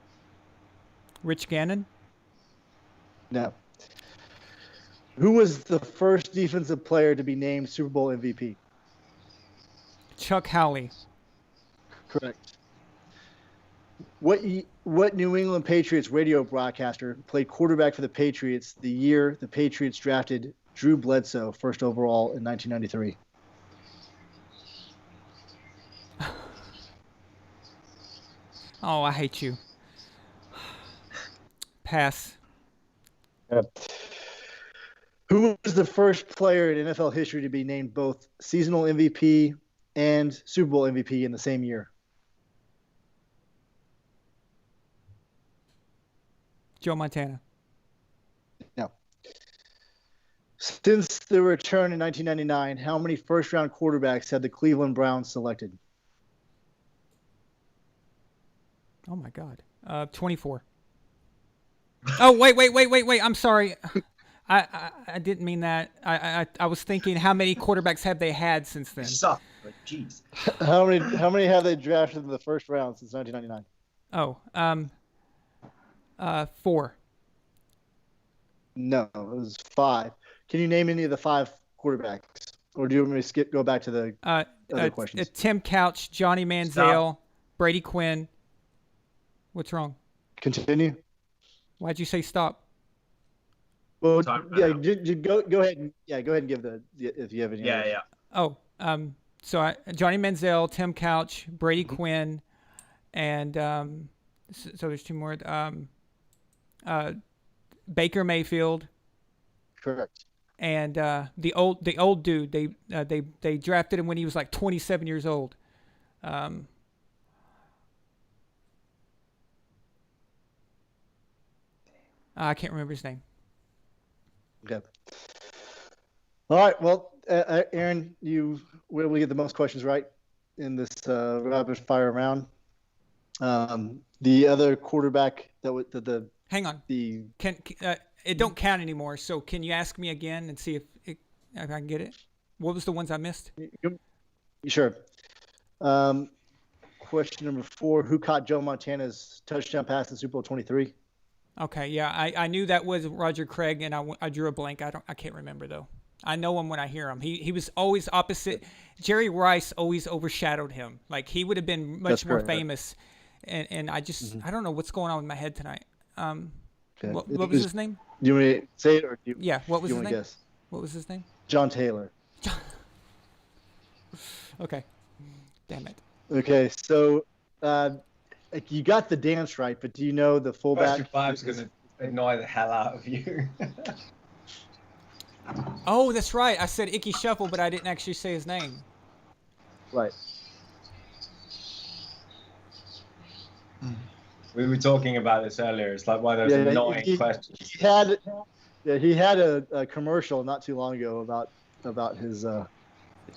Rich Gannon. No. Who was the first defensive player to be named Super Bowl MVP? Chuck Howley. Correct. What New England Patriots radio broadcaster played quarterback for the Patriots the year the Patriots drafted Drew Bledsoe first overall in 1993? Oh, I hate you. Pass. Who Who was the first player in NFL history to be named both seasonal MVP and Super Bowl MVP in the same year? Joe Montana. No. Since the return in 1999, how many first-round quarterbacks had the Cleveland Browns selected? Oh my God. 24. Oh wait. I'm sorry. I didn't mean that. I was thinking how many quarterbacks have they had since then? Suck, but jeez. How many have they drafted in the first round since 1999? Oh, 4. No, it was 5. Can you name any of the 5 quarterbacks, or do you want me to go back to the other questions? Tim Couch, Johnny Manziel, Brady Quinn. What's wrong? Continue. Why'd you say stop? Well, yeah, go ahead and give if you have any. Yeah. Oh, so Johnny Manziel, Tim Couch, Brady Quinn, and so there's 2 more. Baker Mayfield. Correct. And the old dude, they drafted him when he was like 27 years old. I can't remember his name. Okay. All right. Well, Aaron, you were able to get the most questions right in this rapid fire round. The other quarterback the hang on. It don't count anymore. So can you ask me again and see if I can get it? What was the ones I missed? Sure. Question number 4: Who caught Joe Montana's touchdown pass in Super Bowl 23? Okay, yeah, I knew that was Roger Craig, and I drew a blank. I can't remember though. I know him when I hear him. He was always opposite. Jerry Rice always overshadowed him. Like he would have been much more famous. And I just I don't know what's going on with my head tonight. Okay. What was his name? Do you want me to say it, or do you? Yeah, what was his name? Guess? What was his name? John Taylor. Okay. Damn it. Okay, so you got the dance right, but do you know the fullback? Question 5's going to annoy the hell out of you. Oh, that's right. I said Icky Shuffle, but I didn't actually say his name. Right. We were talking about this earlier. It's like one of those annoying questions. He had a commercial not too long ago about his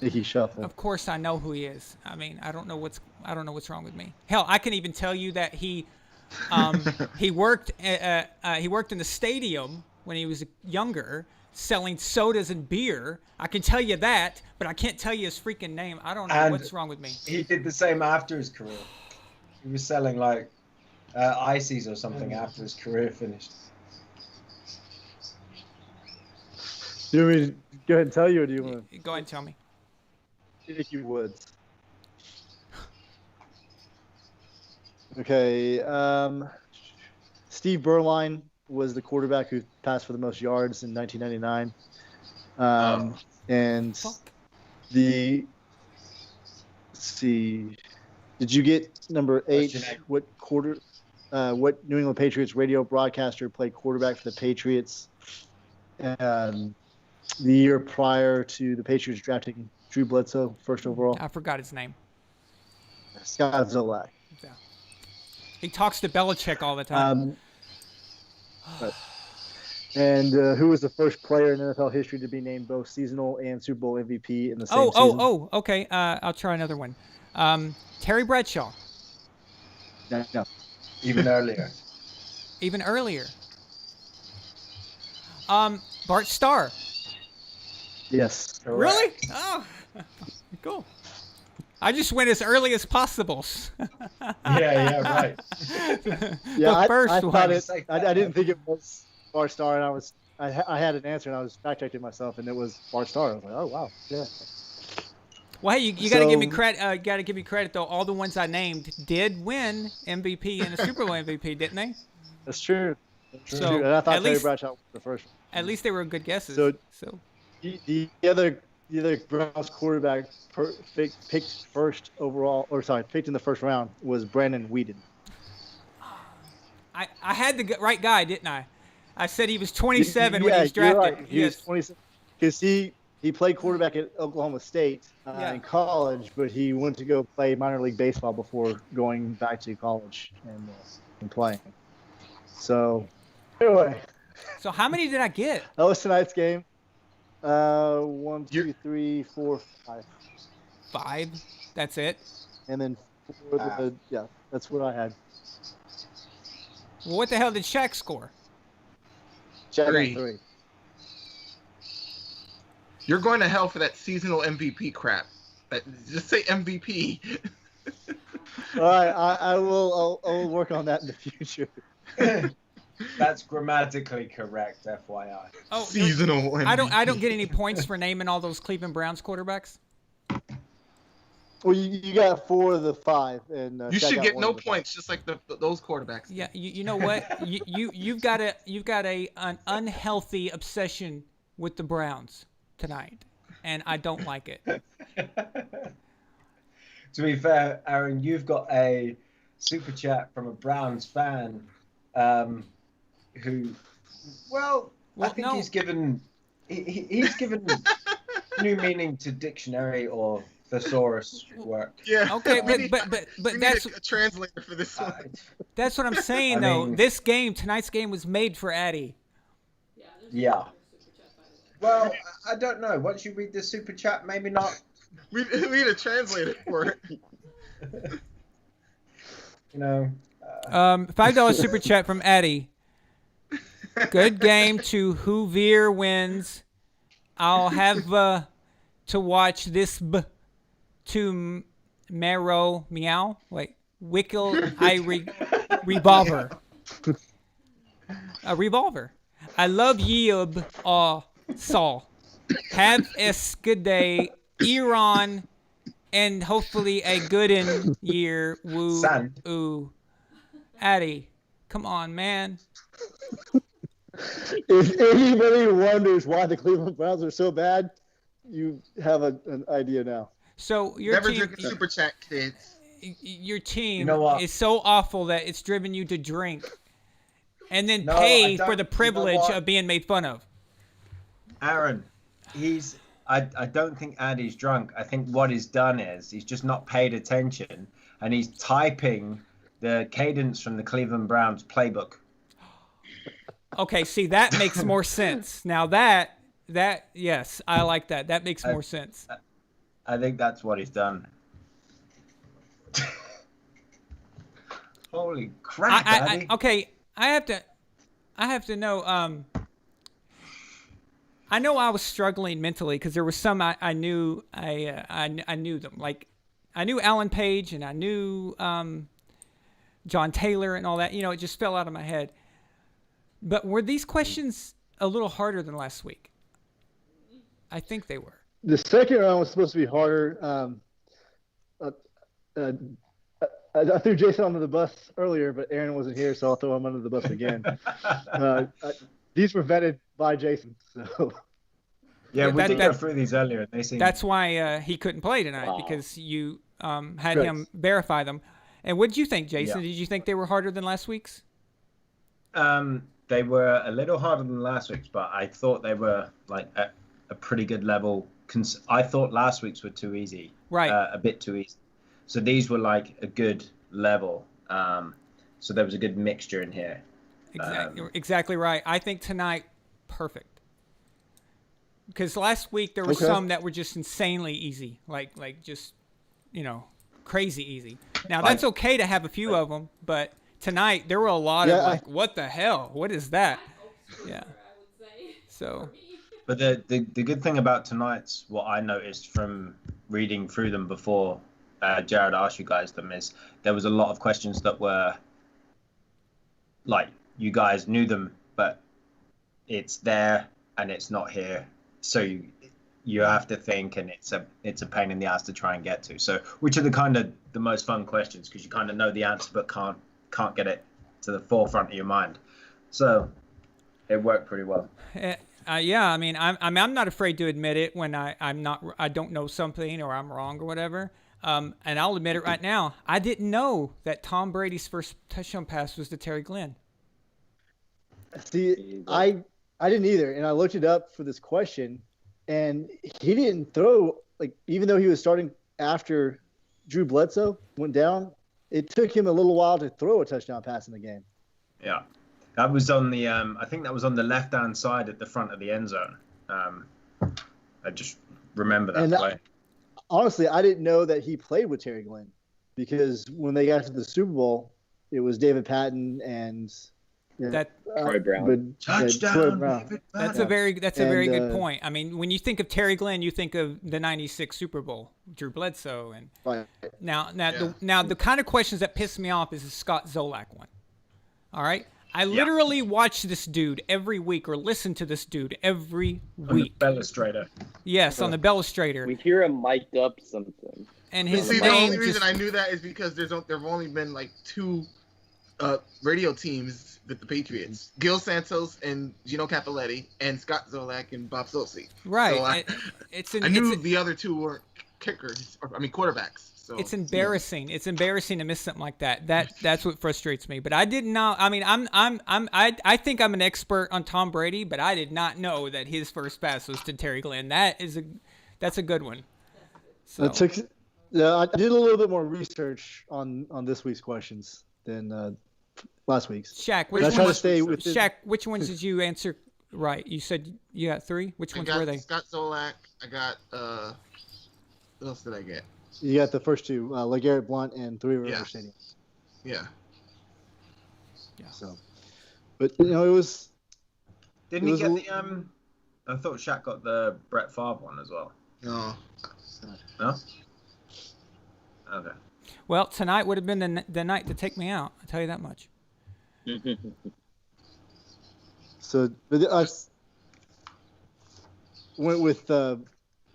Icky Shuffle. Of course, I know who he is. I mean, I don't know what's wrong with me. Hell, I can even tell you that he worked in the stadium when he was younger, selling sodas and beer. I can tell you that, but I can't tell you his freaking name. I don't know what's wrong with me. He did the same after his career. He was selling like ices or something after his career finished. Do you want me to go ahead and tell you, or do you want to? Go ahead and tell me. Icky Woods. Okay. Steve Berline was the quarterback who passed for the most yards in 1999. And let's see. Did you get number 8? What New England Patriots radio broadcaster played quarterback for the Patriots the year prior to the Patriots drafting Drew Bledsoe first overall? I forgot his name. Scott Zolak. Yeah. He talks to Belichick all the time. And who was the first player in NFL history to be named both seasonal and Super Bowl MVP in the same season? Okay. I'll try another one. Terry Bradshaw. No. Even earlier. Even earlier. Bart Starr. Yes. Correct. Really? Oh, cool. I just went as early as possible. Yeah, right. Yeah, the first one. I didn't think it was Bart Starr, and I had an answer, and I was fact checking myself, and it was Bart Starr. I was like, oh wow, yeah. Well, hey, you got to give me credit. Got to give me credit though. All the ones I named did win MVP and a Super Bowl MVP, didn't they? That's true. So, and I thought Terry Bradshaw was the first one. At least they were good guesses. So. The other Browns quarterback picked in the first round was Brandon Weeden. I had the right guy, didn't I? I said he was 27 when he Yeah, was you're drafted. right. He was 27 because he played quarterback at Oklahoma State in college, but he went to go play minor league baseball before going back to college and playing. So, anyway. So how many did I get? That was tonight's game. 1, 2, 3, 4, 5. 5. That's it. And then that's what I had. Well, what the hell did Shaq score? Shaq 3. You're going to hell for that seasonal MVP crap. Just say MVP. All right, I will. I'll work on that in the future. That's grammatically correct, FYI. Oh, seasonal MVP. I don't get any points for naming all those Cleveland Browns quarterbacks. Well, you got 4 of the 5, and you Shaq should got get 1 no of the 5. points, just like those quarterbacks. Yeah, you know what? you've got an unhealthy obsession with the Browns tonight, and I don't like it. To be fair, Aaron, you've got a super chat from a Browns fan, who, I think he's given he's given new meaning to dictionary or thesaurus work. Yeah. Okay, but we that's need a translator for this one. That's what I'm saying, though. This game, tonight's game, was made for Addy. Yeah. Well, I don't know. Once you read the super chat, maybe not. We need a translator for it. You know. $5 super chat from Addy. Good game to whoever wins. I'll have to watch this to marrow meow. Wait, wickle revolver. A revolver. I love Yeub Saul. Have a good day, Iran, and hopefully a good year. Woo. Son. Ooh. Addy, come on, man. If anybody wonders why the Cleveland Browns are so bad, you have an idea now. So your Never team, drink a super chat, kids. your team You know what? is so awful that it's driven you to drink and then No, pay I don't- for the you know privilege what? of being made fun of. Aaron, I don't think Addy's drunk. I think what he's done is he's just not paid attention and he's typing the cadence from the Cleveland Browns playbook. Okay, see, that makes more sense. Now that yes, I like that. That makes more sense. I think that's what he's done. Holy crap, Addy. Okay, I have to know. I know I was struggling mentally because there was some I knew I knew them. Like I knew Alan Page and I knew John Taylor and all that. You know, it just fell out of my head. But were these questions a little harder than last week? I think they were. The second round was supposed to be harder. I threw Jason under the bus earlier, but Aaron wasn't here, so I'll throw him under the bus again. These were vetted by Jason, so. Yeah, we did go through these earlier. They seem... That's why he couldn't play tonight because you had him verify them. And what did you think, Jason? Yeah. Did you think they were harder than last week's? They were a little harder than last week's, but I thought they were like a pretty good level. I thought last week's were too easy, right? A bit too easy. So these were like a good level. So there was a good mixture in here. Exactly right. I think tonight, perfect. Because last week there were some that were just insanely easy, like just, crazy easy. Now that's okay to have a few of them, but tonight there were a lot of like, what the hell? What is that? Yeah. So. But the good thing about tonight's, what I noticed from reading through them before Jared asked you guys them, is there was a lot of questions that were like you guys knew them, but it's there and it's not here. So you have to think, and it's a pain in the ass to try and get to. So which are the most fun questions because you kind of know the answer but can't get it to the forefront of your mind. So it worked pretty well. Yeah, I mean, I'm not afraid to admit it when I don't know something or I'm wrong or whatever. And I'll admit it right now. I didn't know that Tom Brady's first touchdown pass was to Terry Glenn. See, I didn't either, and I looked it up for this question, and he didn't throw, like, even though he was starting after Drew Bledsoe went down, it took him a little while to throw a touchdown pass in the game. Yeah, that was on the I think that was on the left-hand side at the front of the end zone. I just remember that play. Honestly, I didn't know that he played with Terry Glenn, because when they got to the Super Bowl, it was David Patton and Troy Brown. Touchdown, Troy Brown. David That's Patton. a very good point. I mean, when you think of Terry Glenn, you think of the '96 Super Bowl, Drew Bledsoe, and Right. now the kind of questions that piss me off is the Scott Zolak one. All right, I literally watch this dude every week, or listen to this dude every week. On the Bellastrator. Yes, on the Bellastrator. We hear him mic'd up something. And his See, the name only reason just, I knew that is because there've only been like 2 radio teams with the Patriots: Gil Santos and Gino Cappelletti, and Scott Zolak and Bob Sosey. right. So I knew the other 2 weren't kickers, quarterbacks. So It's embarrassing. It's embarrassing to miss something like that. That's what frustrates me. But I didn't know. I mean, I think I'm an expert on Tom Brady, but I did not know that his first pass was to Terry Glenn. That's a good one. So I did a little bit more research on this week's questions than last week's. Shaq, I try to stay with Shaq, which ones did you answer right? You said you got 3. Which ones were they? Scott Zolak. I got what else did I get? You got the first 2, LeGarrette Blount and Three River Stadium. Yeah. So, but it was. Didn't he get the I thought Shaq got the Brett Favre one as well. No. No. Okay. Well, tonight would have been the night to take me out. I'll tell you that much. So, but I went with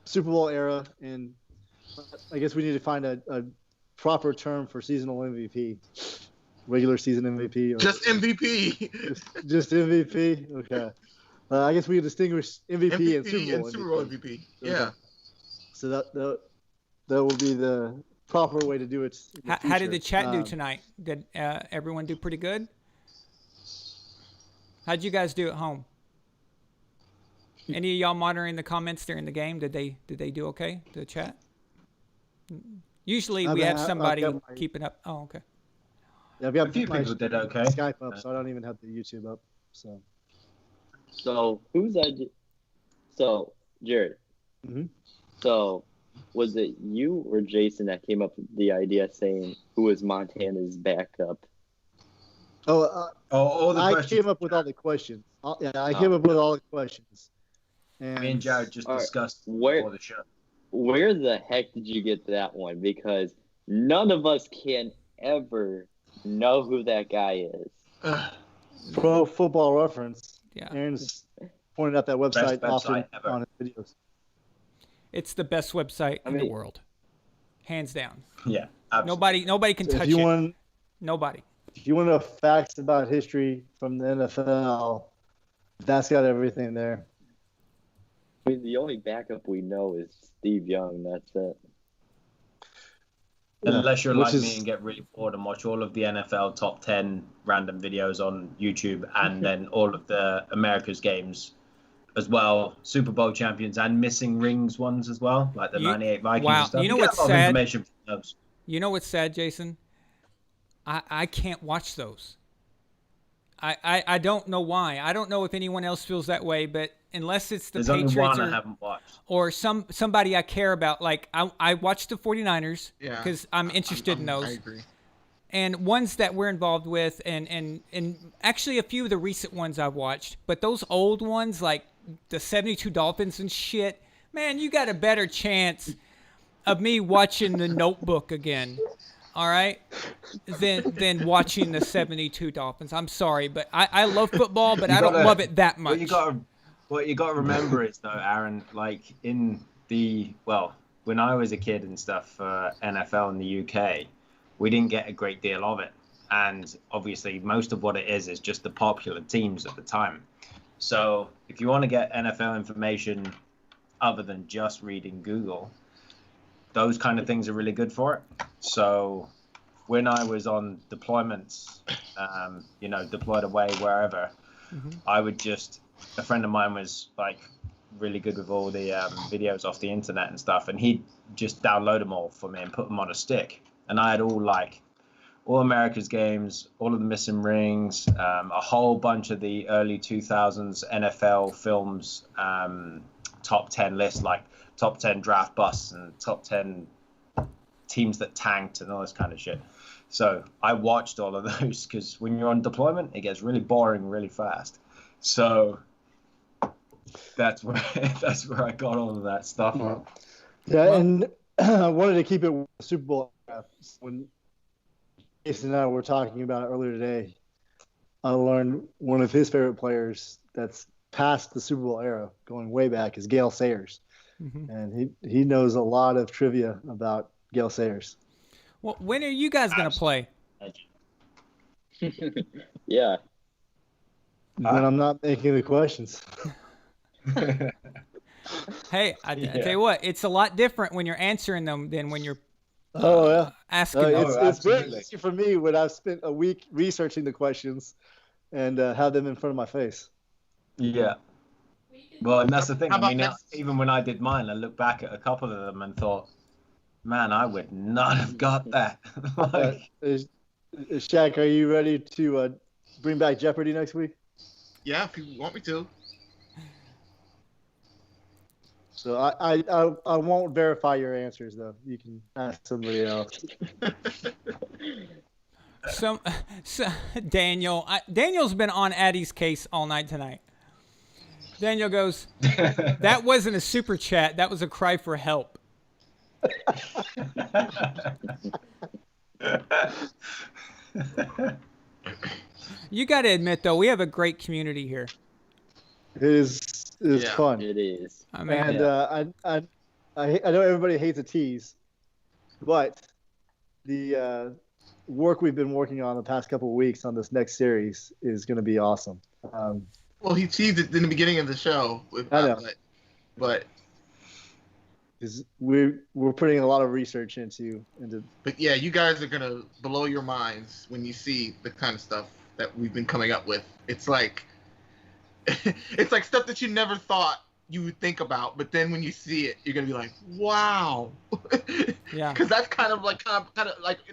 Super Bowl era, and I guess we need to find a proper term for seasonal MVP, regular season MVP, or Just MVP. just MVP. Okay, I guess we can distinguish MVP, and Super Bowl MVP. MVP. Yeah. So that will be the proper way to do it. How did the chat do tonight? Did everyone do pretty good? How'd you guys do at home? Any of y'all monitoring the comments during the game? Did they do okay? The chat? Usually we have somebody keeping up. Oh, okay. Yeah, I've got A few people did okay. Skype up, so I don't even have the YouTube up. So So Jared. Mm-hmm. So was it you or Jason that came up with the idea saying who was Montana's backup? All the I questions. came up with all the questions. I came up with all the questions. And Me and Jared just discussed Where- before the show. Where the heck did you get that one? Because none of us can ever know who that guy is. Pro Football Reference. Yeah. Aaron's pointed out that website Best often website ever. on his videos. It's the best website in the world, hands down. Yeah, absolutely. Nobody can touch it. Nobody. If you want to know facts about history from the NFL, that's got everything there. I mean, the only backup we know is Steve Young. That's it. Unless you're Which like is- me and get really bored and watch all of the NFL top 10 random videos on YouTube and then all of the America's games as well, Super Bowl champions and missing rings ones as well, like the 98 Vikings wow. stuff. You know get what's a lot of sad? information from those. You know what's sad, Jason? I can't watch those. I don't know why. I don't know if anyone else feels that way, but unless it's the There's Patriots only one I haven't watched. or somebody I care about, like I watch the 49ers because I'm interested in those. I agree. And ones that we're involved with, and actually a few of the recent ones I've watched, but those old ones like the 72 Dolphins and shit, man, you got a better chance of me watching The Notebook again, all right, than watching the 72 Dolphins. I'm sorry, but I love football, but I don't love it that much. What you got to remember is, though, Aaron, like when I was a kid and stuff for NFL in the UK, we didn't get a great deal of it. And obviously, most of what it is just the popular teams at the time. So if you want to get NFL information other than just reading Google, those kind of things are really good for it. So when I was on deployments, deployed away wherever, I would just, a friend of mine was like really good with all the videos off the internet and stuff, and he'd just download them all for me and put them on a stick. And I had all America's games, all of the missing rings, a whole bunch of the early 2000s NFL films, top 10 lists, like top 10 draft busts and top 10 teams that tanked and all this kind of shit. So I watched all of those because when you're on deployment, it gets really boring really fast. So that's where I got all of that stuff from. Yeah, and I wanted to keep it with the Super Bowl. When Jason and I were talking about it earlier today, I learned one of his favorite players that's past the Super Bowl era, going way back, is Gale Sayers. And he knows a lot of trivia about Gale Sayers. Well, when are you guys going to play? Yeah. When I'm not making the questions. Hey, I tell you what, it's a lot different when you're answering them than when you're asking them. It's very easy for me when I've spent a week researching the questions and have them in front of my face. Yeah. Well, and that's the thing. I mean, even when I did mine, I looked back at a couple of them and thought, man, I would not have got that. Shaq, are you ready to bring back Jeopardy next week? Yeah, if you want me to. So I won't verify your answers, though. You can ask somebody else. So Daniel's been on Addie's case all night tonight. Daniel goes, that wasn't a super chat. That was a cry for help. You got to admit, though, we have a great community here. It is fun. It is. I mean, and I know everybody hates a tease, but the work we've been working on the past couple of weeks on this next series is going to be awesome. Well, he teased it in the beginning of the show. I know. But we're putting a lot of research into. But yeah, you guys are gonna blow your minds when you see the kind of stuff that we've been coming up with. It's like stuff that you never thought you would think about, but then when you see it, you're gonna be like, wow. Yeah. Because that's kind of like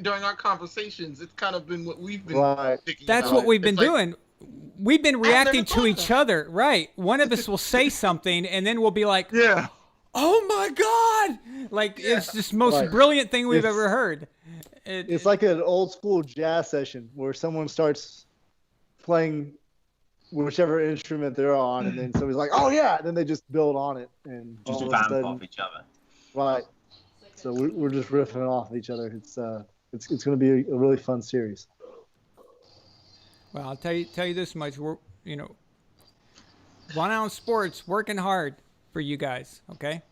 during our conversations, it's kind of been what we've been thinking That's about. what we've been It's like, doing. We've been reacting to each other, right? One of us will say something, and then we'll be like, yeah. Oh my God! Like, it's just most brilliant thing we've ever heard. It's like an old school jazz session where someone starts playing whichever instrument they're on, and then somebody's like, "Oh yeah!" And then they just build on it and just all of a vamp sudden- off each other. Right. So we're just riffing off each other. It's going to be a really fun series. Well, I'll tell you this much: we're One Ounce Sports working hard for you guys. Okay,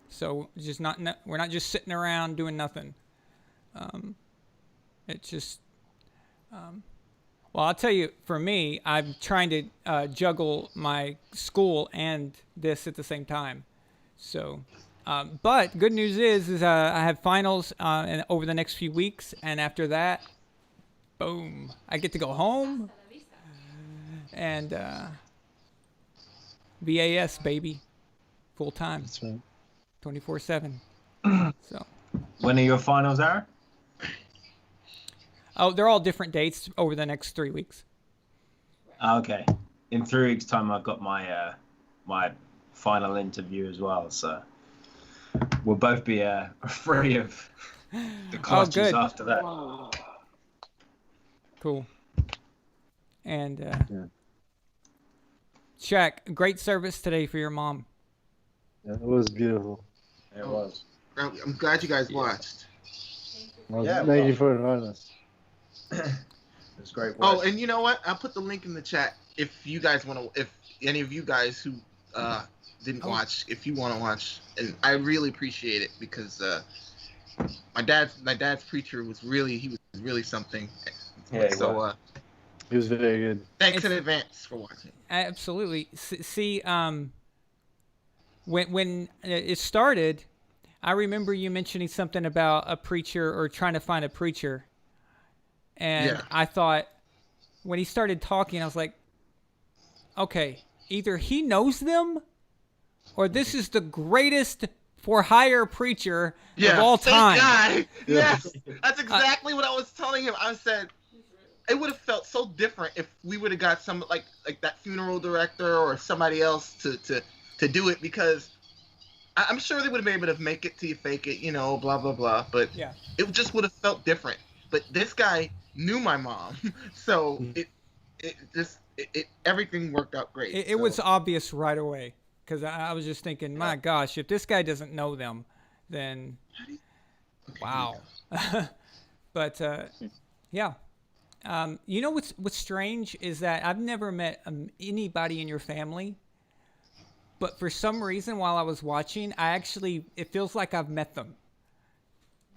so just we're not just sitting around doing nothing. It's just. Well, I'll tell you, for me, I'm trying to juggle my school and this at the same time. So, but good news is I have finals over the next few weeks, and after that, boom, I get to go home and VAS, baby, full time. That's right. 24/7. So. When are your finals, Aaron? Oh, they're all different dates over the next 3 weeks. Okay. In 3 weeks' time, I've got my my final interview as well. So we'll both be free of the clutches after that. Cool. And Shaq, great service today for your mom. Yeah, it was beautiful. It was. I'm glad you guys watched. Thank you for inviting us. It was great work. Oh, and you know what? I'll put the link in the chat if you guys want to. If any of you guys who didn't watch, if you want to watch, and I really appreciate it because my dad's preacher was really something. Yeah, so He was very good. Thanks in advance for watching. Absolutely. See, when it started, I remember you mentioning something about a preacher or trying to find a preacher. And I thought, when he started talking, I was like, okay, either he knows them, or this is the greatest for hire preacher of all time. Thank God. Yes, that's exactly what I was telling him. I said it would have felt so different if we would have got some like that funeral director or somebody else to do it, because I'm sure they would have been able to make it till you fake it, you know, blah blah blah. But Yeah. it just would have felt different. But this guy knew my mom, so it everything worked out great. It was obvious right away, because I was just thinking, my gosh, if this guy doesn't know them, then wow. But yeah. You know what's strange is that I've never met anybody in your family, but for some reason while I was watching, it feels like I've met them.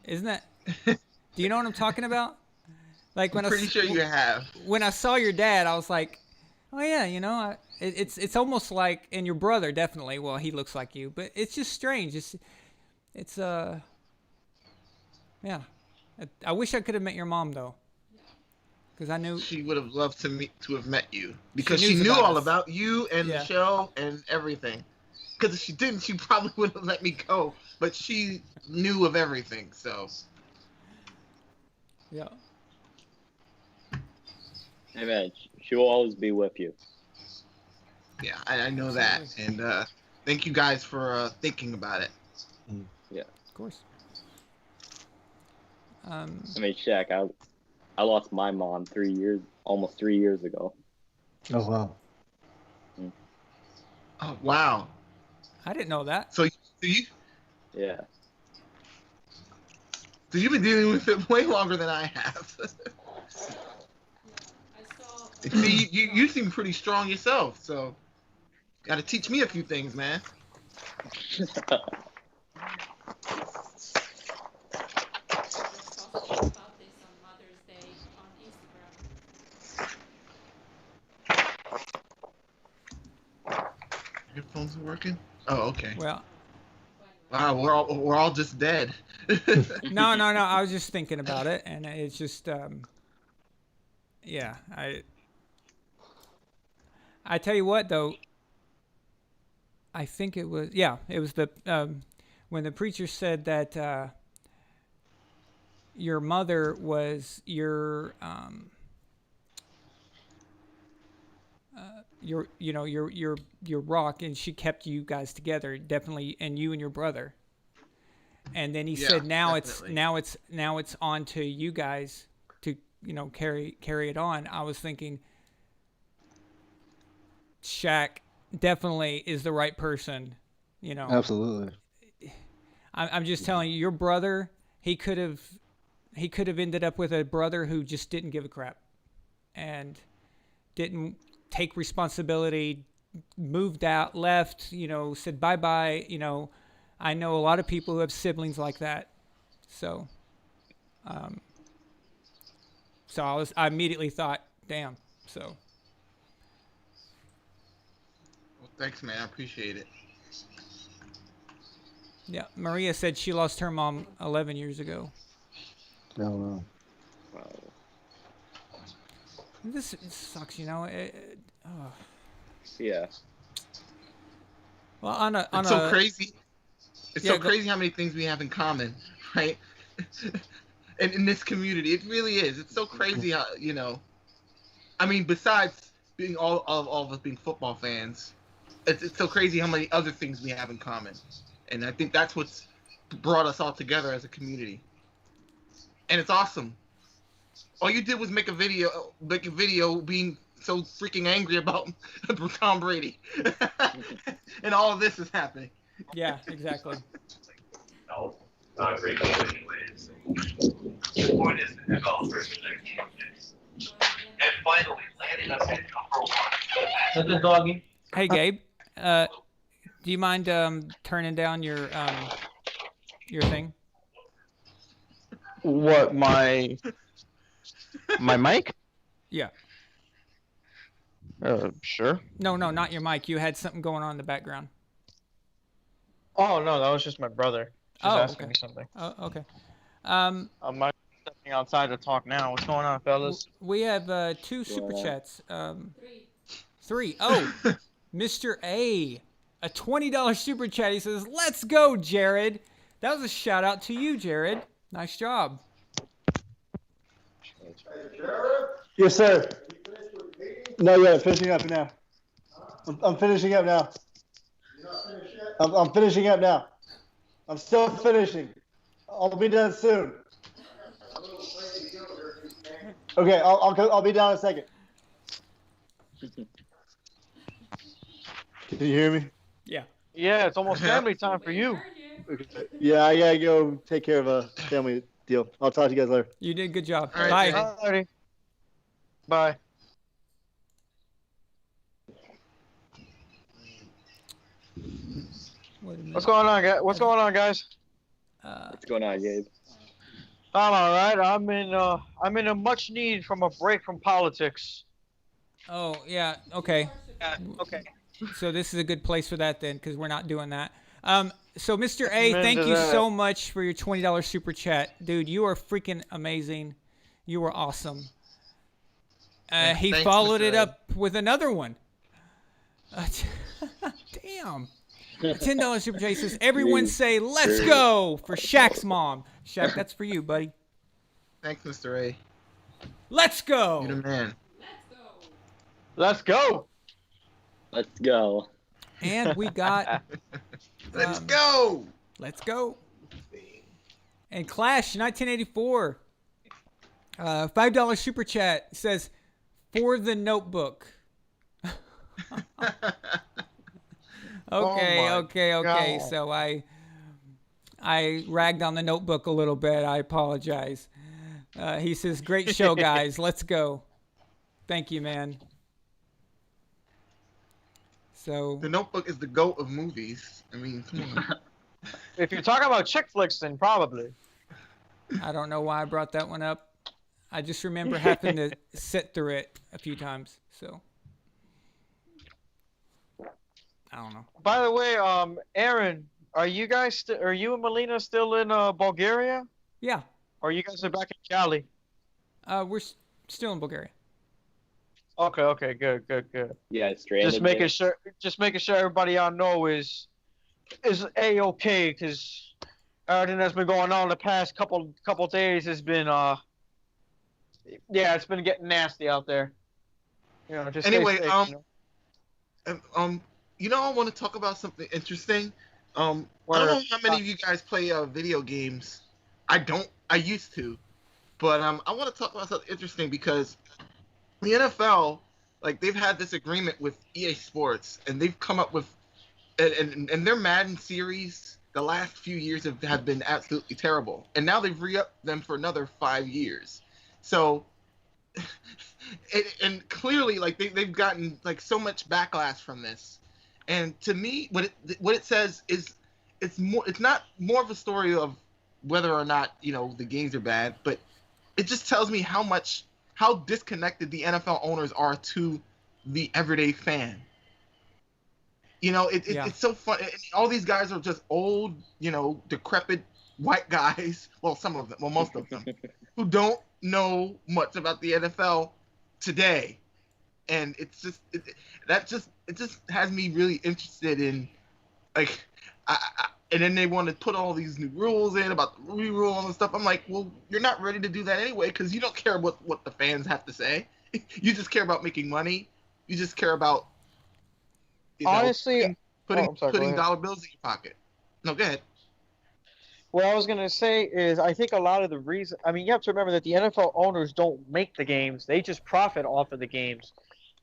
Isn't that? Do you know what I'm talking about? Like I'm pretty sure you have. When I saw your dad, I was like, oh yeah, you know, it's almost like, and your brother definitely. Well, he looks like you, but it's just strange. It's yeah. I wish I could have met your mom though. Because I knew she would have loved to have met you, because she knew knew about all us. about you and the show and everything. Because if she didn't, she probably wouldn't have let me go. But she knew of everything, so. Yeah. Hey man, she will always be with you. Yeah, I know that, and thank you guys for thinking about it. Yeah. Of course. I mean, Shaq, I lost my mom almost 3 years ago. Oh wow. Oh wow. I didn't know that. So Yeah. So you've been dealing with it way longer than I have. See, you seem pretty strong yourself, so got to teach me a few things, man. Your phones are working? Oh, okay. Well, wow, we're all just dead. no. I was just thinking about it, and it's just, yeah. I tell you what, though. I think it was the when the preacher said that your mother was your rock, and she kept you guys together, definitely, and you and your brother. And then he said, now it's on to you guys to, you know, carry it on. I was thinking, Shaq definitely is the right person, you know. Absolutely. I'm just telling you, your brother, he could have ended up with a brother who just didn't give a crap and didn't take responsibility, moved out, left, you know, said bye-bye, you know. I know a lot of people who have siblings like that. So I immediately thought, damn. So Well, thanks, man. I appreciate it. yeah, Maria said she lost her mom 11 years ago. Oh wow. Wow. This sucks, you know. Yeah. Well, It's so crazy. It's Yeah, so crazy how many things we have in common, right? And in this community, it really is. It's so crazy how, you know. I mean, besides being all of us being football fans, it's so crazy how many other things we have in common. And I think that's what's brought us all together as a community. And it's awesome. All you did was make a video being so freaking angry about Tom Brady. And all of this is happening. Yeah, exactly. No, not a great game anyways. The point is the developers are their teammates. And finally, landing us at number 1. Doggy. Hey, Gabe, do you mind turning down your thing? What, my mic? Yeah. Sure. No, not your mic. You had something going on in the background. Oh no, that was just my brother. Just asking me something. Oh, okay. I'm stepping outside to talk now. What's going on, fellas? We have 2 super chats. 3. Oh, Mr. A $20 super chat. He says, "Let's go, Jared." That was a shout out to you, Jared. Nice job. Yes, sir. No, yeah, finishing up now. I'm finishing up now. I'm finishing up now. I'm still finishing. I'll be done soon. Okay, I'll be down in a second. Can you hear me? Yeah. Yeah, it's almost family time for you. Okay. Yeah, I gotta go take care of a family deal. I'll talk to you guys later. You did a good job. All right, Bye. Alrighty. Bye. Wait a minute. What's going on, guys? What's going on, guys? What's going on, Gabe? I'm all right. I'm in a much need from a break from politics. Oh, yeah. Okay. Okay. So this is a good place for that then, because we're not doing that. So Mr. A, Amen thank to you that. so much for your $20 super chat. Dude, you are freaking amazing. You were awesome. He Thanks, followed Mr. it A. up with another one. Damn. A $10 super chat. He says, "Everyone say, 'Let's go' for Shaq's mom." Shaq, that's for you, buddy. Thanks, Mr. A. Let's go. You're the man. Let's go. Let's go. And we got Let's go. Let's go. And Clash 1984, $5 super chat says, "For the Notebook." Okay. God. So I ragged on the Notebook a little bit. I apologize. He says, "Great show, guys. Let's go." Thank you, man. So The Notebook is the GOAT of movies. I mean, come on. If you're talking about chick flicks, then probably. I don't know why I brought that one up. I just remember having to sit through it a few times. So I don't know. By the way, Aaron, are you and Melina still in Bulgaria? Yeah, Or you guys are back in Cali? we're still in Bulgaria. Okay, good. Yeah, stranded. Just making sure everybody I know is A-okay, because everything that's been going on the past couple days has been it's been getting nasty out there. You know, just stay Anyway, safe, you know? I want to talk about something interesting. I don't know how many of you guys play video games. I don't. I used to, but I want to talk about something interesting because the NFL, like, they've had this agreement with EA Sports, and they've come up with, and their Madden series the last few years have been absolutely terrible, and now they've re-upped them for another 5 years. So, and clearly, like, they've gotten like so much backlash from this. And to me, what it says is it's not more of a story of whether or not, you know, the games are bad, but it just tells me how disconnected the NFL owners are to the everyday fan. You know, it's so fun. All these guys are just old, you know, decrepit white guys. Well, some of them, well, most of them, who don't know much about the NFL today. And it's just it just has me really interested in, like, and then they want to put all these new rules in about the re-rule and stuff. I'm like, well, you're not ready to do that anyway, because you don't care what the fans have to say. You just care about making money. You just care about, you know, Honestly, putting dollar bills in your pocket. No, go ahead. what I was gonna say is, I think a lot of the reason. I mean, you have to remember that the NFL owners don't make the games; they just profit off of the games.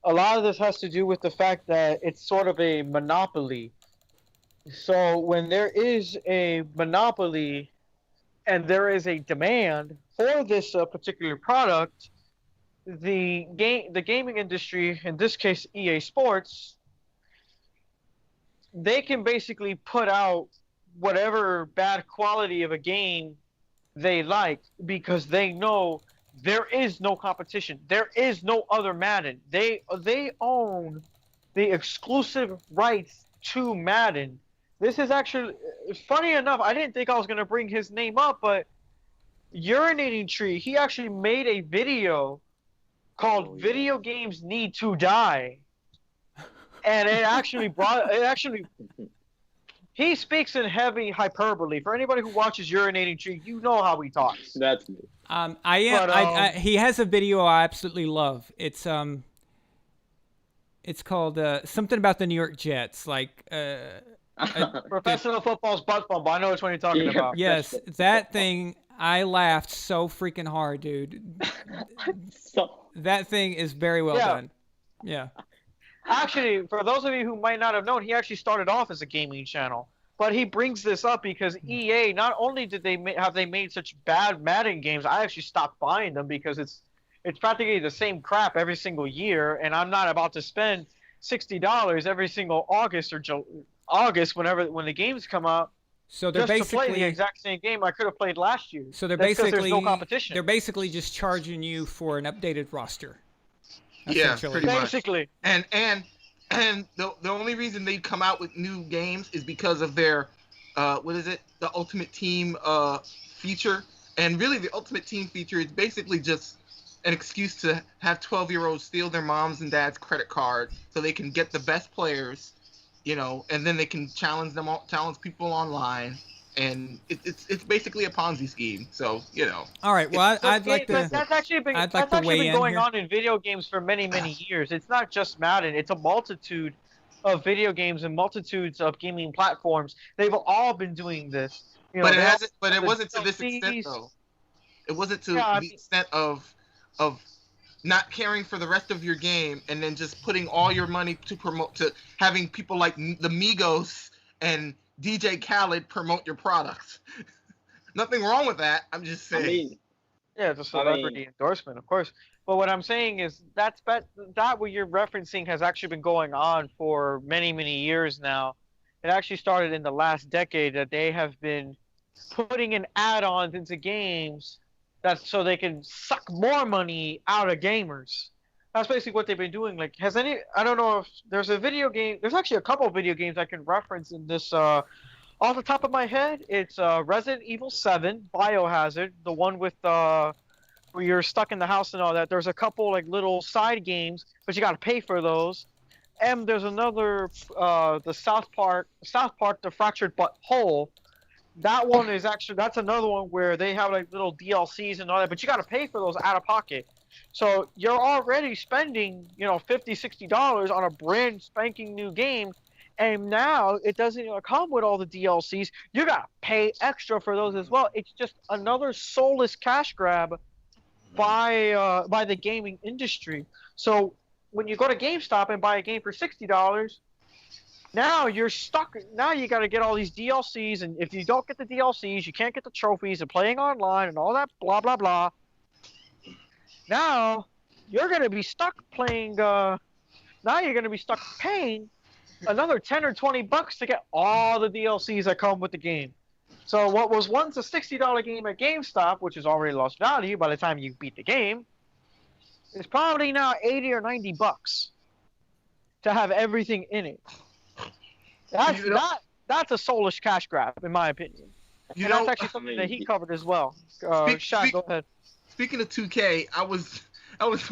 A lot of this has to do with the fact that it's sort of a monopoly. So when there is a monopoly and there is a demand for this particular product, the gaming industry, in this case EA Sports, they can basically put out whatever bad quality of a game they like, because they know there is no competition. There is no other Madden. They own the exclusive rights to Madden. This is actually, funny enough, I didn't think I was going to bring his name up, but Urinating Tree, he actually made a video called Video Games Need to Die. and he speaks in heavy hyperbole. For anybody who watches Urinating Tree, you know how he talks. That's me. He has a video I absolutely love. It's called something about the New York Jets, like Professional football's butt fumble. I know which one you're talking about. Yes, that thing. I laughed so freaking hard, dude. That thing is very well done. Yeah. Actually, for those of you who might not have known, he actually started off as a gaming channel. But he brings this up because EA, not only did they made such bad Madden games, I actually stopped buying them because it's practically the same crap every single year, and I'm not about to spend $60 every single August when the games come out. So they're just basically to play the exact same game I could have played last year. So they're That's 'cause basically there's no competition. They're basically just charging you for an updated roster. Yeah, essentially. pretty much. Basically. And the only reason they come out with new games is because of their the Ultimate Team feature. And really the Ultimate Team feature is basically just an excuse to have 12-year-olds steal their mom's and dad's credit card so they can get the best players, and then they can challenge people online, and it's basically a Ponzi scheme. So All right. Well, I'd like to. That's actually been going on in video games for many years. It's not just Madden. It's a multitude of video games and multitudes of gaming platforms. They've all been doing this. But it hasn't. But it wasn't to this extent, though. It wasn't to the extent of not caring for the rest of your game and then just putting all your money to having people like the Migos and DJ Khaled promote your products. Nothing wrong with that. I'm just saying. It's a celebrity endorsement, of course. But what I'm saying is that what you're referencing has actually been going on for many years now. It actually started in the last decade that they have been putting in add-ons into games so they can suck more money out of gamers. That's basically what they've been doing. Like, I don't know if there's a video game. There's actually a couple of video games I can reference in this. Off the top of my head, it's Resident Evil 7, Biohazard, the one with where you're stuck in the house and all that. There's a couple like little side games, but you got to pay for those. And there's another, the South Park, The Fractured But Whole. That one is that's another one where they have like little DLCs and all that, but you got to pay for those out of pocket. So you're already spending, $50, $60 on a brand spanking new game, and now it doesn't even come with all the DLCs. You got to pay extra for those as well. It's just another soulless cash grab by the gaming industry. So when you go to GameStop and buy a game for $60, now you're stuck. Now you got to get all these DLCs, and if you don't get the DLCs, you can't get the trophies and playing online and all that blah blah blah. Now you're going to be stuck playing. Now you're going to be stuck paying another $10 or $20 to get all the DLCs that come with the game. So what was once a $60 game at GameStop, which has already lost value by the time you beat the game, is probably now $80 or $90 to have everything in it. That's a soulless cash grab, in my opinion. And that's actually something that he covered as well. Shaq, go ahead. Speaking of 2K, I was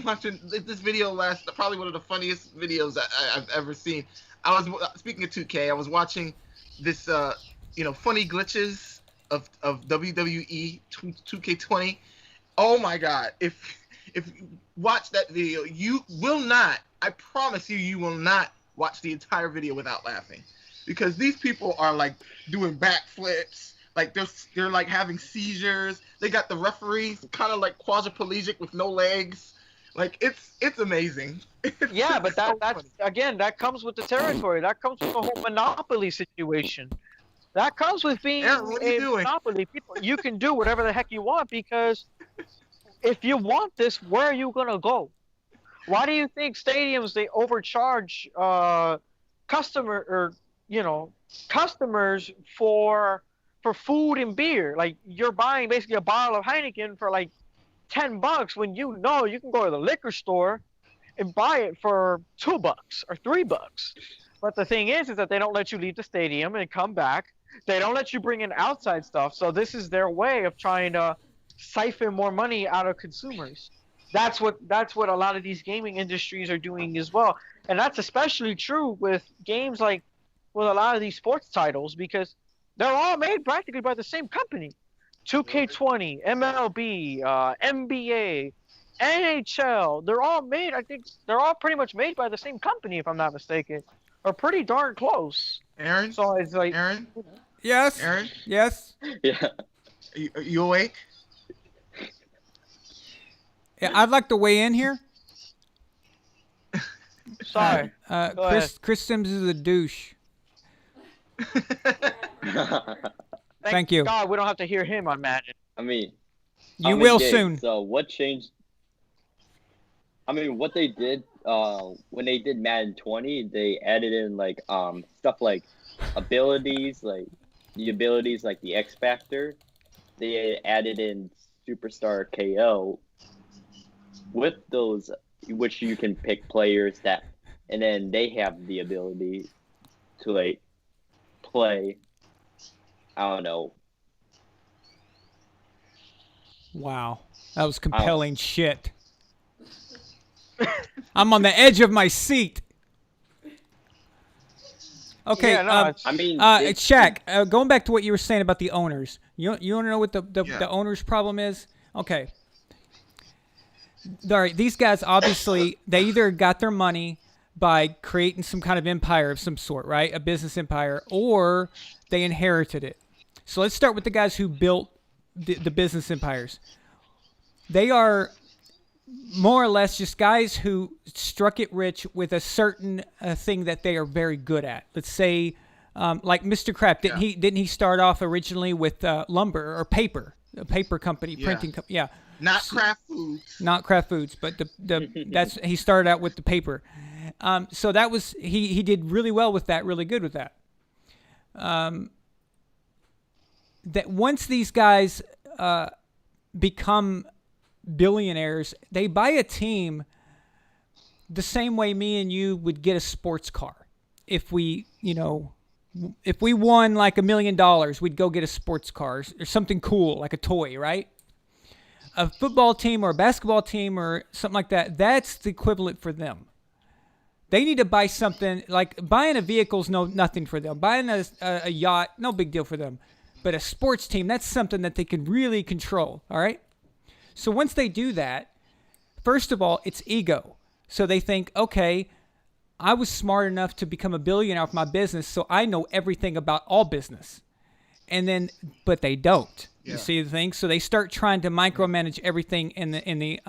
watching this video probably one of the funniest videos I've ever seen. Speaking of 2K, I was watching this funny glitches of WWE 2K20. Oh my God! If you watch that video, you will not. I promise you will not watch the entire video without laughing, because these people are like doing backflips, like they're like having seizures. They got the referees kind of like quadriplegic with no legs. Like it's amazing. Yeah, but that comes with the territory. That comes with the whole monopoly situation. That comes with being a monopoly. People, you can do whatever the heck you want, because if you want this, where are you gonna go? Why do you think stadiums they overcharge customers for food and beer? Like, you're buying basically a bottle of Heineken for like $10 when you can go to the liquor store and buy it for $2 or $3. But the thing is that they don't let you leave the stadium and come back. They don't let you bring in outside stuff. So this is their way of trying to siphon more money out of consumers. that's what a lot of these gaming industries are doing as well, and that's especially true with games like with a lot of these sports titles because they're all made practically by the same company. 2K20, MLB, NBA, NHL, they're all made. I think they're all pretty much made by the same company, if I'm not mistaken, or pretty darn close. Aaron? So it's like, Aaron? Yes. Aaron? Yes. Yeah. Are you awake? Yeah, I'd like to weigh in here. sorry. Chris Sims is a douche. Thank you. God, we don't have to hear him on Madden. I mean, You will soon. So what changed? I mean, what they did when they did Madden 20, they added in like stuff like abilities, like the abilities like the X Factor. They added in Superstar KO with those, which you can pick players that, and then they have the ability to like play. I don't know. Wow, that was compelling shit. I'm on the edge of my seat. Okay, Yeah, no, I mean, Shaq, going back to what you were saying about the owners. You want to know what the owners' problem is? Okay. All right, these guys obviously they either got their money by creating some kind of empire of some sort, right? A business empire, or they inherited it. So let's start with the guys who built the business empires. They are more or less just guys who struck it rich with a certain thing that they are very good at. Let's say, like Mr. Crap, didn't he start off originally with lumber or paper, a paper company, printing company? Yeah. Not Kraft Foods. Not Kraft Foods, but that's he started out with the paper. So that was he did really well with that, really good with that. That once these guys become billionaires, they buy a team the same way me and you would get a sports car. If we won like $1 million, we'd go get a sports car or something cool, like a toy, right? A football team or a basketball team or something like that, that's the equivalent for them. They need to buy something, like buying a vehicle's nothing for them. Buying a yacht, no big deal for them. But a sports team, that's something that they can really control, all right? So once they do that, first of all, it's ego. So they think, okay, I was smart enough to become a billionaire with my business, so I know everything about all business. And then, but they don't. Yeah. You see the thing? So they start trying to micromanage everything in the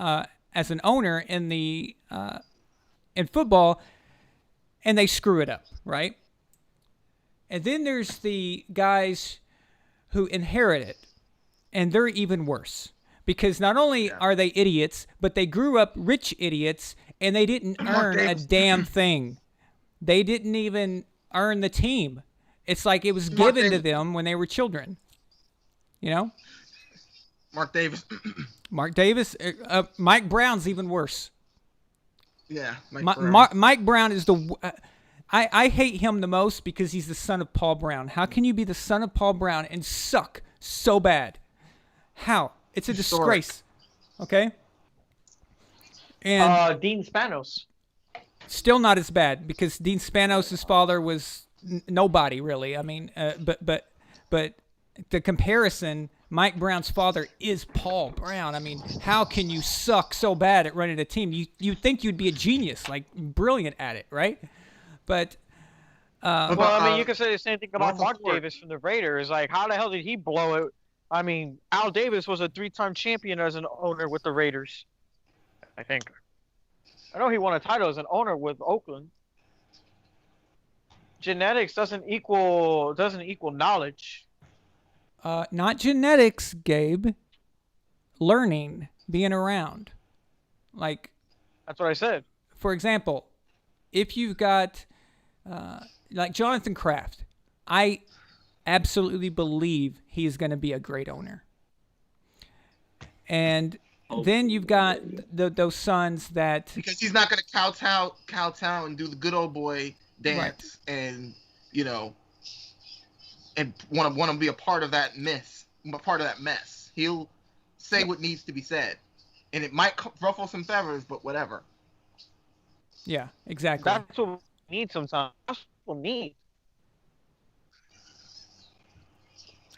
as an owner in football, and they screw it up, right? And then there's the guys who inherit it, and they're even worse. Because not only are they idiots, but they grew up rich idiots, and they didn't earn a damn thing. They didn't even earn the team. It's like it was given to them when they were children. You know? Mark Davis. Mark Davis. Mike Brown's even worse. Yeah, Mike Brown is the... I hate him the most because he's the son of Paul Brown. How can you be the son of Paul Brown and suck so bad? How? It's a disgrace. Okay? And Dean Spanos. Still not as bad because Dean Spanos' father was nobody really. I mean, but the comparison, Mike Brown's father is Paul Brown. I mean, how can you suck so bad at running a team? You think you'd be a genius, like brilliant at it, right? But well, I mean, you can say the same thing about Mark Davis from the Raiders. Like, how the hell did he blow it? I mean, Al Davis was a 3-time champion as an owner with the Raiders, I think. I know he won a title as an owner with Oakland. Genetics doesn't equal knowledge. Not genetics, Gabe. Learning, being around. Like, that's what I said. For example, if you've got like Jonathan Kraft, I absolutely believe he is going to be a great owner. And then you've got those sons that... Because he's not going to kowtow and do the good old boy dance, right. And, and want to be a part of that mess. He'll say what needs to be said. and it might ruffle some feathers, but whatever. Yeah, exactly. That's what we need sometimes. That's what we need.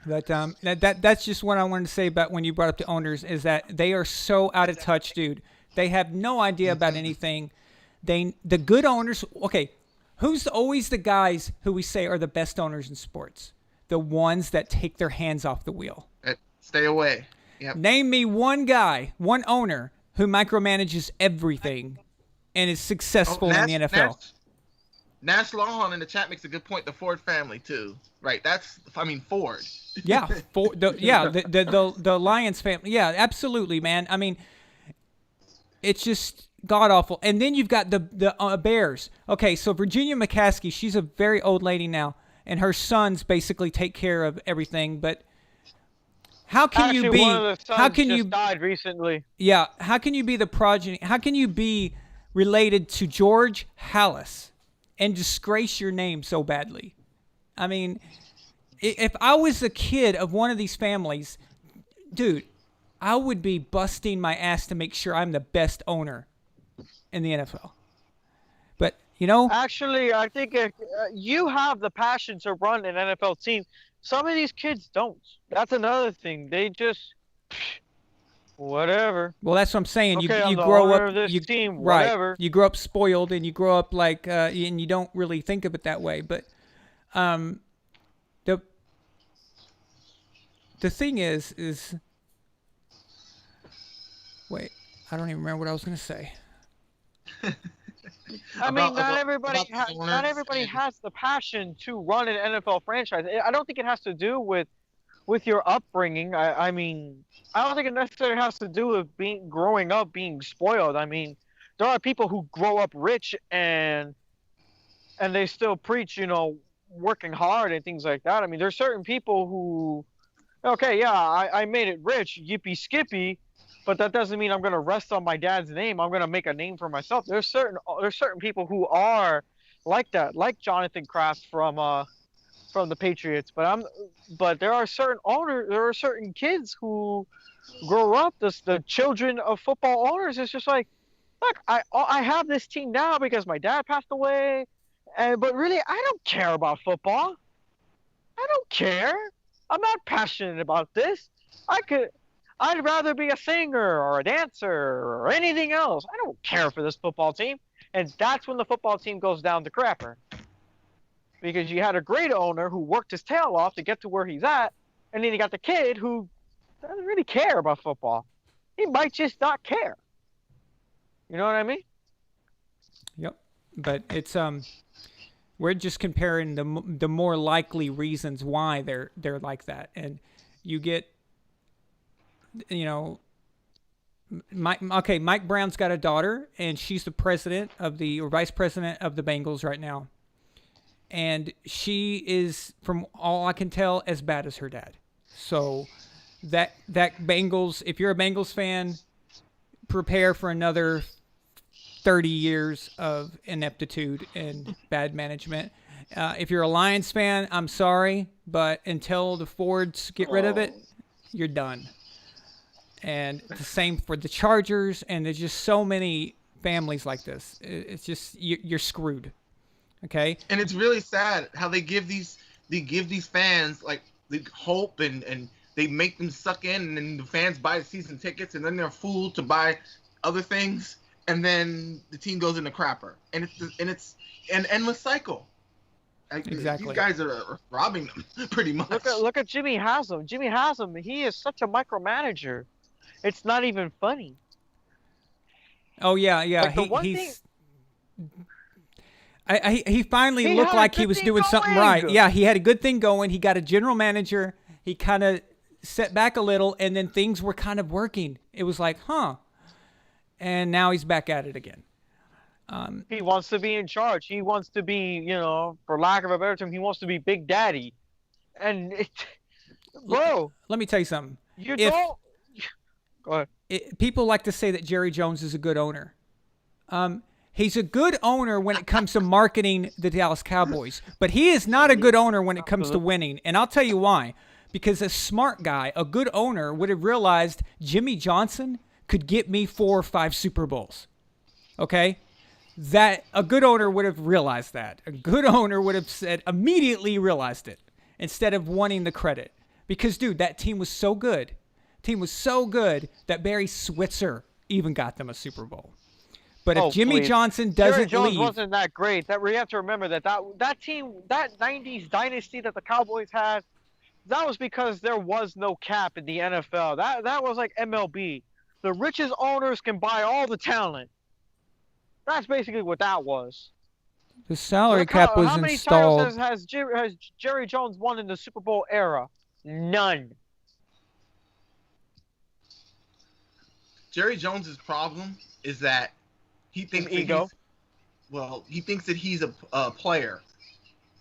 But that's just what I wanted to say about when you brought up the owners is that they are so out of touch, dude. They have no idea about anything. The good owners. Okay, who's always the guys who we say are the best owners in sports? The ones that take their hands off the wheel. Stay away. Yep. Name me one guy, one owner who micromanages everything and is successful in the NFL. Nash Lawhorn in the chat makes a good point. The Ford family too, right? Ford. Yeah, the Lions family. Yeah, absolutely, man. I mean, it's just god awful. And then you've got the Bears. Okay, so Virginia McCaskey, she's a very old lady now, and her sons basically take care of everything. But how can you be? One of the sons How can just you died recently? Yeah, how can you be the progeny? How can you be related to George Halas and disgrace your name so badly? I mean, if I was a kid of one of these families, dude, I would be busting my ass to make sure I'm the best owner in the NFL. But, Actually, I think you have the passion to run an NFL team. Some of these kids don't. That's another thing. They just whatever. Well, that's what I'm saying. Okay, you grow up, this team, right? whatever. You grow up spoiled, and you grow up like, and you don't really think of it that way. But, the thing is, wait, I don't even remember what I was gonna say. I mean, not everybody has the passion to run an NFL franchise. I don't think it has to do with your upbringing. I mean, I don't think it necessarily has to do with growing up being spoiled. I mean, there are people who grow up rich and they still preach, working hard and things like that. I mean, there's certain people who, okay, yeah, I made it rich, yippee skippy, but that doesn't mean I'm going to rest on my dad's name. I'm going to make a name for myself. There's certain people who are like that, like Jonathan Kraft from the Patriots. But there are certain kids who grow up, the children of football owners. It's just like, look, I have this team now because my dad passed away, but really I don't care about football. I don't care. I'm not passionate about this. I'd rather be a singer or a dancer or anything else. I don't care for this football team. And that's when the football team goes down the crapper. Because you had a great owner who worked his tail off to get to where he's at, and then you got the kid who doesn't really care about football. He might just not care. You know what I mean? Yep. But it's we're just comparing the more likely reasons why they're like that, and you get, Mike Brown's got a daughter, and she's the vice president of the Bengals right now. And she is, from all I can tell, as bad as her dad. So that Bengals, if you're a Bengals fan, prepare for another 30 years of ineptitude and bad management. If you're a Lions fan, I'm sorry, but until the Fords get rid of it, you're done. And the same for the Chargers, and there's just so many families like this. It's just you're screwed. Okay. And it's really sad how they give these fans like the hope and they make them suck in, and then the fans buy season tickets, and then they're fooled to buy other things, and then the team goes in the crapper, and it's an endless cycle. Exactly. These guys are robbing them pretty much. Look at Jimmy Haslam. Jimmy Haslam, he is such a micromanager. It's not even funny. Oh yeah. Like He finally looked like he was doing something right. Yeah, he had a good thing going. He got a general manager. He kind of set back a little, and then things were kind of working. It was like, huh. And now he's back at it again. He wants to be in charge. He wants to be, for lack of a better term, he wants to be Big Daddy. And, bro. Let me tell you something. Go ahead. People like to say that Jerry Jones is a good owner. He's a good owner when it comes to marketing the Dallas Cowboys, but he is not a good owner when it comes to winning. And I'll tell you why. Because a smart guy, a good owner, would have realized Jimmy Johnson could get me 4 or 5 Super Bowls. Okay? That a good owner would have realized that. A good owner would have said, immediately realized it, instead of wanting the credit. Because, dude, that team was so good. Team was so good that Barry Switzer even got them a Super Bowl. But if Jimmy Johnson Jerry doesn't Jones leave, wasn't that great. We have to remember that team, that 90s dynasty that the Cowboys had, that was because there was no cap in the NFL. That was like MLB. The richest owners can buy all the talent. That's basically what that was. the salary cap was How many installed. titles has Jerry Jones won in the Super Bowl era? None. Jerry Jones's problem is that he thinks His ego. he thinks that he's a player.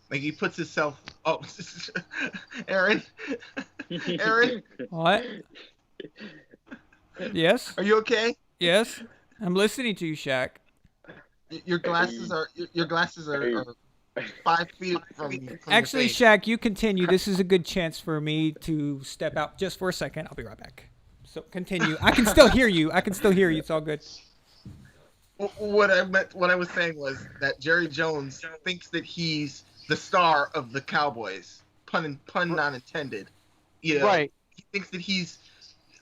Like he puts himself. Oh, Aaron. Aaron, What? Yes? are you okay? Yes? I'm listening to you, Shaq. Your glasses are 5 feet from your Actually, face. Shaq, you continue. This is a good chance for me to step out just for a second. I'll be right back. So continue. I can still hear you. It's all good. What I was saying was that Jerry Jones thinks that he's the star of the Cowboys. Pun not intended. You know, Right. He thinks that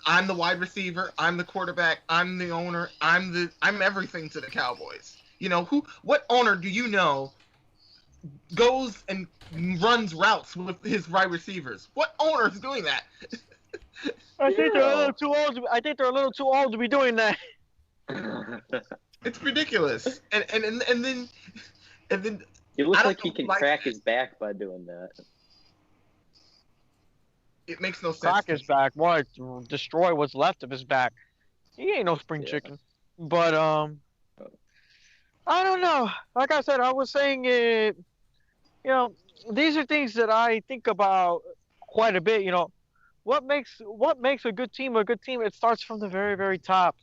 I'm the wide receiver, I'm the quarterback, I'm the owner, I'm everything to the Cowboys. You know, what owner do you know goes and runs routes with his wide receivers? What owner is doing that? I think they're a little too old. I think they're a little too old to be doing that. It's ridiculous. And then He looks I don't like he know, can like- crack his back by doing that. it makes no sense. Crack to his me. back. What? Destroy what's left of his back. He ain't no spring Yeah. chicken. But I don't know. Like I said, I was saying it. You know, these are things that I think about quite a bit. You know, what makes a good team a good team? It starts from the very, very top.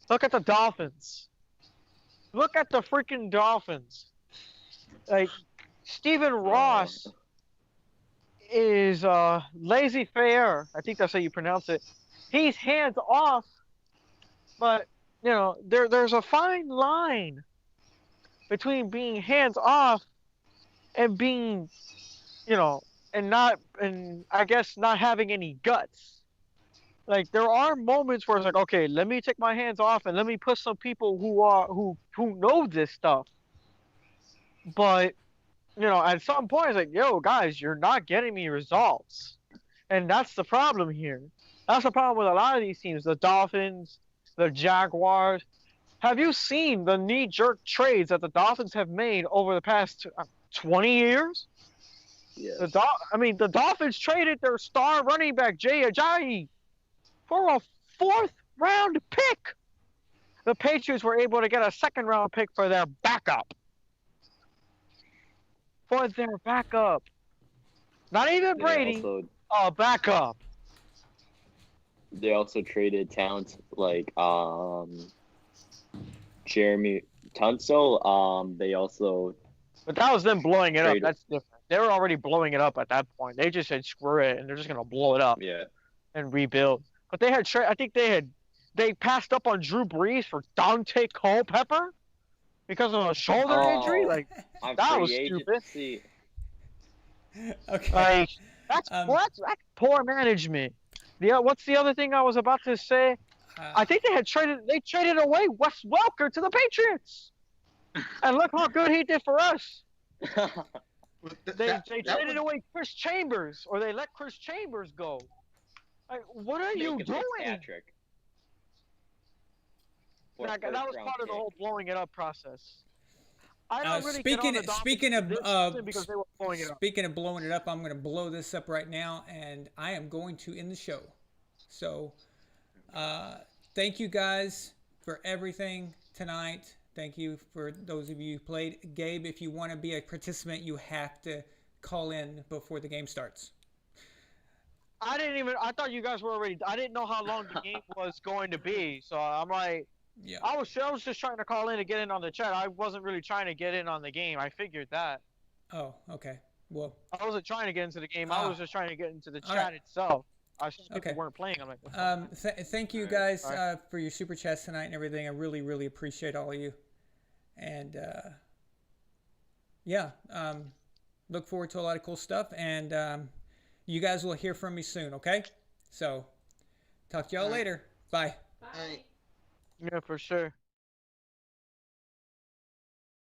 Look at the Dolphins. Look at the freaking Dolphins. Like Stephen Ross is laissez-faire. I think that's how you pronounce it. He's hands off, but you know there's a fine line between being hands off and being, you know, and I guess not having any guts. Like there are moments where it's like, okay, let me take my hands off and let me put some people who know this stuff. But you know, at some point, it's like, yo, guys, you're not getting me results. And that's the problem here. That's the problem with a lot of these teams, the Dolphins, the Jaguars. Have you seen the knee-jerk trades that the Dolphins have made over the past 20 years? Yeah. The Dolphins traded their star running back, Jay Ajayi, for a 4th-round pick. The Patriots were able to get a 2nd-round pick for their backup. Not even Brady, backup. They also traded talents like Jeremy Tunsil. They also But that was them blowing it up. Traded. That's different. They were already blowing it up at that point. They just said screw it, and they're just gonna blow it up and rebuild. But they had I think they passed up on Drew Brees for Dante Culpepper because of a shoulder injury. Like on that was free stupid. agency. Okay. Like that's poor management. What's the other thing I was about to say? I think they traded away Wes Welker to the Patriots. And look how good he did for us. They traded away Chris Chambers, or they let Chris Chambers go. Like, what are you doing? Patrick. That was part of the whole blowing it up process. I don't really speaking get on the speaking Dolphins of this season because they were blowing it up. speaking of blowing it up, I'm going to blow this up right now, and I am going to end the show. So, thank you guys for everything tonight. Thank you for those of you who played. Gabe, if you want to be a participant, you have to call in before the game starts. I thought you guys were already. I didn't know how long the game was going to be, so I'm like, Yeah. I was just trying to call in to get in on the chat. I wasn't really trying to get in on the game. I figured that. Oh, okay. Well, I wasn't trying to get into the game. I was just trying to get into the All chat right. itself. I see people Okay. weren't playing. I'm like, Thank you All right, guys all right. for your super chats tonight and everything. I really, really appreciate all of you. And yeah, look forward to a lot of cool stuff. And you guys will hear from me soon, okay? So talk to y'all All right. later. Bye. Bye. All right. yeah, for sure.